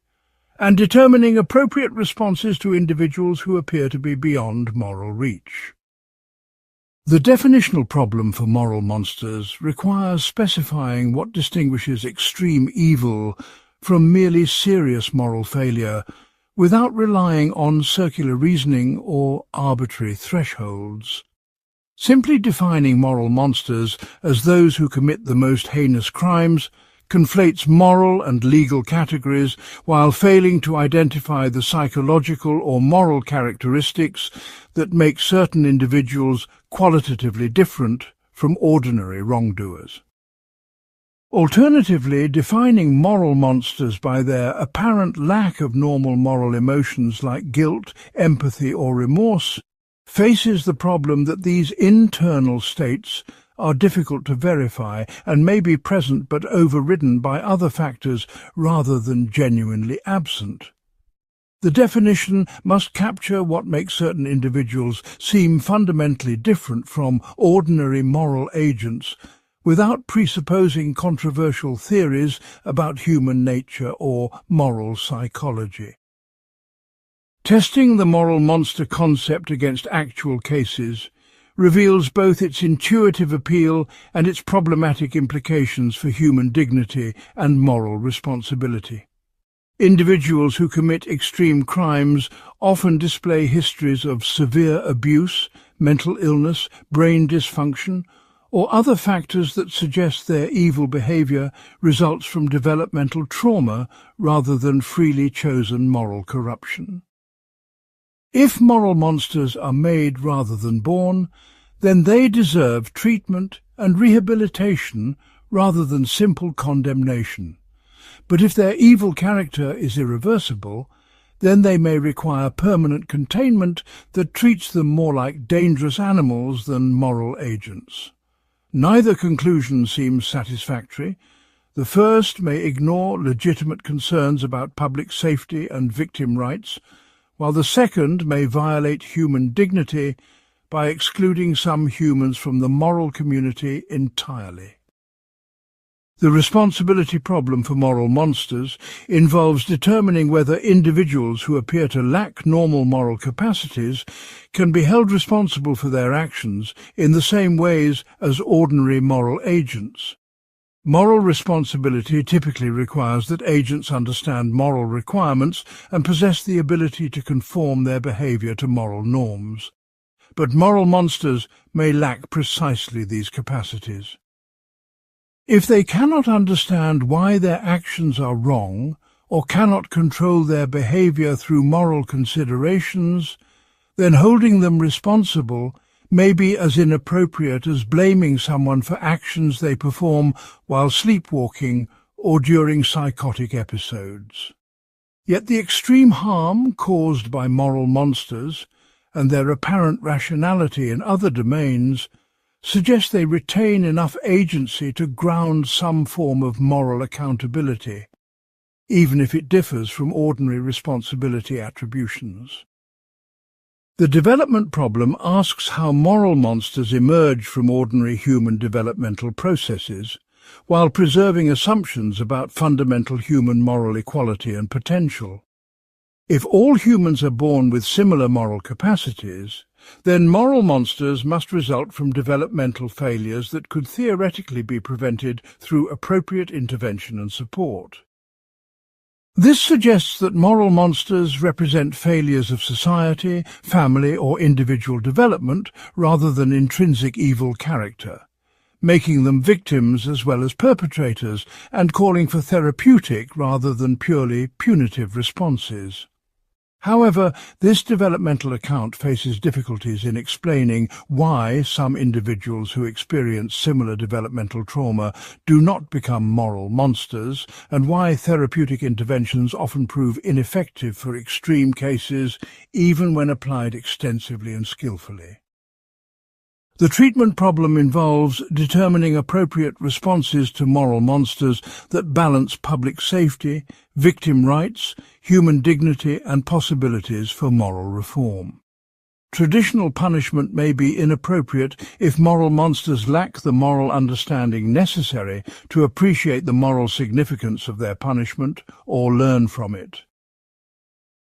and determining appropriate responses to individuals who appear to be beyond moral reach. The definitional problem for moral monsters requires specifying what distinguishes extreme evil from merely serious moral failure, without relying on circular reasoning or arbitrary thresholds. Simply defining moral monsters as those who commit the most heinous crimes conflates moral and legal categories while failing to identify the psychological or moral characteristics that make certain individuals qualitatively different from ordinary wrongdoers. Alternatively, defining moral monsters by their apparent lack of normal moral emotions like guilt, empathy or remorse faces the problem that these internal states are difficult to verify and may be present but overridden by other factors rather than genuinely absent. The definition must capture what makes certain individuals seem fundamentally different from ordinary moral agents without presupposing controversial theories about human nature or moral psychology. Testing the moral monster concept against actual cases reveals both its intuitive appeal and its problematic implications for human dignity and moral responsibility. Individuals who commit extreme crimes often display histories of severe abuse, mental illness, brain dysfunction, or other factors that suggest their evil behavior results from developmental trauma rather than freely chosen moral corruption. If moral monsters are made rather than born, then they deserve treatment and rehabilitation rather than simple condemnation. But if their evil character is irreversible, then they may require permanent containment that treats them more like dangerous animals than moral agents. Neither conclusion seems satisfactory. The first may ignore legitimate concerns about public safety and victim rights, while the second may violate human dignity by excluding some humans from the moral community entirely. The responsibility problem for moral monsters involves determining whether individuals who appear to lack normal moral capacities can be held responsible for their actions in the same ways as ordinary moral agents. Moral responsibility typically requires that agents understand moral requirements and possess the ability to conform their behavior to moral norms. But moral monsters may lack precisely these capacities. If they cannot understand why their actions are wrong, or cannot control their behavior through moral considerations, then holding them responsible may be as inappropriate as blaming someone for actions they perform while sleepwalking or during psychotic episodes. Yet the extreme harm caused by moral monsters and their apparent rationality in other domains suggest they retain enough agency to ground some form of moral accountability, even if it differs from ordinary responsibility attributions. The development problem asks how moral monsters emerge from ordinary human developmental processes, while preserving assumptions about fundamental human moral equality and potential. If all humans are born with similar moral capacities, then moral monsters must result from developmental failures that could theoretically be prevented through appropriate intervention and support. This suggests that moral monsters represent failures of society, family, or individual development rather than intrinsic evil character, making them victims as well as perpetrators and calling for therapeutic rather than purely punitive responses. However, this developmental account faces difficulties in explaining why some individuals who experience similar developmental trauma do not become moral monsters, and why therapeutic interventions often prove ineffective for extreme cases, even when applied extensively and skillfully. The treatment problem involves determining appropriate responses to moral monsters that balance public safety, victim rights, human dignity and possibilities for moral reform. Traditional punishment may be inappropriate if moral monsters lack the moral understanding necessary to appreciate the moral significance of their punishment or learn from it.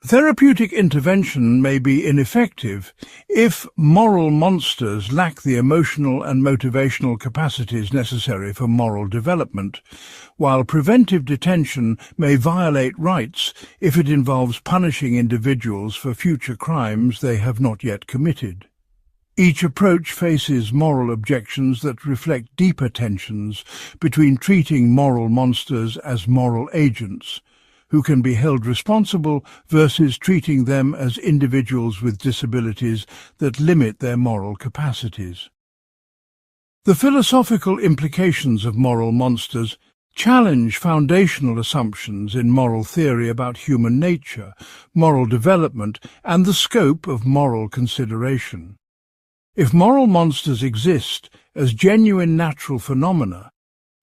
Therapeutic intervention may be ineffective if moral monsters lack the emotional and motivational capacities necessary for moral development, while preventive detention may violate rights if it involves punishing individuals for future crimes they have not yet committed. Each approach faces moral objections that reflect deeper tensions between treating moral monsters as moral agents, who can be held responsible, versus treating them as individuals with disabilities that limit their moral capacities. The philosophical implications of moral monsters challenge foundational assumptions in moral theory about human nature, moral development, and the scope of moral consideration. If moral monsters exist as genuine natural phenomena,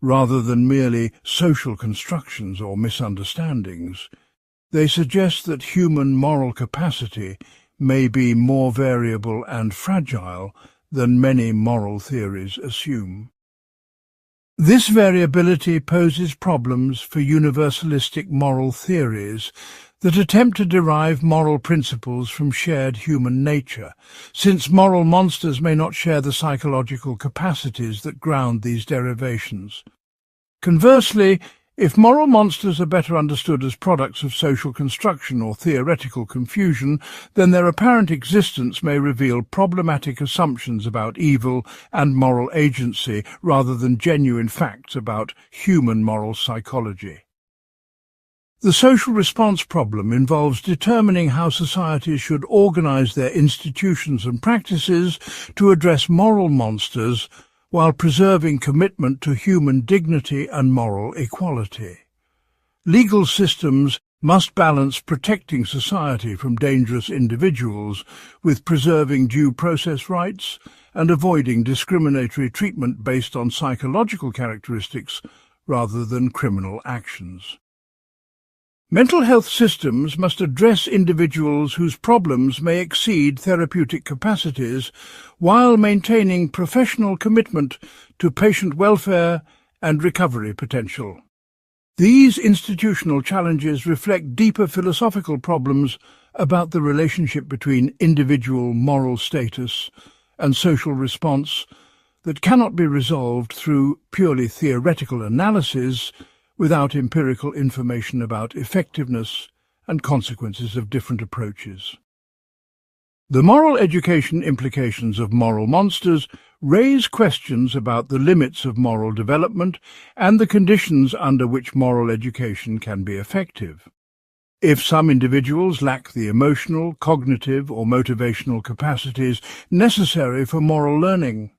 rather than merely social constructions or misunderstandings, they suggest that human moral capacity may be more variable and fragile than many moral theories assume. This variability poses problems for universalistic moral theories that attempt to derive moral principles from shared human nature, since moral monsters may not share the psychological capacities that ground these derivations. Conversely, if moral monsters are better understood as products of social construction or theoretical confusion, then their apparent existence may reveal problematic assumptions about evil and moral agency rather than genuine facts about human moral psychology. The social response problem involves determining how societies should organize their institutions and practices to address moral monsters while preserving commitment to human dignity and moral equality. Legal systems must balance protecting society from dangerous individuals with preserving due process rights and avoiding discriminatory treatment based on psychological characteristics rather than criminal actions. Mental health systems must address individuals whose problems may exceed therapeutic capacities while maintaining professional commitment to patient welfare and recovery potential. These institutional challenges reflect deeper philosophical problems about the relationship between individual moral status and social response that cannot be resolved through purely theoretical analysis without empirical information about effectiveness and consequences of different approaches. The moral education implications of moral monsters raise questions about the limits of moral development and the conditions under which moral education can be effective. If some individuals lack the emotional, cognitive, or motivational capacities necessary for moral learning,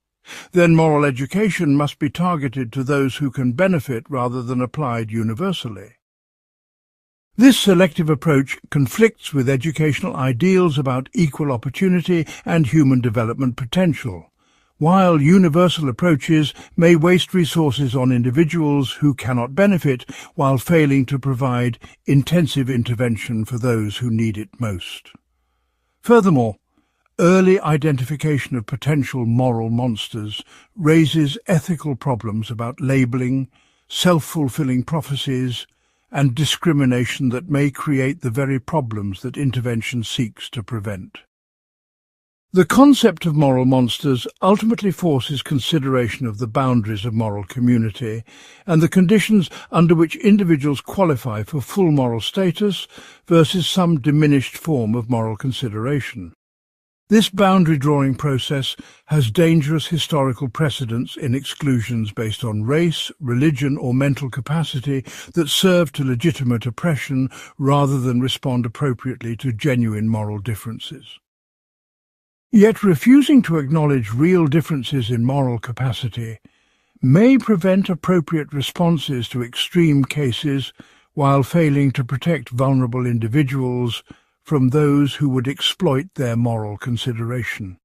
then moral education must be targeted to those who can benefit rather than applied universally. This selective approach conflicts with educational ideals about equal opportunity and human development potential, while universal approaches may waste resources on individuals who cannot benefit while failing to provide intensive intervention for those who need it most. Furthermore, Early identification of potential moral monsters raises ethical problems about labeling, self-fulfilling prophecies, and discrimination that may create the very problems that intervention seeks to prevent. The concept of moral monsters ultimately forces consideration of the boundaries of moral community and the conditions under which individuals qualify for full moral status versus some diminished form of moral consideration. This boundary-drawing process has dangerous historical precedents in exclusions based on race, religion, or mental capacity that serve to legitimate oppression rather than respond appropriately to genuine moral differences. Yet refusing to acknowledge real differences in moral capacity may prevent appropriate responses to extreme cases while failing to protect vulnerable individuals from those who would exploit their moral consideration.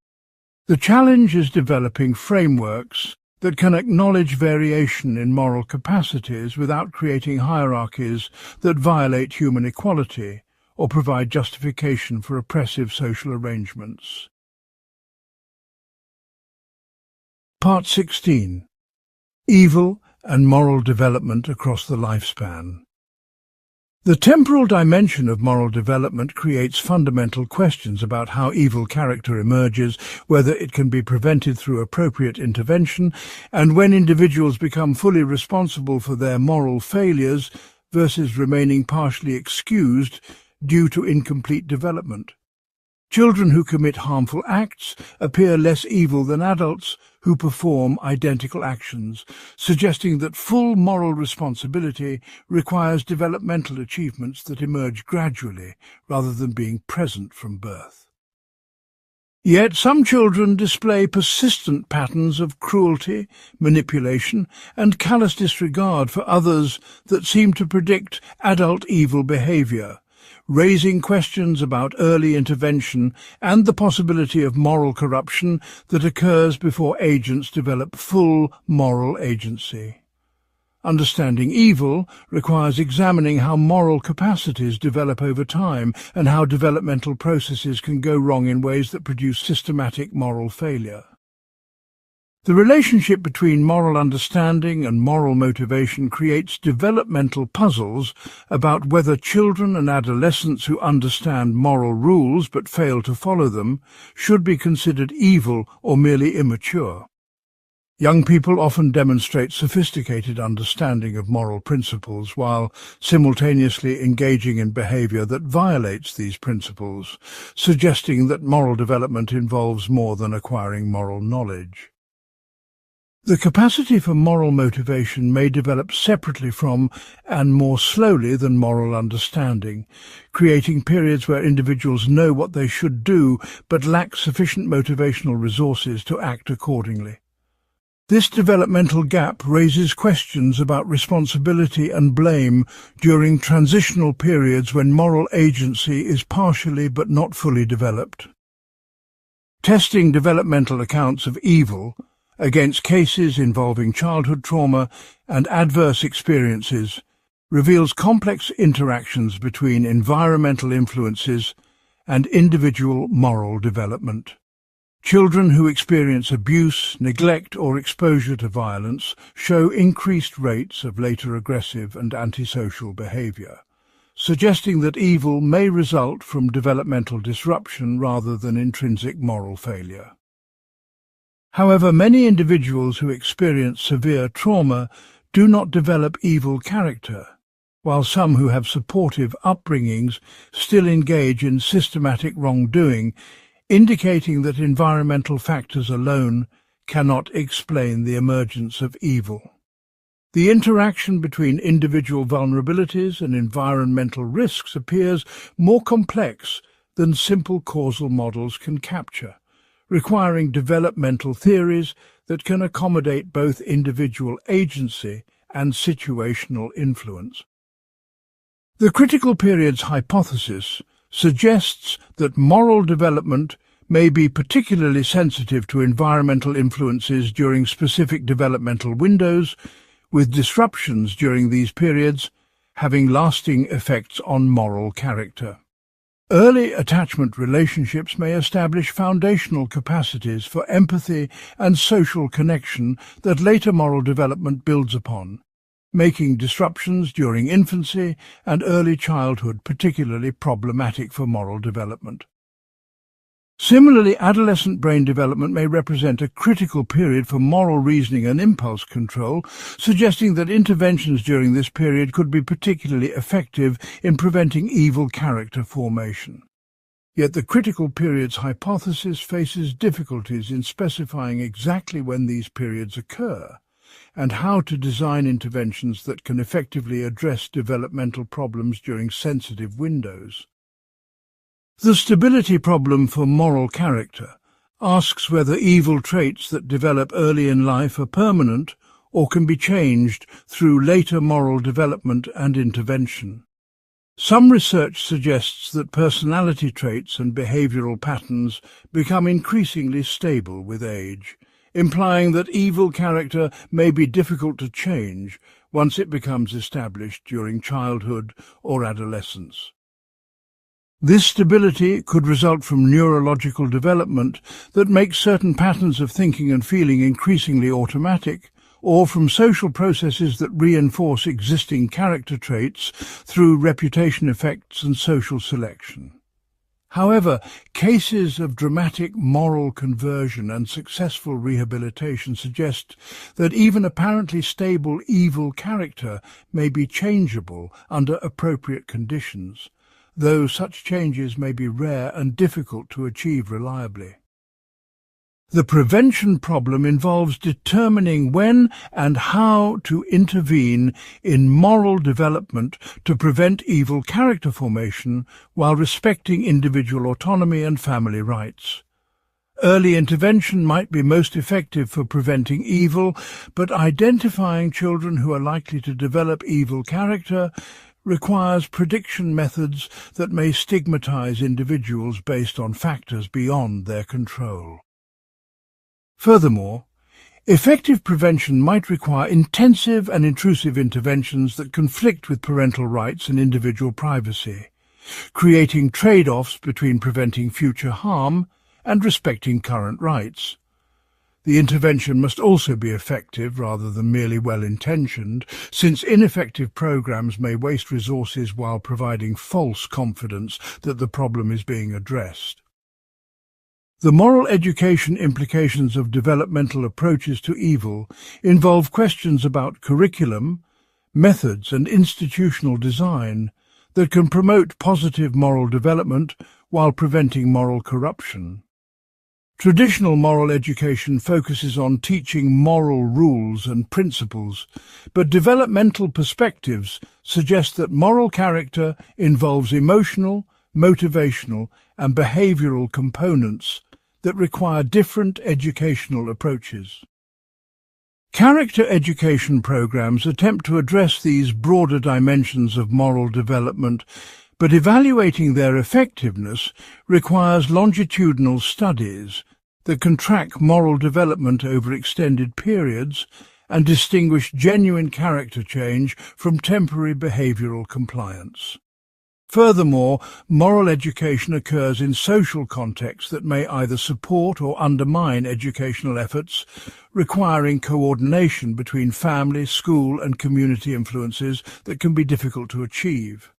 The challenge is developing frameworks that can acknowledge variation in moral capacities without creating hierarchies that violate human equality or provide justification for oppressive social arrangements. Part 16. Evil and moral development across the lifespan. The temporal dimension of moral development creates fundamental questions about how evil character emerges, whether it can be prevented through appropriate intervention, and when individuals become fully responsible for their moral failures versus remaining partially excused due to incomplete development. Children who commit harmful acts appear less evil than adults who perform identical actions, suggesting that full moral responsibility requires developmental achievements that emerge gradually rather than being present from birth. Yet some children display persistent patterns of cruelty, manipulation, and callous disregard for others that seem to predict adult evil behavior, raising questions about early intervention and the possibility of moral corruption that occurs before agents develop full moral agency. Understanding evil requires examining how moral capacities develop over time and how developmental processes can go wrong in ways that produce systematic moral failure. The relationship between moral understanding and moral motivation creates developmental puzzles about whether children and adolescents who understand moral rules but fail to follow them should be considered evil or merely immature. Young people often demonstrate sophisticated understanding of moral principles while simultaneously engaging in behavior that violates these principles, suggesting that moral development involves more than acquiring moral knowledge. The capacity for moral motivation may develop separately from and more slowly than moral understanding, creating periods where individuals know what they should do but lack sufficient motivational resources to act accordingly. This developmental gap raises questions about responsibility and blame during transitional periods when moral agency is partially but not fully developed. Testing developmental accounts of evil against cases involving childhood trauma and adverse experiences reveals complex interactions between environmental influences and individual moral development. Children who experience abuse, neglect, or exposure to violence show increased rates of later aggressive and antisocial behavior, suggesting that evil may result from developmental disruption rather than intrinsic moral failure. However, many individuals who experience severe trauma do not develop evil character, while some who have supportive upbringings still engage in systematic wrongdoing, indicating that environmental factors alone cannot explain the emergence of evil. The interaction between individual vulnerabilities and environmental risks appears more complex than simple causal models can capture, requiring developmental theories that can accommodate both individual agency and situational influence. The critical periods hypothesis suggests that moral development may be particularly sensitive to environmental influences during specific developmental windows, with disruptions during these periods having lasting effects on moral character. Early attachment relationships may establish foundational capacities for empathy and social connection that later moral development builds upon, making disruptions during infancy and early childhood particularly problematic for moral development. Similarly, adolescent brain development may represent a critical period for moral reasoning and impulse control, suggesting that interventions during this period could be particularly effective in preventing evil character formation. Yet the critical periods hypothesis faces difficulties in specifying exactly when these periods occur and how to design interventions that can effectively address developmental problems during sensitive windows. The stability problem for moral character asks whether evil traits that develop early in life are permanent or can be changed through later moral development and intervention. Some research suggests that personality traits and behavioral patterns become increasingly stable with age, implying that evil character may be difficult to change once it becomes established during childhood or adolescence. This stability could result from neurological development that makes certain patterns of thinking and feeling increasingly automatic, or from social processes that reinforce existing character traits through reputation effects and social selection. However, cases of dramatic moral conversion and successful rehabilitation suggest that even apparently stable evil character may be changeable under appropriate conditions, though such changes may be rare and difficult to achieve reliably. The prevention problem involves determining when and how to intervene in moral development to prevent evil character formation while respecting individual autonomy and family rights. Early intervention might be most effective for preventing evil, but identifying children who are likely to develop evil character requires prediction methods that may stigmatize individuals based on factors beyond their control. Furthermore, effective prevention might require intensive and intrusive interventions that conflict with parental rights and individual privacy, creating trade-offs between preventing future harm and respecting current rights. The intervention must also be effective rather than merely well-intentioned, since ineffective programs may waste resources while providing false confidence that the problem is being addressed. The moral education implications of developmental approaches to evil involve questions about curriculum, methods and institutional design that can promote positive moral development while preventing moral corruption. Traditional moral education focuses on teaching moral rules and principles, but developmental perspectives suggest that moral character involves emotional, motivational, and behavioral components that require different educational approaches. Character education programs attempt to address these broader dimensions of moral development, but evaluating their effectiveness requires longitudinal studies that can track moral development over extended periods and distinguish genuine character change from temporary behavioral compliance. Furthermore, moral education occurs in social contexts that may either support or undermine educational efforts, requiring coordination between family, school, and community influences that can be difficult to achieve.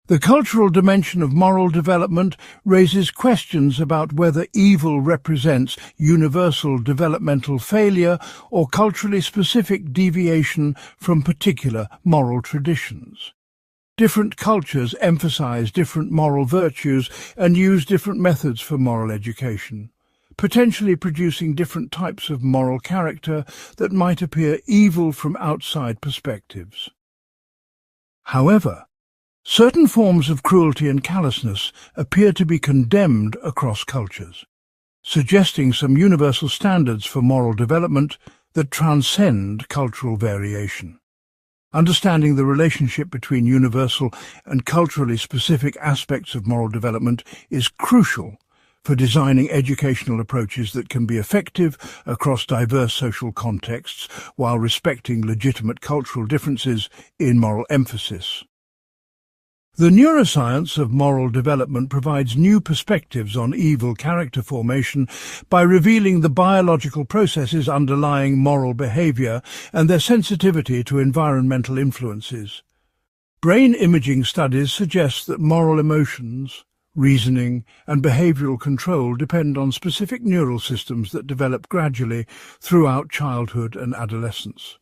The cultural dimension of moral development raises questions about whether evil represents universal developmental failure or culturally specific deviation from particular moral traditions. Different cultures emphasize different moral virtues and use different methods for moral education, potentially producing different types of moral character that might appear evil from outside perspectives. However, certain forms of cruelty and callousness appear to be condemned across cultures, suggesting some universal standards for moral development that transcend cultural variation. Understanding the relationship between universal and culturally specific aspects of moral development is crucial for designing educational approaches that can be effective across diverse social contexts while respecting legitimate cultural differences in moral emphasis. The neuroscience of moral development provides new perspectives on evil character formation by revealing the biological processes underlying moral behavior and their sensitivity to environmental influences. Brain imaging studies suggest that moral emotions, reasoning, and behavioral control depend on specific neural systems that develop gradually throughout childhood and adolescence.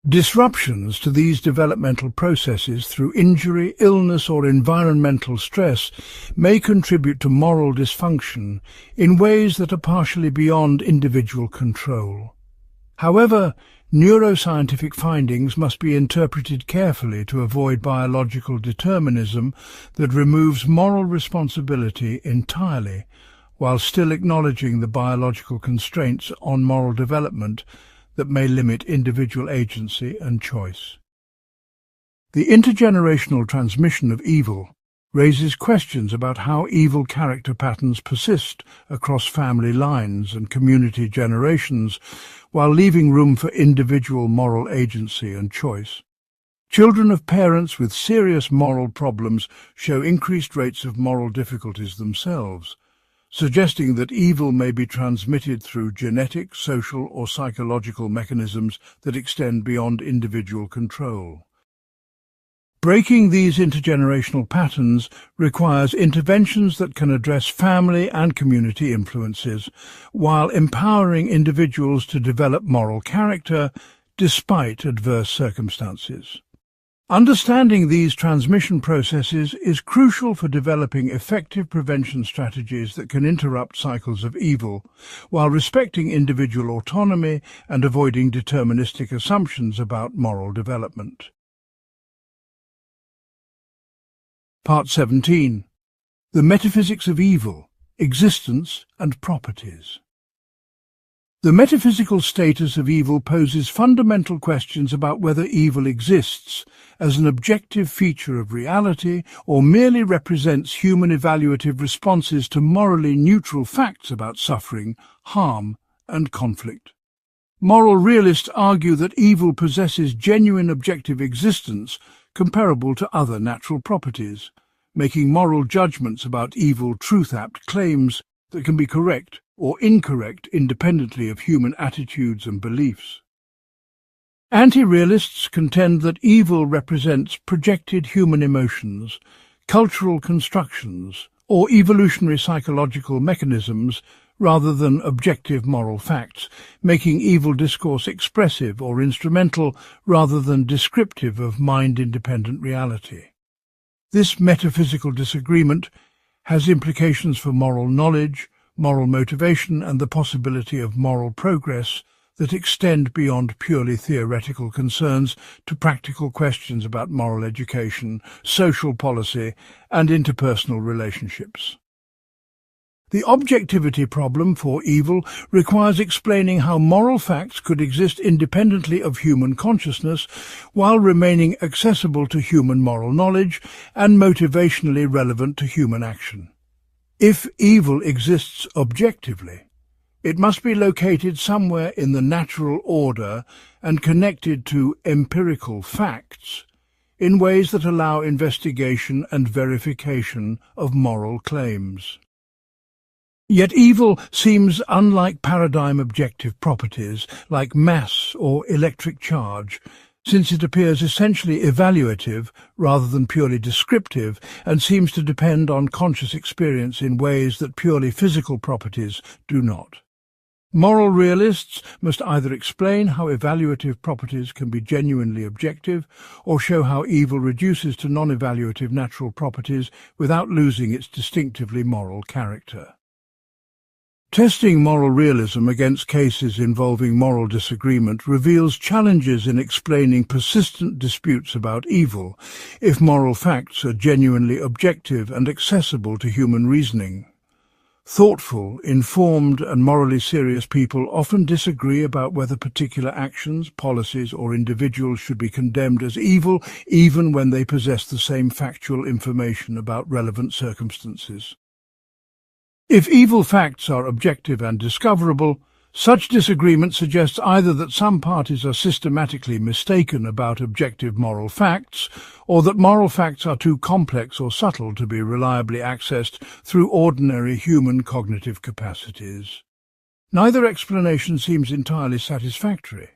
Disruptions to these developmental processes through injury, illness, or environmental stress may contribute to moral dysfunction in ways that are partially beyond individual control. However, neuroscientific findings must be interpreted carefully to avoid biological determinism that removes moral responsibility entirely, while still acknowledging the biological constraints on moral development that may limit individual agency and choice. The intergenerational transmission of evil raises questions about how evil character patterns persist across family lines and community generations, while leaving room for individual moral agency and choice. Children of parents with serious moral problems show increased rates of moral difficulties themselves, suggesting that evil may be transmitted through genetic, social, or psychological mechanisms that extend beyond individual control. Breaking these intergenerational patterns requires interventions that can address family and community influences, while empowering individuals to develop moral character despite adverse circumstances. Understanding these transmission processes is crucial for developing effective prevention strategies that can interrupt cycles of evil, while respecting individual autonomy and avoiding deterministic assumptions about moral development. Part 17. The Metaphysics of Evil, Existence and Properties. The metaphysical status of evil poses fundamental questions about whether evil exists as an objective feature of reality or merely represents human evaluative responses to morally neutral facts about suffering, harm, and conflict. Moral realists argue that evil possesses genuine objective existence comparable to other natural properties, making moral judgments about evil truth-apt claims that can be correct or incorrect independently of human attitudes and beliefs. Anti-realists contend that evil represents projected human emotions, cultural constructions, or evolutionary psychological mechanisms rather than objective moral facts, making evil discourse expressive or instrumental rather than descriptive of mind-independent reality. This metaphysical disagreement has implications for moral knowledge, moral motivation, and the possibility of moral progress that extend beyond purely theoretical concerns to practical questions about moral education, social policy, and interpersonal relationships. The objectivity problem for evil requires explaining how moral facts could exist independently of human consciousness while remaining accessible to human moral knowledge and motivationally relevant to human action. If evil exists objectively, it must be located somewhere in the natural order and connected to empirical facts in ways that allow investigation and verification of moral claims. Yet evil seems unlike paradigm objective properties like mass or electric charge, since it appears essentially evaluative rather than purely descriptive and seems to depend on conscious experience in ways that purely physical properties do not. Moral realists must either explain how evaluative properties can be genuinely objective or show how evil reduces to non-evaluative natural properties without losing its distinctively moral character. Testing moral realism against cases involving moral disagreement reveals challenges in explaining persistent disputes about evil if moral facts are genuinely objective and accessible to human reasoning. Thoughtful, informed, and morally serious people often disagree about whether particular actions, policies, or individuals should be condemned as evil, even when they possess the same factual information about relevant circumstances. If evil facts are objective and discoverable, Such disagreement suggests either that some parties are systematically mistaken about objective moral facts, or that moral facts are too complex or subtle to be reliably accessed through ordinary human cognitive capacities. Neither explanation seems entirely satisfactory.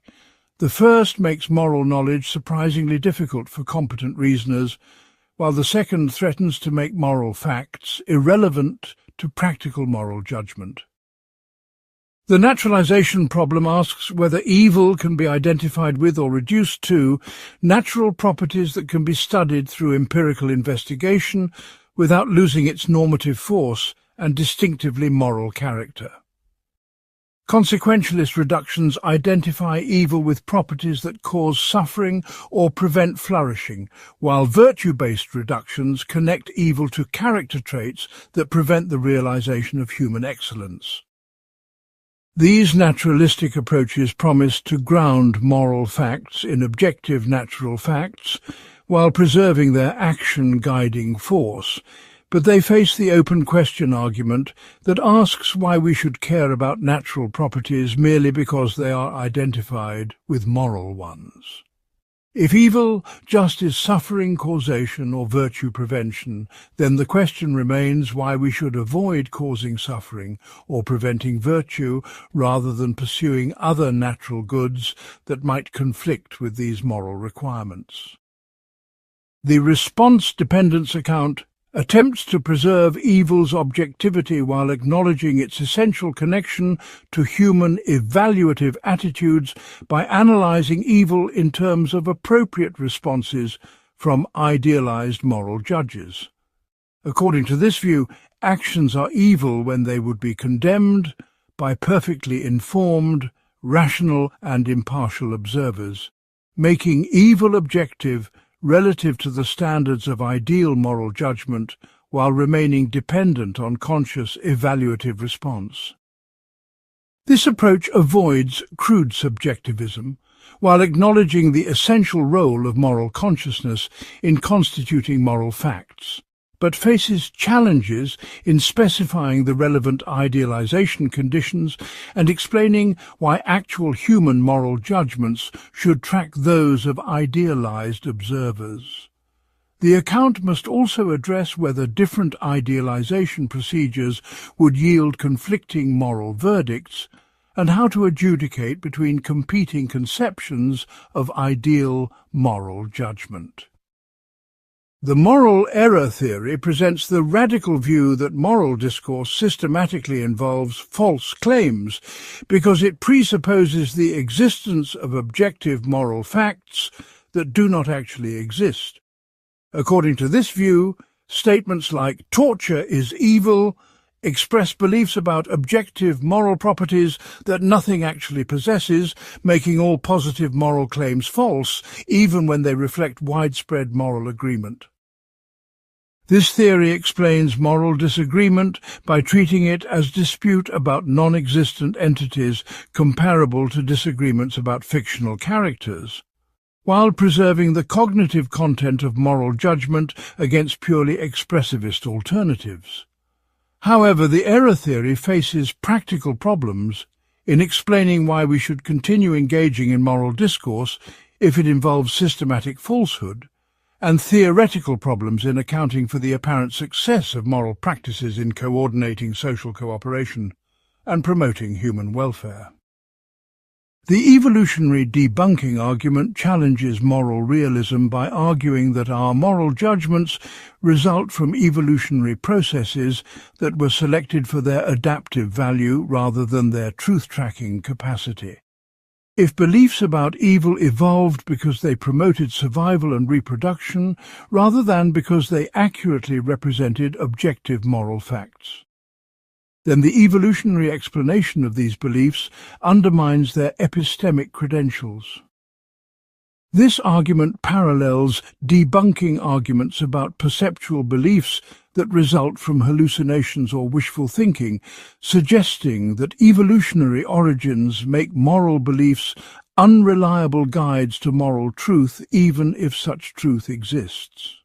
The first makes moral knowledge surprisingly difficult for competent reasoners, while the second threatens to make moral facts irrelevant to practical moral judgment. The naturalization problem asks whether evil can be identified with or reduced to natural properties that can be studied through empirical investigation without losing its normative force and distinctively moral character. Consequentialist reductions identify evil with properties that cause suffering or prevent flourishing, while virtue-based reductions connect evil to character traits that prevent the realization of human excellence. These naturalistic approaches promise to ground moral facts in objective natural facts while preserving their action-guiding force, but they face the open question argument that asks why we should care about natural properties merely because they are identified with moral ones. If evil just is suffering causation or virtue prevention, then the question remains why we should avoid causing suffering or preventing virtue rather than pursuing other natural goods that might conflict with these moral requirements. The response dependence account attempts to preserve evil's objectivity while acknowledging its essential connection to human evaluative attitudes by analyzing evil in terms of appropriate responses from idealized moral judges. According to this view, actions are evil when they would be condemned by perfectly informed, rational and impartial observers, making evil objective relative to the standards of ideal moral judgment while remaining dependent on conscious evaluative response. This approach avoids crude subjectivism while acknowledging the essential role of moral consciousness in constituting moral facts, but faces challenges in specifying the relevant idealization conditions and explaining why actual human moral judgments should track those of idealized observers. The account must also address whether different idealization procedures would yield conflicting moral verdicts, and how to adjudicate between competing conceptions of ideal moral judgment. The moral error theory presents the radical view that moral discourse systematically involves false claims because it presupposes the existence of objective moral facts that do not actually exist. According to this view, statements like torture is evil express beliefs about objective moral properties that nothing actually possesses, making all positive moral claims false, even when they reflect widespread moral agreement. This theory explains moral disagreement by treating it as dispute about non-existent entities comparable to disagreements about fictional characters, while preserving the cognitive content of moral judgment against purely expressivist alternatives. However, the error theory faces practical problems in explaining why we should continue engaging in moral discourse if it involves systematic falsehood, and theoretical problems in accounting for the apparent success of moral practices in coordinating social cooperation and promoting human welfare. The evolutionary debunking argument challenges moral realism by arguing that our moral judgments result from evolutionary processes that were selected for their adaptive value rather than their truth-tracking capacity. If beliefs about evil evolved because they promoted survival and reproduction rather than because they accurately represented objective moral facts, then the evolutionary explanation of these beliefs undermines their epistemic credentials. This argument parallels debunking arguments about perceptual beliefs that result from hallucinations or wishful thinking, suggesting that evolutionary origins make moral beliefs unreliable guides to moral truth even if such truth exists.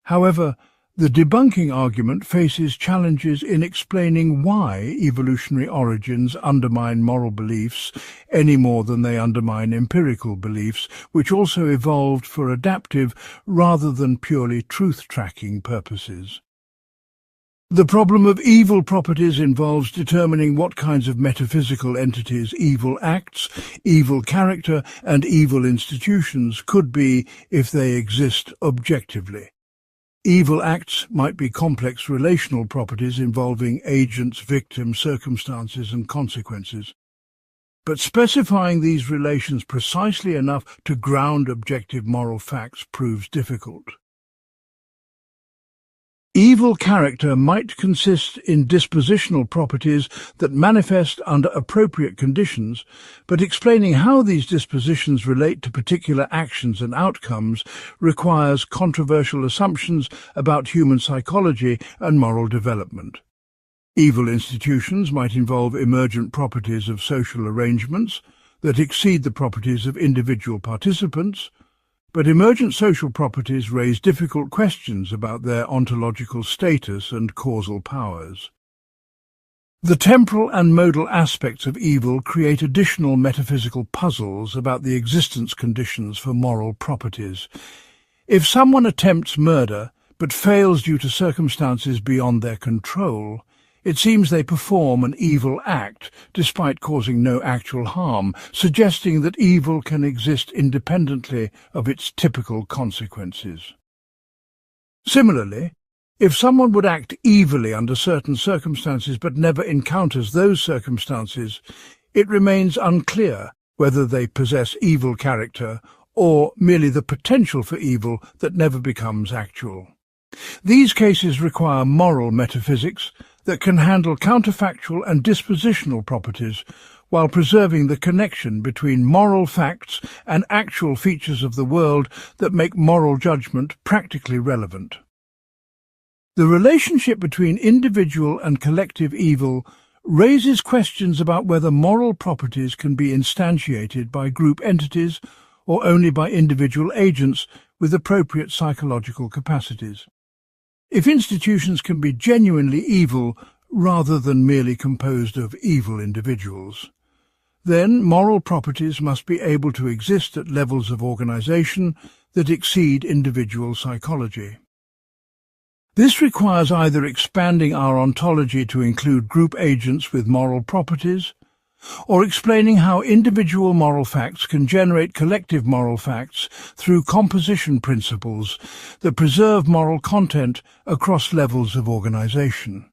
However, The debunking argument faces challenges in explaining why evolutionary origins undermine moral beliefs any more than they undermine empirical beliefs, which also evolved for adaptive rather than purely truth-tracking purposes. The problem of evil properties involves determining what kinds of metaphysical entities evil acts, evil character, and evil institutions could be if they exist objectively. Evil acts might be complex relational properties involving agents, victims, circumstances, and consequences. But specifying these relations precisely enough to ground objective moral facts proves difficult. Evil character might consist in dispositional properties that manifest under appropriate conditions, but explaining how these dispositions relate to particular actions and outcomes requires controversial assumptions about human psychology and moral development. Evil institutions might involve emergent properties of social arrangements that exceed the properties of individual participants, but emergent social properties raise difficult questions about their ontological status and causal powers. The temporal and modal aspects of evil create additional metaphysical puzzles about the existence conditions for moral properties. If someone attempts murder but fails due to circumstances beyond their control, it seems they perform an evil act despite causing no actual harm, suggesting that evil can exist independently of its typical consequences. Similarly, if someone would act evilly under certain circumstances but never encounters those circumstances, it remains unclear whether they possess evil character or merely the potential for evil that never becomes actual. These cases require moral metaphysics that can handle counterfactual and dispositional properties while preserving the connection between moral facts and actual features of the world that make moral judgment practically relevant. The relationship between individual and collective evil raises questions about whether moral properties can be instantiated by group entities or only by individual agents with appropriate psychological capacities. If institutions can be genuinely evil rather than merely composed of evil individuals, then moral properties must be able to exist at levels of organization that exceed individual psychology. This requires either expanding our ontology to include group agents with moral properties, or explaining how individual moral facts can generate collective moral facts through composition principles that preserve moral content across levels of organization.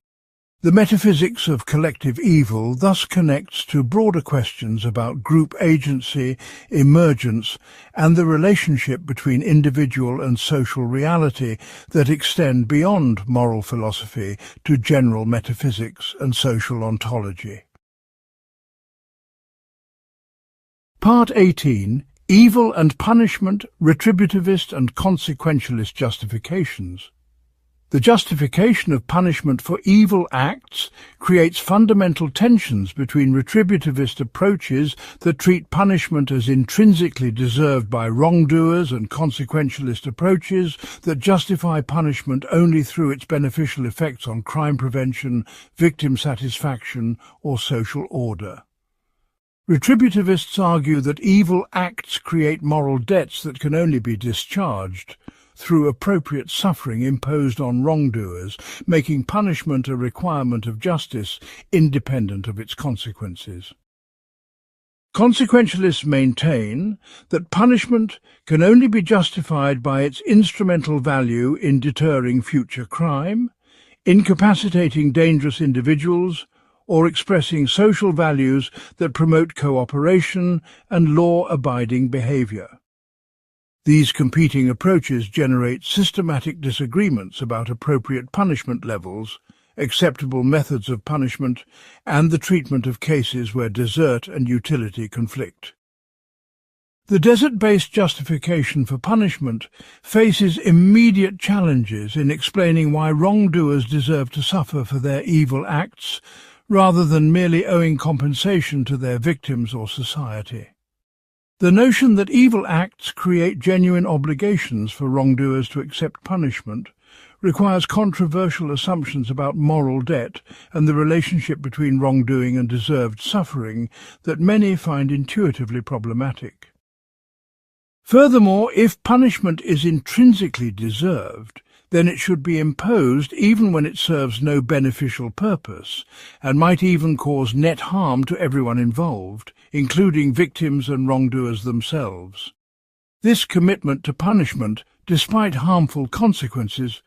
The metaphysics of collective evil thus connects to broader questions about group agency, emergence, and the relationship between individual and social reality that extend beyond moral philosophy to general metaphysics and social ontology. Part 18. Evil and Punishment, Retributivist and Consequentialist Justifications. The justification of punishment for evil acts creates fundamental tensions between retributivist approaches that treat punishment as intrinsically deserved by wrongdoers and consequentialist approaches that justify punishment only through its beneficial effects on crime prevention, victim satisfaction, or social order. Retributivists argue that evil acts create moral debts that can only be discharged through appropriate suffering imposed on wrongdoers, making punishment a requirement of justice independent of its consequences. Consequentialists maintain that punishment can only be justified by its instrumental value in deterring future crime, incapacitating dangerous individuals, or expressing social values that promote cooperation and law-abiding behavior. These competing approaches generate systematic disagreements about appropriate punishment levels, acceptable methods of punishment, and the treatment of cases where desert and utility conflict. The desert-based justification for punishment faces immediate challenges in explaining why wrongdoers deserve to suffer for their evil acts, rather than merely owing compensation to their victims or society. The notion that evil acts create genuine obligations for wrongdoers to accept punishment requires controversial assumptions about moral debt and the relationship between wrongdoing and deserved suffering that many find intuitively problematic. Furthermore, if punishment is intrinsically deserved, then it should be imposed even when it serves no beneficial purpose, and might even cause net harm to everyone involved, including victims and wrongdoers themselves. This commitment to punishment, despite harmful consequences,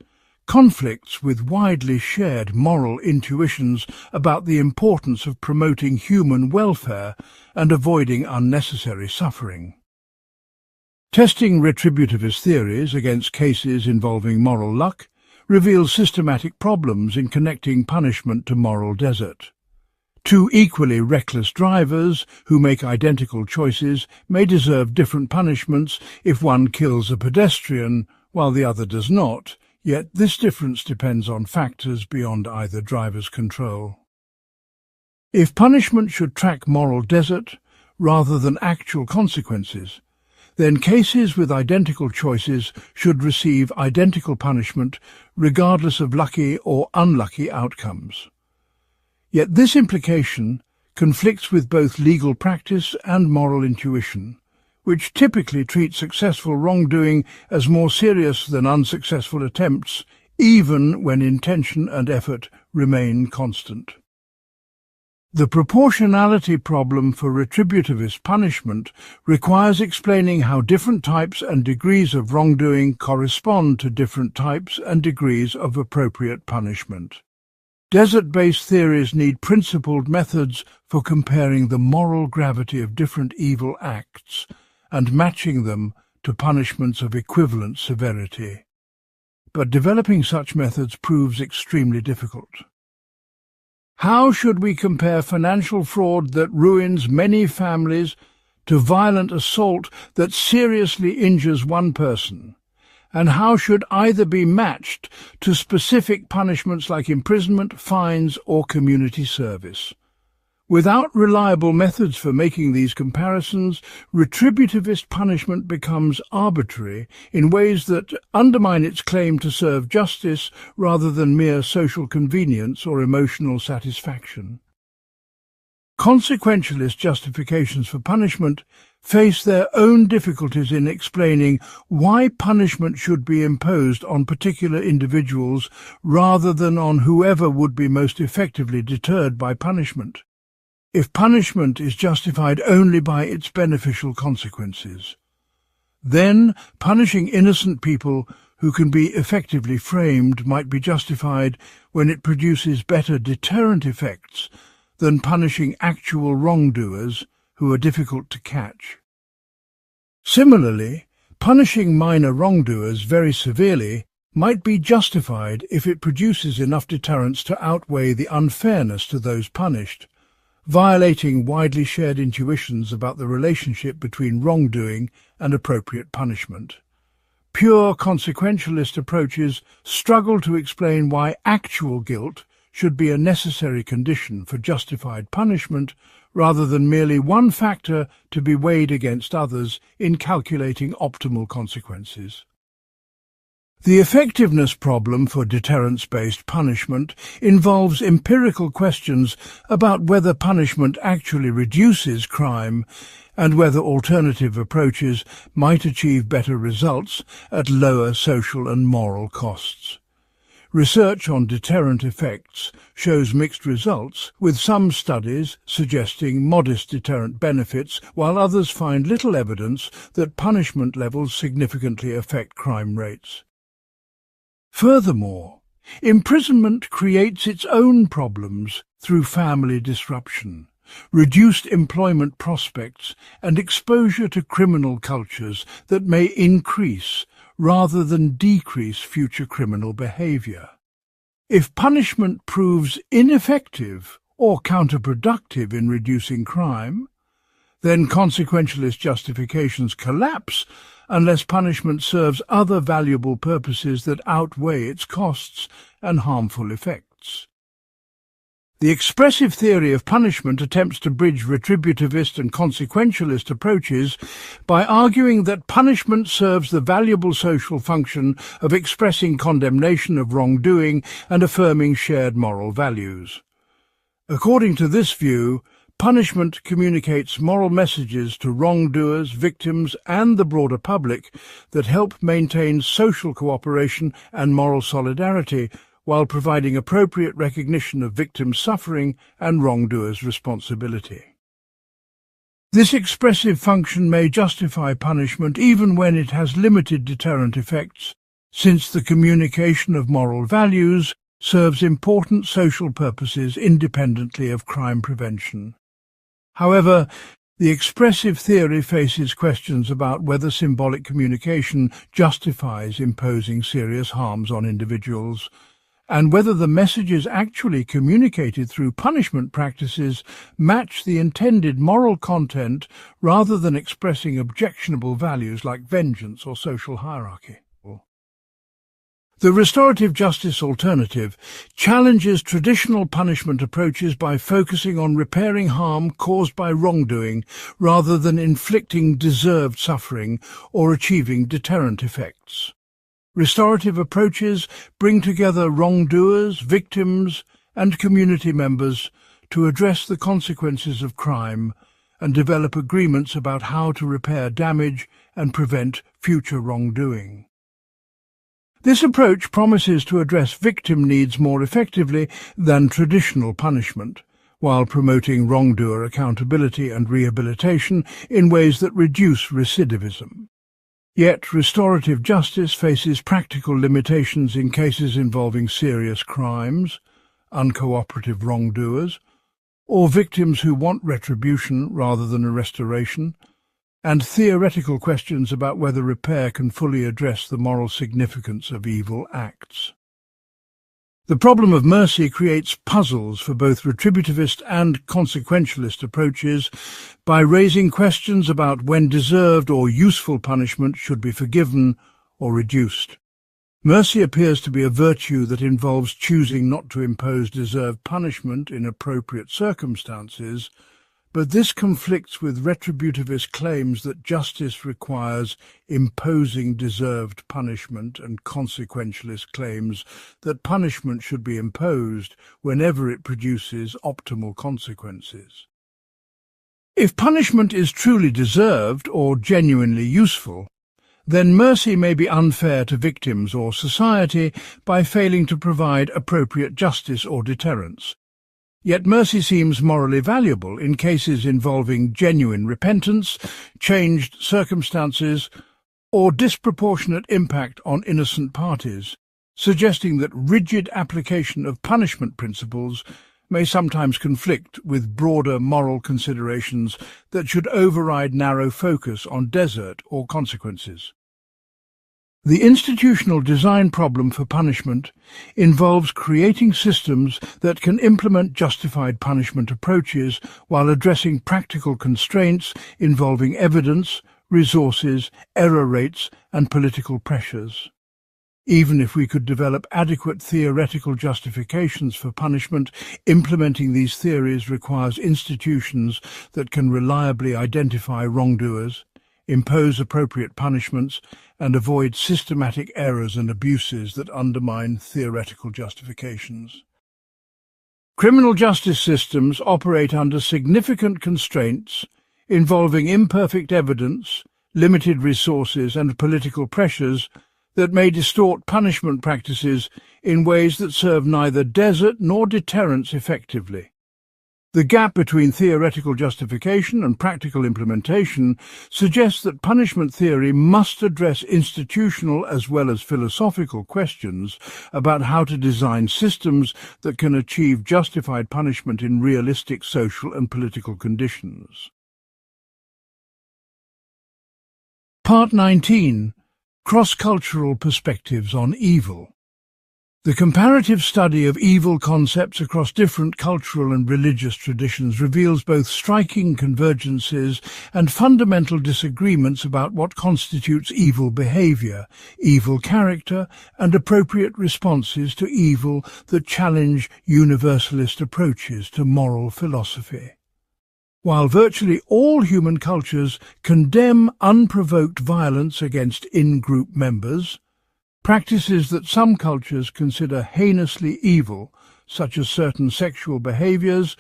conflicts with widely shared moral intuitions about the importance of promoting human welfare and avoiding unnecessary suffering. Testing retributivist theories against cases involving moral luck reveals systematic problems in connecting punishment to moral desert. Two equally reckless drivers who make identical choices may deserve different punishments if one kills a pedestrian while the other does not, yet this difference depends on factors beyond either driver's control. If punishment should track moral desert rather than actual consequences, then cases with identical choices should receive identical punishment regardless of lucky or unlucky outcomes. Yet this implication conflicts with both legal practice and moral intuition, which typically treat successful wrongdoing as more serious than unsuccessful attempts, even when intention and effort remain constant. The proportionality problem for retributivist punishment requires explaining how different types and degrees of wrongdoing correspond to different types and degrees of appropriate punishment. Desert-based theories need principled methods for comparing the moral gravity of different evil acts and matching them to punishments of equivalent severity. But developing such methods proves extremely difficult. How should we compare financial fraud that ruins many families to violent assault that seriously injures one person? And how should either be matched to specific punishments like imprisonment, fines, or community service? Without reliable methods for making these comparisons, retributivist punishment becomes arbitrary in ways that undermine its claim to serve justice rather than mere social convenience or emotional satisfaction. Consequentialist justifications for punishment face their own difficulties in explaining why punishment should be imposed on particular individuals rather than on whoever would be most effectively deterred by punishment. If punishment is justified only by its beneficial consequences, then punishing innocent people who can be effectively framed might be justified when it produces better deterrent effects than punishing actual wrongdoers who are difficult to catch. Similarly, punishing minor wrongdoers very severely might be justified if it produces enough deterrence to outweigh the unfairness to those punished, violating widely shared intuitions about the relationship between wrongdoing and appropriate punishment. Pure consequentialist approaches struggle to explain why actual guilt should be a necessary condition for justified punishment rather than merely one factor to be weighed against others in calculating optimal consequences. The effectiveness problem for deterrence-based punishment involves empirical questions about whether punishment actually reduces crime and whether alternative approaches might achieve better results at lower social and moral costs. Research on deterrent effects shows mixed results, with some studies suggesting modest deterrent benefits, while others find little evidence that punishment levels significantly affect crime rates. Furthermore, imprisonment creates its own problems through family disruption, reduced employment prospects, and exposure to criminal cultures that may increase rather than decrease future criminal behavior. If punishment proves ineffective or counterproductive in reducing crime, then consequentialist justifications collapse unless punishment serves other valuable purposes that outweigh its costs and harmful effects. The expressive theory of punishment attempts to bridge retributivist and consequentialist approaches by arguing that punishment serves the valuable social function of expressing condemnation of wrongdoing and affirming shared moral values. According to this view, punishment communicates moral messages to wrongdoers, victims, and the broader public that help maintain social cooperation and moral solidarity, while providing appropriate recognition of victims' suffering and wrongdoers' responsibility. This expressive function may justify punishment even when it has limited deterrent effects, since the communication of moral values serves important social purposes independently of crime prevention. However, the expressive theory faces questions about whether symbolic communication justifies imposing serious harms on individuals, and whether the messages actually communicated through punishment practices match the intended moral content rather than expressing objectionable values like vengeance or social hierarchy. The restorative justice alternative challenges traditional punishment approaches by focusing on repairing harm caused by wrongdoing rather than inflicting deserved suffering or achieving deterrent effects. Restorative approaches bring together wrongdoers, victims, and community members to address the consequences of crime and develop agreements about how to repair damage and prevent future wrongdoing. This approach promises to address victim needs more effectively than traditional punishment, while promoting wrongdoer accountability and rehabilitation in ways that reduce recidivism. Yet restorative justice faces practical limitations in cases involving serious crimes, uncooperative wrongdoers, or victims who want retribution rather than a restoration, and theoretical questions about whether repair can fully address the moral significance of evil acts. The problem of mercy creates puzzles for both retributivist and consequentialist approaches by raising questions about when deserved or useful punishment should be forgiven or reduced. Mercy appears to be a virtue that involves choosing not to impose deserved punishment in appropriate circumstances, but this conflicts with retributivist claims that justice requires imposing deserved punishment and consequentialist claims that punishment should be imposed whenever it produces optimal consequences. If punishment is truly deserved or genuinely useful, then mercy may be unfair to victims or society by failing to provide appropriate justice or deterrence. Yet mercy seems morally valuable in cases involving genuine repentance, changed circumstances, or disproportionate impact on innocent parties, suggesting that rigid application of punishment principles may sometimes conflict with broader moral considerations that should override narrow focus on desert or consequences. The institutional design problem for punishment involves creating systems that can implement justified punishment approaches while addressing practical constraints involving evidence, resources, error rates, and political pressures. Even if we could develop adequate theoretical justifications for punishment, implementing these theories requires institutions that can reliably identify wrongdoers, impose appropriate punishments, and avoid systematic errors and abuses that undermine theoretical justifications. Criminal justice systems operate under significant constraints involving imperfect evidence, limited resources, and political pressures that may distort punishment practices in ways that serve neither desert nor deterrence effectively. The gap between theoretical justification and practical implementation suggests that punishment theory must address institutional as well as philosophical questions about how to design systems that can achieve justified punishment in realistic social and political conditions. Part 19. Cross-cultural perspectives on evil. The comparative study of evil concepts across different cultural and religious traditions reveals both striking convergences and fundamental disagreements about what constitutes evil behavior, evil character, and appropriate responses to evil that challenge universalist approaches to moral philosophy. While virtually all human cultures condemn unprovoked violence against in-group members, practices that some cultures consider heinously evil, such as certain sexual behaviors,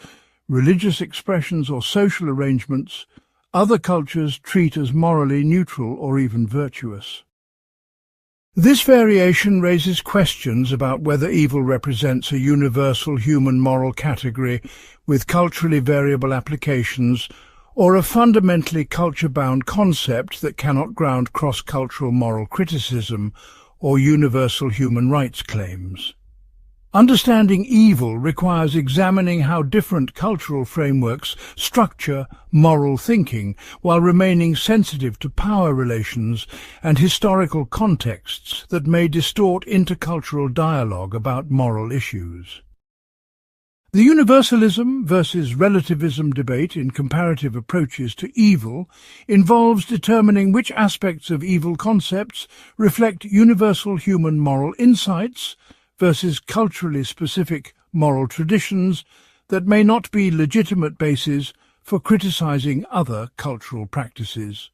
religious expressions or social arrangements, other cultures treat as morally neutral or even virtuous. This variation raises questions about whether evil represents a universal human moral category with culturally variable applications, or a fundamentally culture-bound concept that cannot ground cross-cultural moral criticism or universal human rights claims. Understanding evil requires examining how different cultural frameworks structure moral thinking while remaining sensitive to power relations and historical contexts that may distort intercultural dialogue about moral issues. The universalism versus relativism debate in comparative approaches to evil involves determining which aspects of evil concepts reflect universal human moral insights versus culturally specific moral traditions that may not be legitimate bases for criticizing other cultural practices.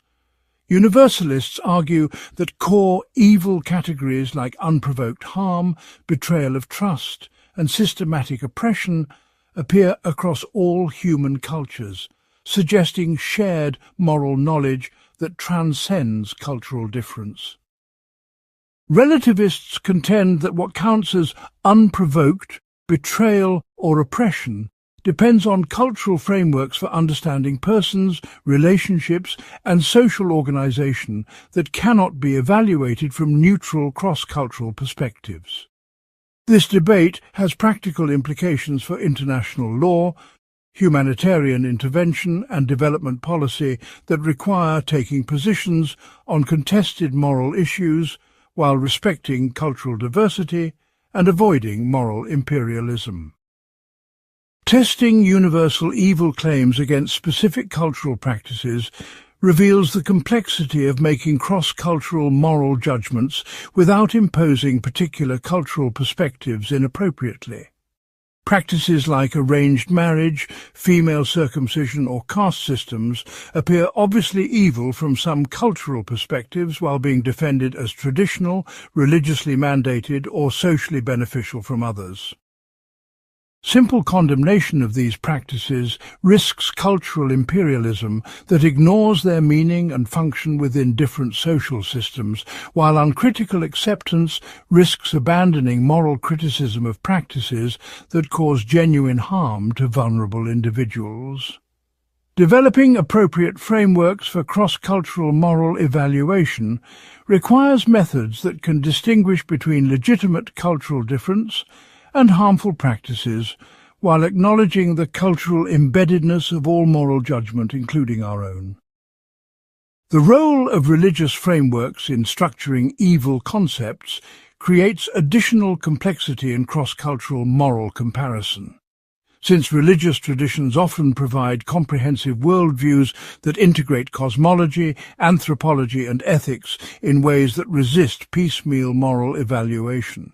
Universalists argue that core evil categories like unprovoked harm, betrayal of trust, and systematic oppression appear across all human cultures, suggesting shared moral knowledge that transcends cultural difference. Relativists contend that what counts as unprovoked betrayal or oppression depends on cultural frameworks for understanding persons, relationships, and social organization that cannot be evaluated from neutral cross-cultural perspectives. This debate has practical implications for international law, humanitarian intervention, and development policy that require taking positions on contested moral issues while respecting cultural diversity and avoiding moral imperialism. Testing universal evil claims against specific cultural practices reveals the complexity of making cross-cultural moral judgments without imposing particular cultural perspectives inappropriately. Practices like arranged marriage, female circumcision, or caste systems appear obviously evil from some cultural perspectives while being defended as traditional, religiously mandated, or socially beneficial from others. Simple condemnation of these practices risks cultural imperialism that ignores their meaning and function within different social systems, while uncritical acceptance risks abandoning moral criticism of practices that cause genuine harm to vulnerable individuals. Developing appropriate frameworks for cross-cultural moral evaluation requires methods that can distinguish between legitimate cultural difference and harmful practices, while acknowledging the cultural embeddedness of all moral judgment, including our own. The role of religious frameworks in structuring evil concepts creates additional complexity in cross-cultural moral comparison. Since religious traditions often provide comprehensive worldviews that integrate cosmology, anthropology, and ethics in ways that resist piecemeal moral evaluation.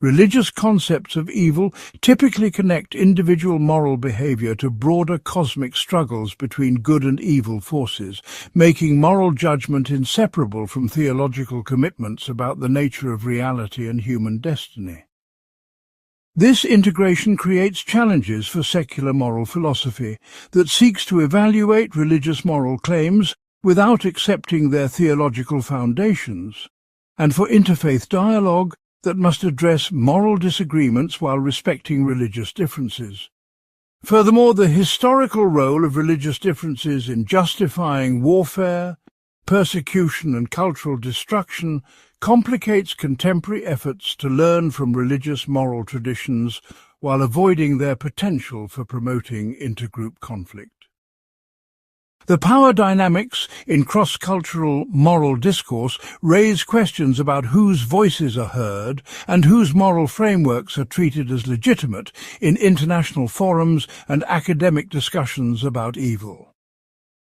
Religious concepts of evil typically connect individual moral behavior to broader cosmic struggles between good and evil forces, making moral judgment inseparable from theological commitments about the nature of reality and human destiny. This integration creates challenges for secular moral philosophy that seeks to evaluate religious moral claims without accepting their theological foundations, and for interfaith dialogue that must address moral disagreements while respecting religious differences. Furthermore, the historical role of religious differences in justifying warfare, persecution, and cultural destruction complicates contemporary efforts to learn from religious moral traditions while avoiding their potential for promoting intergroup conflict. The power dynamics in cross-cultural moral discourse raise questions about whose voices are heard and whose moral frameworks are treated as legitimate in international forums and academic discussions about evil.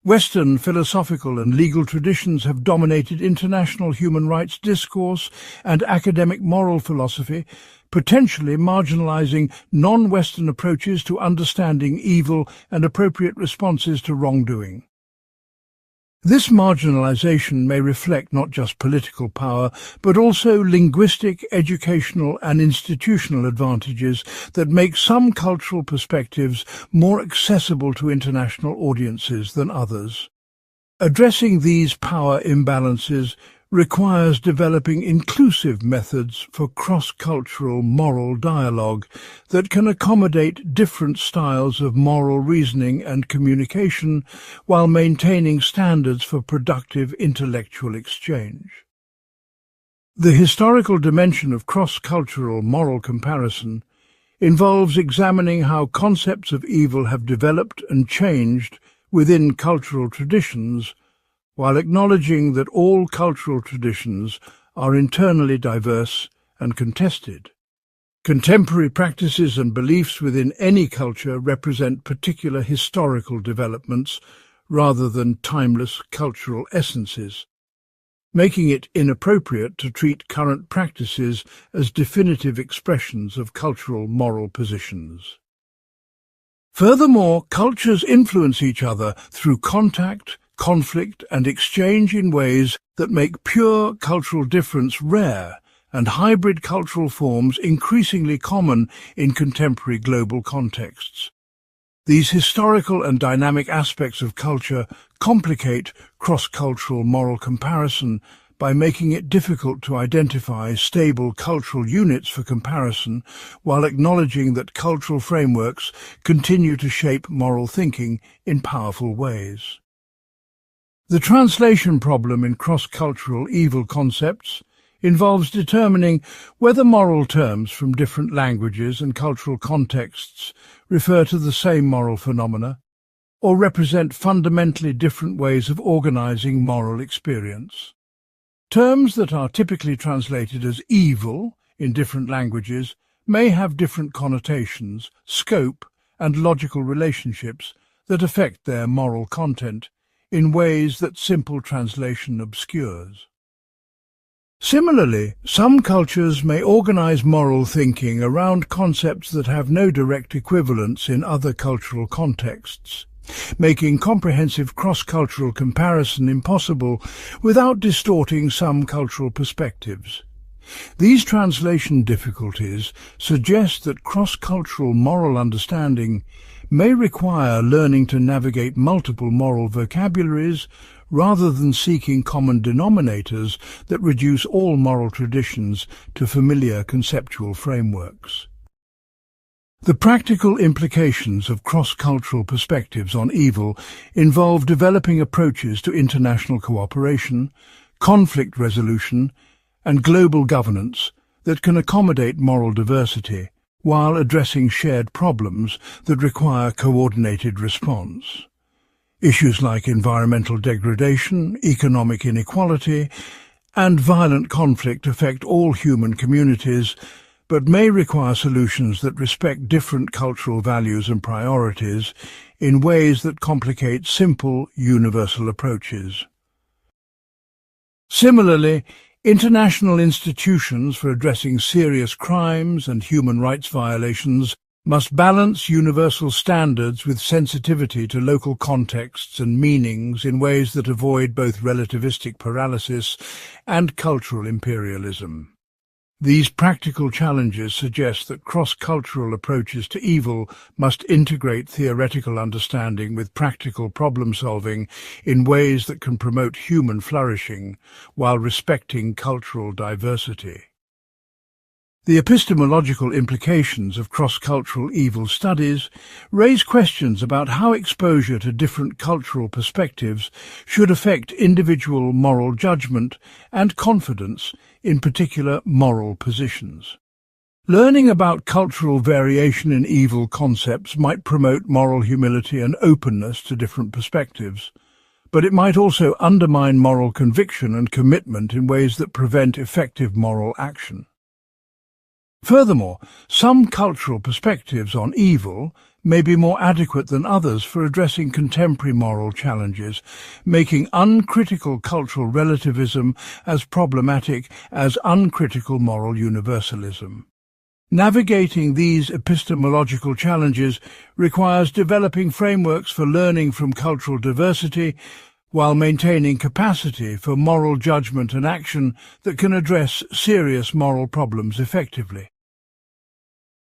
Western philosophical and legal traditions have dominated international human rights discourse and academic moral philosophy, potentially marginalizing non-Western approaches to understanding evil and appropriate responses to wrongdoing. This marginalization may reflect not just political power, but also linguistic, educational and institutional advantages that make some cultural perspectives more accessible to international audiences than others. Addressing these power imbalances requires developing inclusive methods for cross-cultural moral dialogue that can accommodate different styles of moral reasoning and communication while maintaining standards for productive intellectual exchange. The historical dimension of cross-cultural moral comparison involves examining how concepts of evil have developed and changed within cultural traditions, while acknowledging that all cultural traditions are internally diverse and contested. Contemporary practices and beliefs within any culture represent particular historical developments rather than timeless cultural essences, making it inappropriate to treat current practices as definitive expressions of cultural moral positions. Furthermore, cultures influence each other through contact, conflict and exchange in ways that make pure cultural difference rare and hybrid cultural forms increasingly common in contemporary global contexts. These historical and dynamic aspects of culture complicate cross-cultural moral comparison by making it difficult to identify stable cultural units for comparison while acknowledging that cultural frameworks continue to shape moral thinking in powerful ways. The translation problem in cross-cultural evil concepts involves determining whether moral terms from different languages and cultural contexts refer to the same moral phenomena or represent fundamentally different ways of organizing moral experience. Terms that are typically translated as evil in different languages may have different connotations, scope, and logical relationships that affect their moral content in ways that simple translation obscures. Similarly, some cultures may organize moral thinking around concepts that have no direct equivalence in other cultural contexts, making comprehensive cross-cultural comparison impossible without distorting some cultural perspectives. These translation difficulties suggest that cross-cultural moral understanding may require learning to navigate multiple moral vocabularies rather than seeking common denominators that reduce all moral traditions to familiar conceptual frameworks. The practical implications of cross-cultural perspectives on evil involve developing approaches to international cooperation, conflict resolution, and global governance that can accommodate moral diversity while addressing shared problems that require coordinated response. Issues like environmental degradation, economic inequality, and violent conflict affect all human communities, but may require solutions that respect different cultural values and priorities in ways that complicate simple, universal approaches. Similarly, international institutions for addressing serious crimes and human rights violations must balance universal standards with sensitivity to local contexts and meanings in ways that avoid both relativistic paralysis and cultural imperialism. These practical challenges suggest that cross-cultural approaches to evil must integrate theoretical understanding with practical problem-solving in ways that can promote human flourishing while respecting cultural diversity. The epistemological implications of cross-cultural evil studies raise questions about how exposure to different cultural perspectives should affect individual moral judgment and confidence in particular moral positions. Learning about cultural variation in evil concepts might promote moral humility and openness to different perspectives, but it might also undermine moral conviction and commitment in ways that prevent effective moral action. Furthermore, some cultural perspectives on evil may be more adequate than others for addressing contemporary moral challenges, making uncritical cultural relativism as problematic as uncritical moral universalism. Navigating these epistemological challenges requires developing frameworks for learning from cultural diversity while maintaining capacity for moral judgment and action that can address serious moral problems effectively.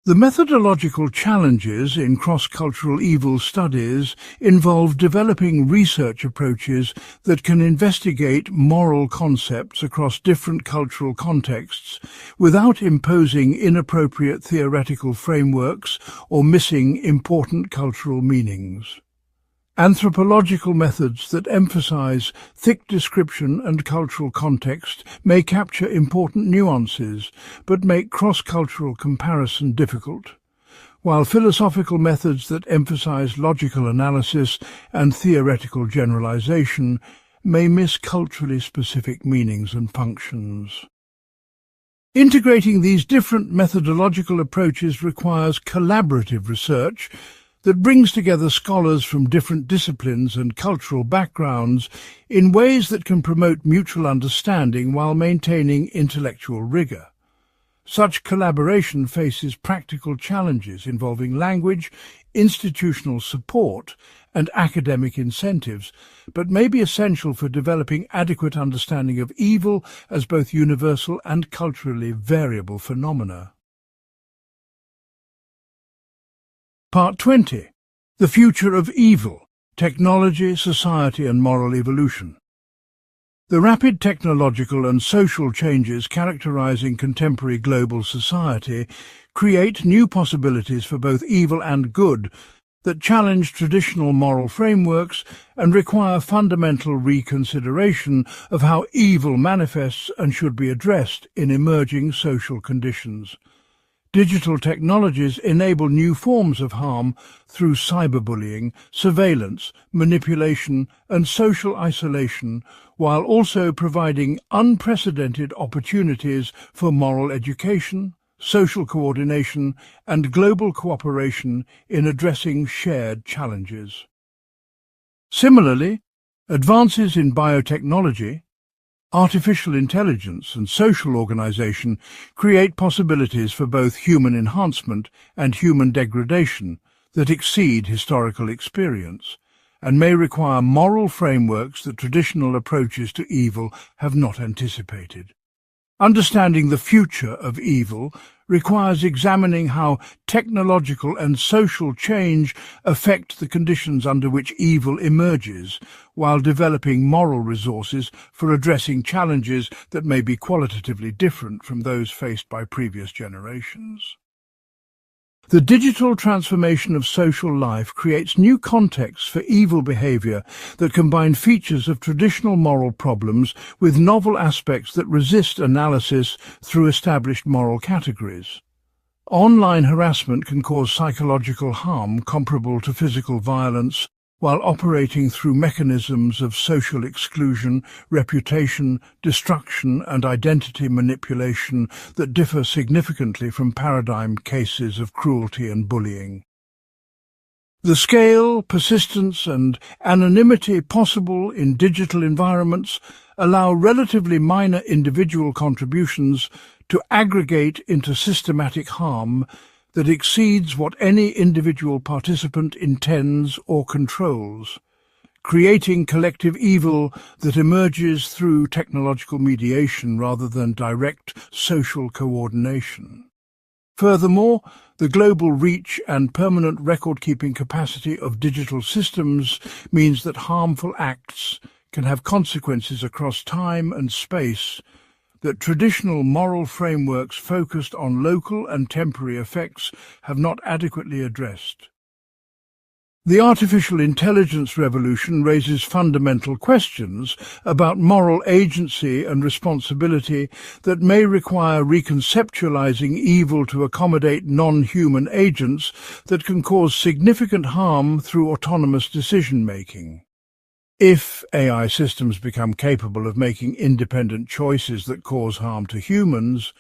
The methodological challenges in cross-cultural evil studies involve developing research approaches that can investigate moral concepts across different cultural contexts without imposing inappropriate theoretical frameworks or missing important cultural meanings. Anthropological methods that emphasize thick description and cultural context may capture important nuances, but make cross-cultural comparison difficult, while philosophical methods that emphasize logical analysis and theoretical generalization may miss culturally specific meanings and functions. Integrating these different methodological approaches requires collaborative research that brings together scholars from different disciplines and cultural backgrounds in ways that can promote mutual understanding while maintaining intellectual rigor. Such collaboration faces practical challenges involving language, institutional support, and academic incentives, but may be essential for developing adequate understanding of evil as both universal and culturally variable phenomena. Part 20. The Future of Evil: Technology, Society and Moral Evolution. The rapid technological and social changes characterizing contemporary global society create new possibilities for both evil and good that challenge traditional moral frameworks and require fundamental reconsideration of how evil manifests and should be addressed in emerging social conditions. Digital technologies enable new forms of harm through cyberbullying, surveillance, manipulation, and social isolation, while also providing unprecedented opportunities for moral education, social coordination, and global cooperation in addressing shared challenges. Similarly, advances in biotechnology, artificial intelligence and social organization create possibilities for both human enhancement and human degradation that exceed historical experience, and may require moral frameworks that traditional approaches to evil have not anticipated. Understanding the future of evil requires examining how technological and social change affect the conditions under which evil emerges, while developing moral resources for addressing challenges that may be qualitatively different from those faced by previous generations. The digital transformation of social life creates new contexts for evil behavior that combine features of traditional moral problems with novel aspects that resist analysis through established moral categories. Online harassment can cause psychological harm comparable to physical violence, while operating through mechanisms of social exclusion, reputation, destruction and identity manipulation that differ significantly from paradigm cases of cruelty and bullying. The scale, persistence and anonymity possible in digital environments allow relatively minor individual contributions to aggregate into systematic harm that exceeds what any individual participant intends or controls, creating collective evil that emerges through technological mediation rather than direct social coordination. Furthermore, the global reach and permanent record-keeping capacity of digital systems means that harmful acts can have consequences across time and space that traditional moral frameworks focused on local and temporary effects have not adequately addressed. The artificial intelligence revolution raises fundamental questions about moral agency and responsibility that may require reconceptualizing evil to accommodate non-human agents that can cause significant harm through autonomous decision-making. If AI systems become capable of making independent choices that cause harm to humans,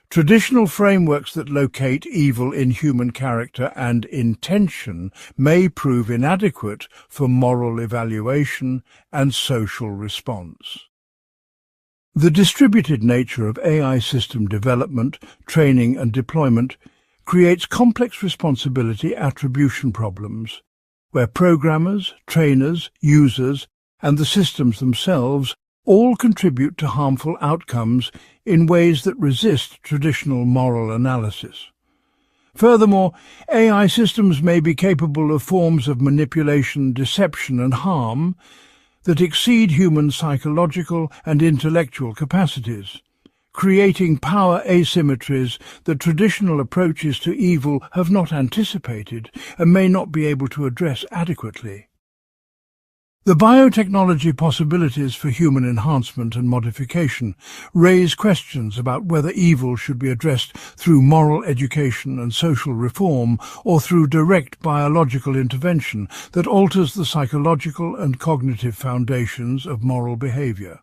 traditional frameworks that locate evil in human character and intention may prove inadequate for moral evaluation and social response. The distributed nature of AI system development, training and deployment creates complex responsibility attribution problems, where programmers, trainers, users, and the systems themselves all contribute to harmful outcomes in ways that resist traditional moral analysis. Furthermore, AI systems may be capable of forms of manipulation, deception, and harm that exceed human psychological and intellectual capacities, creating power asymmetries that traditional approaches to evil have not anticipated and may not be able to address adequately. The biotechnology possibilities for human enhancement and modification raise questions about whether evil should be addressed through moral education and social reform or through direct biological intervention that alters the psychological and cognitive foundations of moral behavior.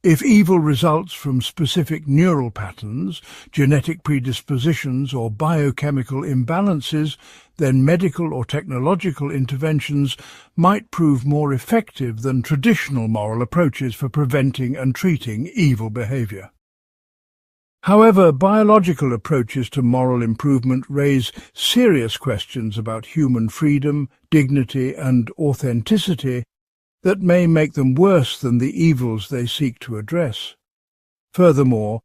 If evil results from specific neural patterns, genetic predispositions, or biochemical imbalances, then medical or technological interventions might prove more effective than traditional moral approaches for preventing and treating evil behavior. However, biological approaches to moral improvement raise serious questions about human freedom, dignity, and authenticity that may make them worse than the evils they seek to address. Furthermore,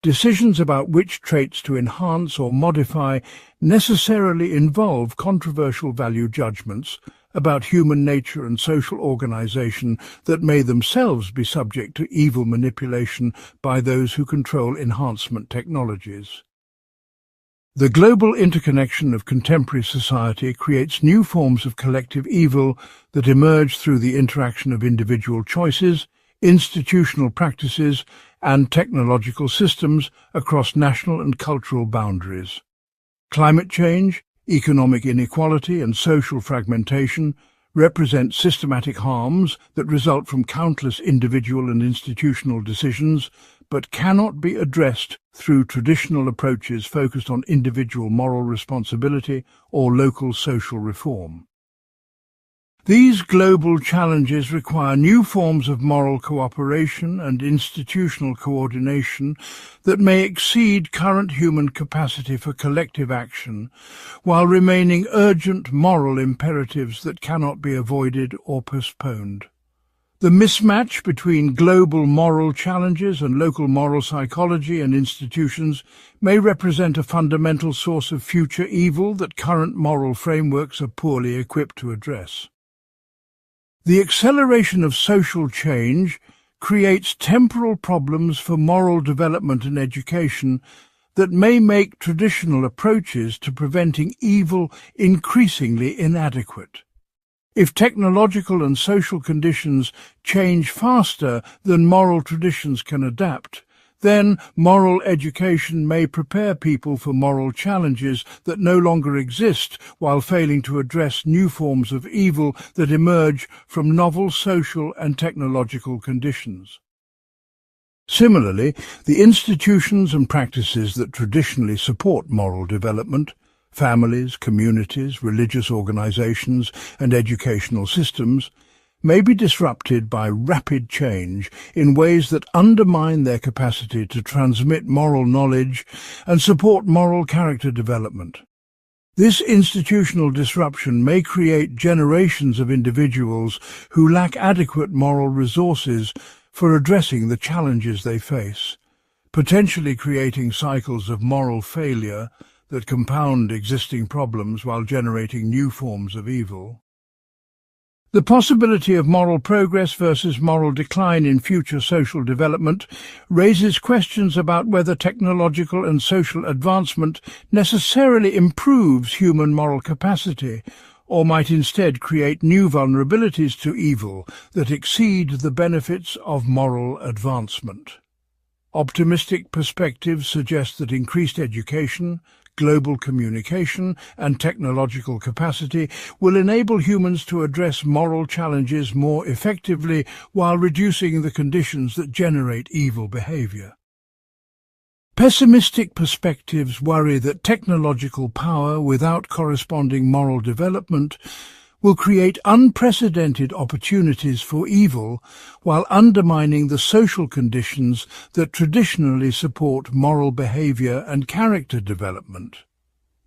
decisions about which traits to enhance or modify necessarily involve controversial value judgments about human nature and social organization that may themselves be subject to evil manipulation by those who control enhancement technologies. The global interconnection of contemporary society creates new forms of collective evil that emerge through the interaction of individual choices, institutional practices, and technological systems across national and cultural boundaries. Climate change, economic inequality, and social fragmentation represent systematic harms that result from countless individual and institutional decisions, but cannot be addressed through traditional approaches focused on individual moral responsibility or local social reform. These global challenges require new forms of moral cooperation and institutional coordination that may exceed current human capacity for collective action, while remaining urgent moral imperatives that cannot be avoided or postponed. The mismatch between global moral challenges and local moral psychology and institutions may represent a fundamental source of future evil that current moral frameworks are poorly equipped to address. The acceleration of social change creates temporal problems for moral development and education that may make traditional approaches to preventing evil increasingly inadequate. If technological and social conditions change faster than moral traditions can adapt, then moral education may prepare people for moral challenges that no longer exist while failing to address new forms of evil that emerge from novel social and technological conditions. Similarly, the institutions and practices that traditionally support moral development, families, communities, religious organizations, and educational systems, may be disrupted by rapid change in ways that undermine their capacity to transmit moral knowledge and support moral character development. This institutional disruption may create generations of individuals who lack adequate moral resources for addressing the challenges they face, potentially creating cycles of moral failure that compound existing problems while generating new forms of evil. The possibility of moral progress versus moral decline in future social development raises questions about whether technological and social advancement necessarily improves human moral capacity, or might instead create new vulnerabilities to evil that exceed the benefits of moral advancement. Optimistic perspectives suggest that increased education, global communication and technological capacity will enable humans to address moral challenges more effectively while reducing the conditions that generate evil behavior. Pessimistic perspectives worry that technological power without corresponding moral development will create unprecedented opportunities for evil while undermining the social conditions that traditionally support moral behavior and character development.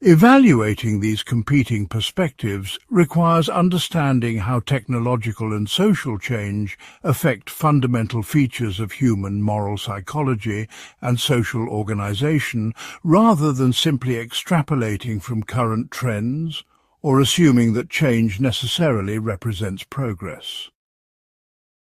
Evaluating these competing perspectives requires understanding how technological and social change affect fundamental features of human moral psychology and social organization, rather than simply extrapolating from current trends or assuming that change necessarily represents progress.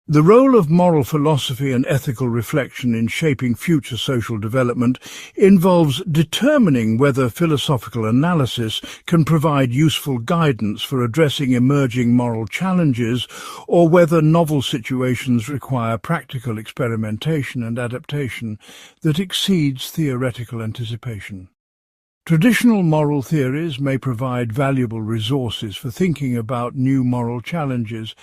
The role of moral philosophy and ethical reflection in shaping future social development involves determining whether philosophical analysis can provide useful guidance for addressing emerging moral challenges, or whether novel situations require practical experimentation and adaptation that exceeds theoretical anticipation. Traditional moral theories may provide valuable resources for thinking about new moral challenges,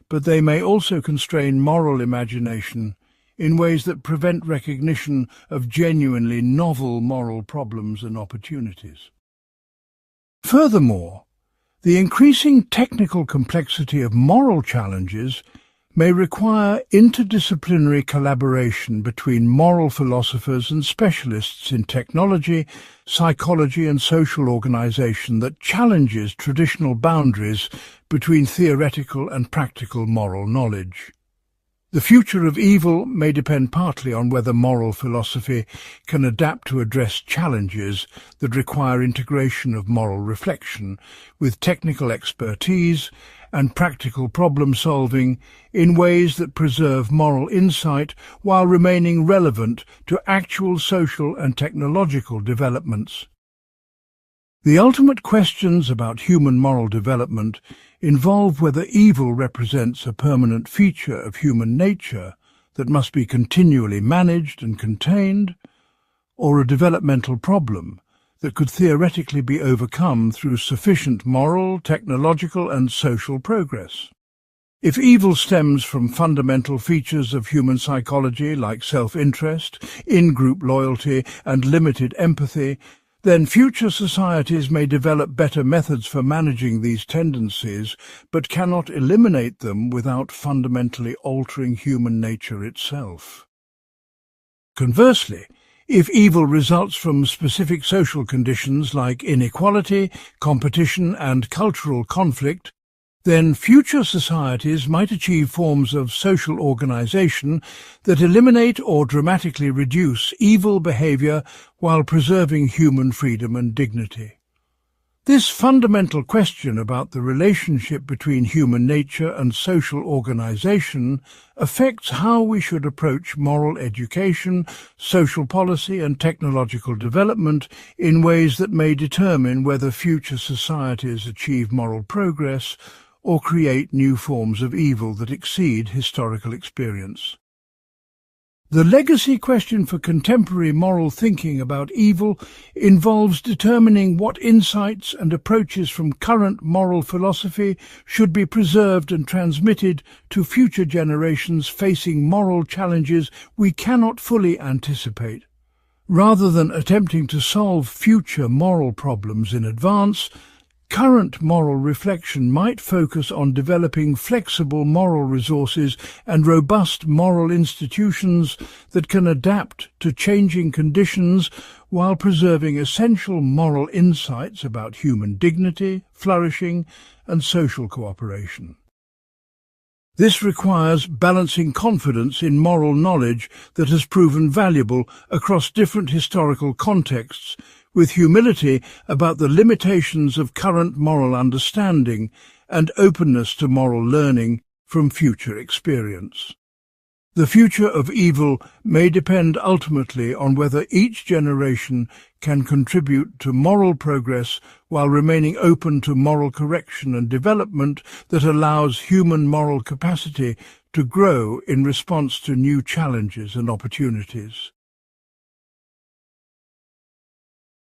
but they may also constrain moral imagination in ways that prevent recognition of genuinely novel moral problems and opportunities. Furthermore, the increasing technical complexity of moral challenges may require interdisciplinary collaboration between moral philosophers and specialists in technology, psychology and social organization that challenges traditional boundaries between theoretical and practical moral knowledge. The future of evil may depend partly on whether moral philosophy can adapt to address challenges that require integration of moral reflection with technical expertise and practical problem-solving in ways that preserve moral insight while remaining relevant to actual social and technological developments. The ultimate questions about human moral development involve whether evil represents a permanent feature of human nature that must be continually managed and contained, or a developmental problem that could theoretically be overcome through sufficient moral, technological and social progress. If evil stems from fundamental features of human psychology like self-interest, in-group loyalty and limited empathy, then future societies may develop better methods for managing these tendencies, but cannot eliminate them without fundamentally altering human nature itself. Conversely, if evil results from specific social conditions like inequality, competition and cultural conflict, then future societies might achieve forms of social organization that eliminate or dramatically reduce evil behavior while preserving human freedom and dignity. This fundamental question about the relationship between human nature and social organization affects how we should approach moral education, social policy and technological development in ways that may determine whether future societies achieve moral progress or create new forms of evil that exceed historical experience. The legacy question for contemporary moral thinking about evil involves determining what insights and approaches from current moral philosophy should be preserved and transmitted to future generations facing moral challenges we cannot fully anticipate. Rather than attempting to solve future moral problems in advance, current moral reflection might focus on developing flexible moral resources and robust moral institutions that can adapt to changing conditions while preserving essential moral insights about human dignity, flourishing, and social cooperation. This requires balancing confidence in moral knowledge that has proven valuable across different historical contexts with humility about the limitations of current moral understanding and openness to moral learning from future experience. The future of evil may depend ultimately on whether each generation can contribute to moral progress while remaining open to moral correction and development that allows human moral capacity to grow in response to new challenges and opportunities.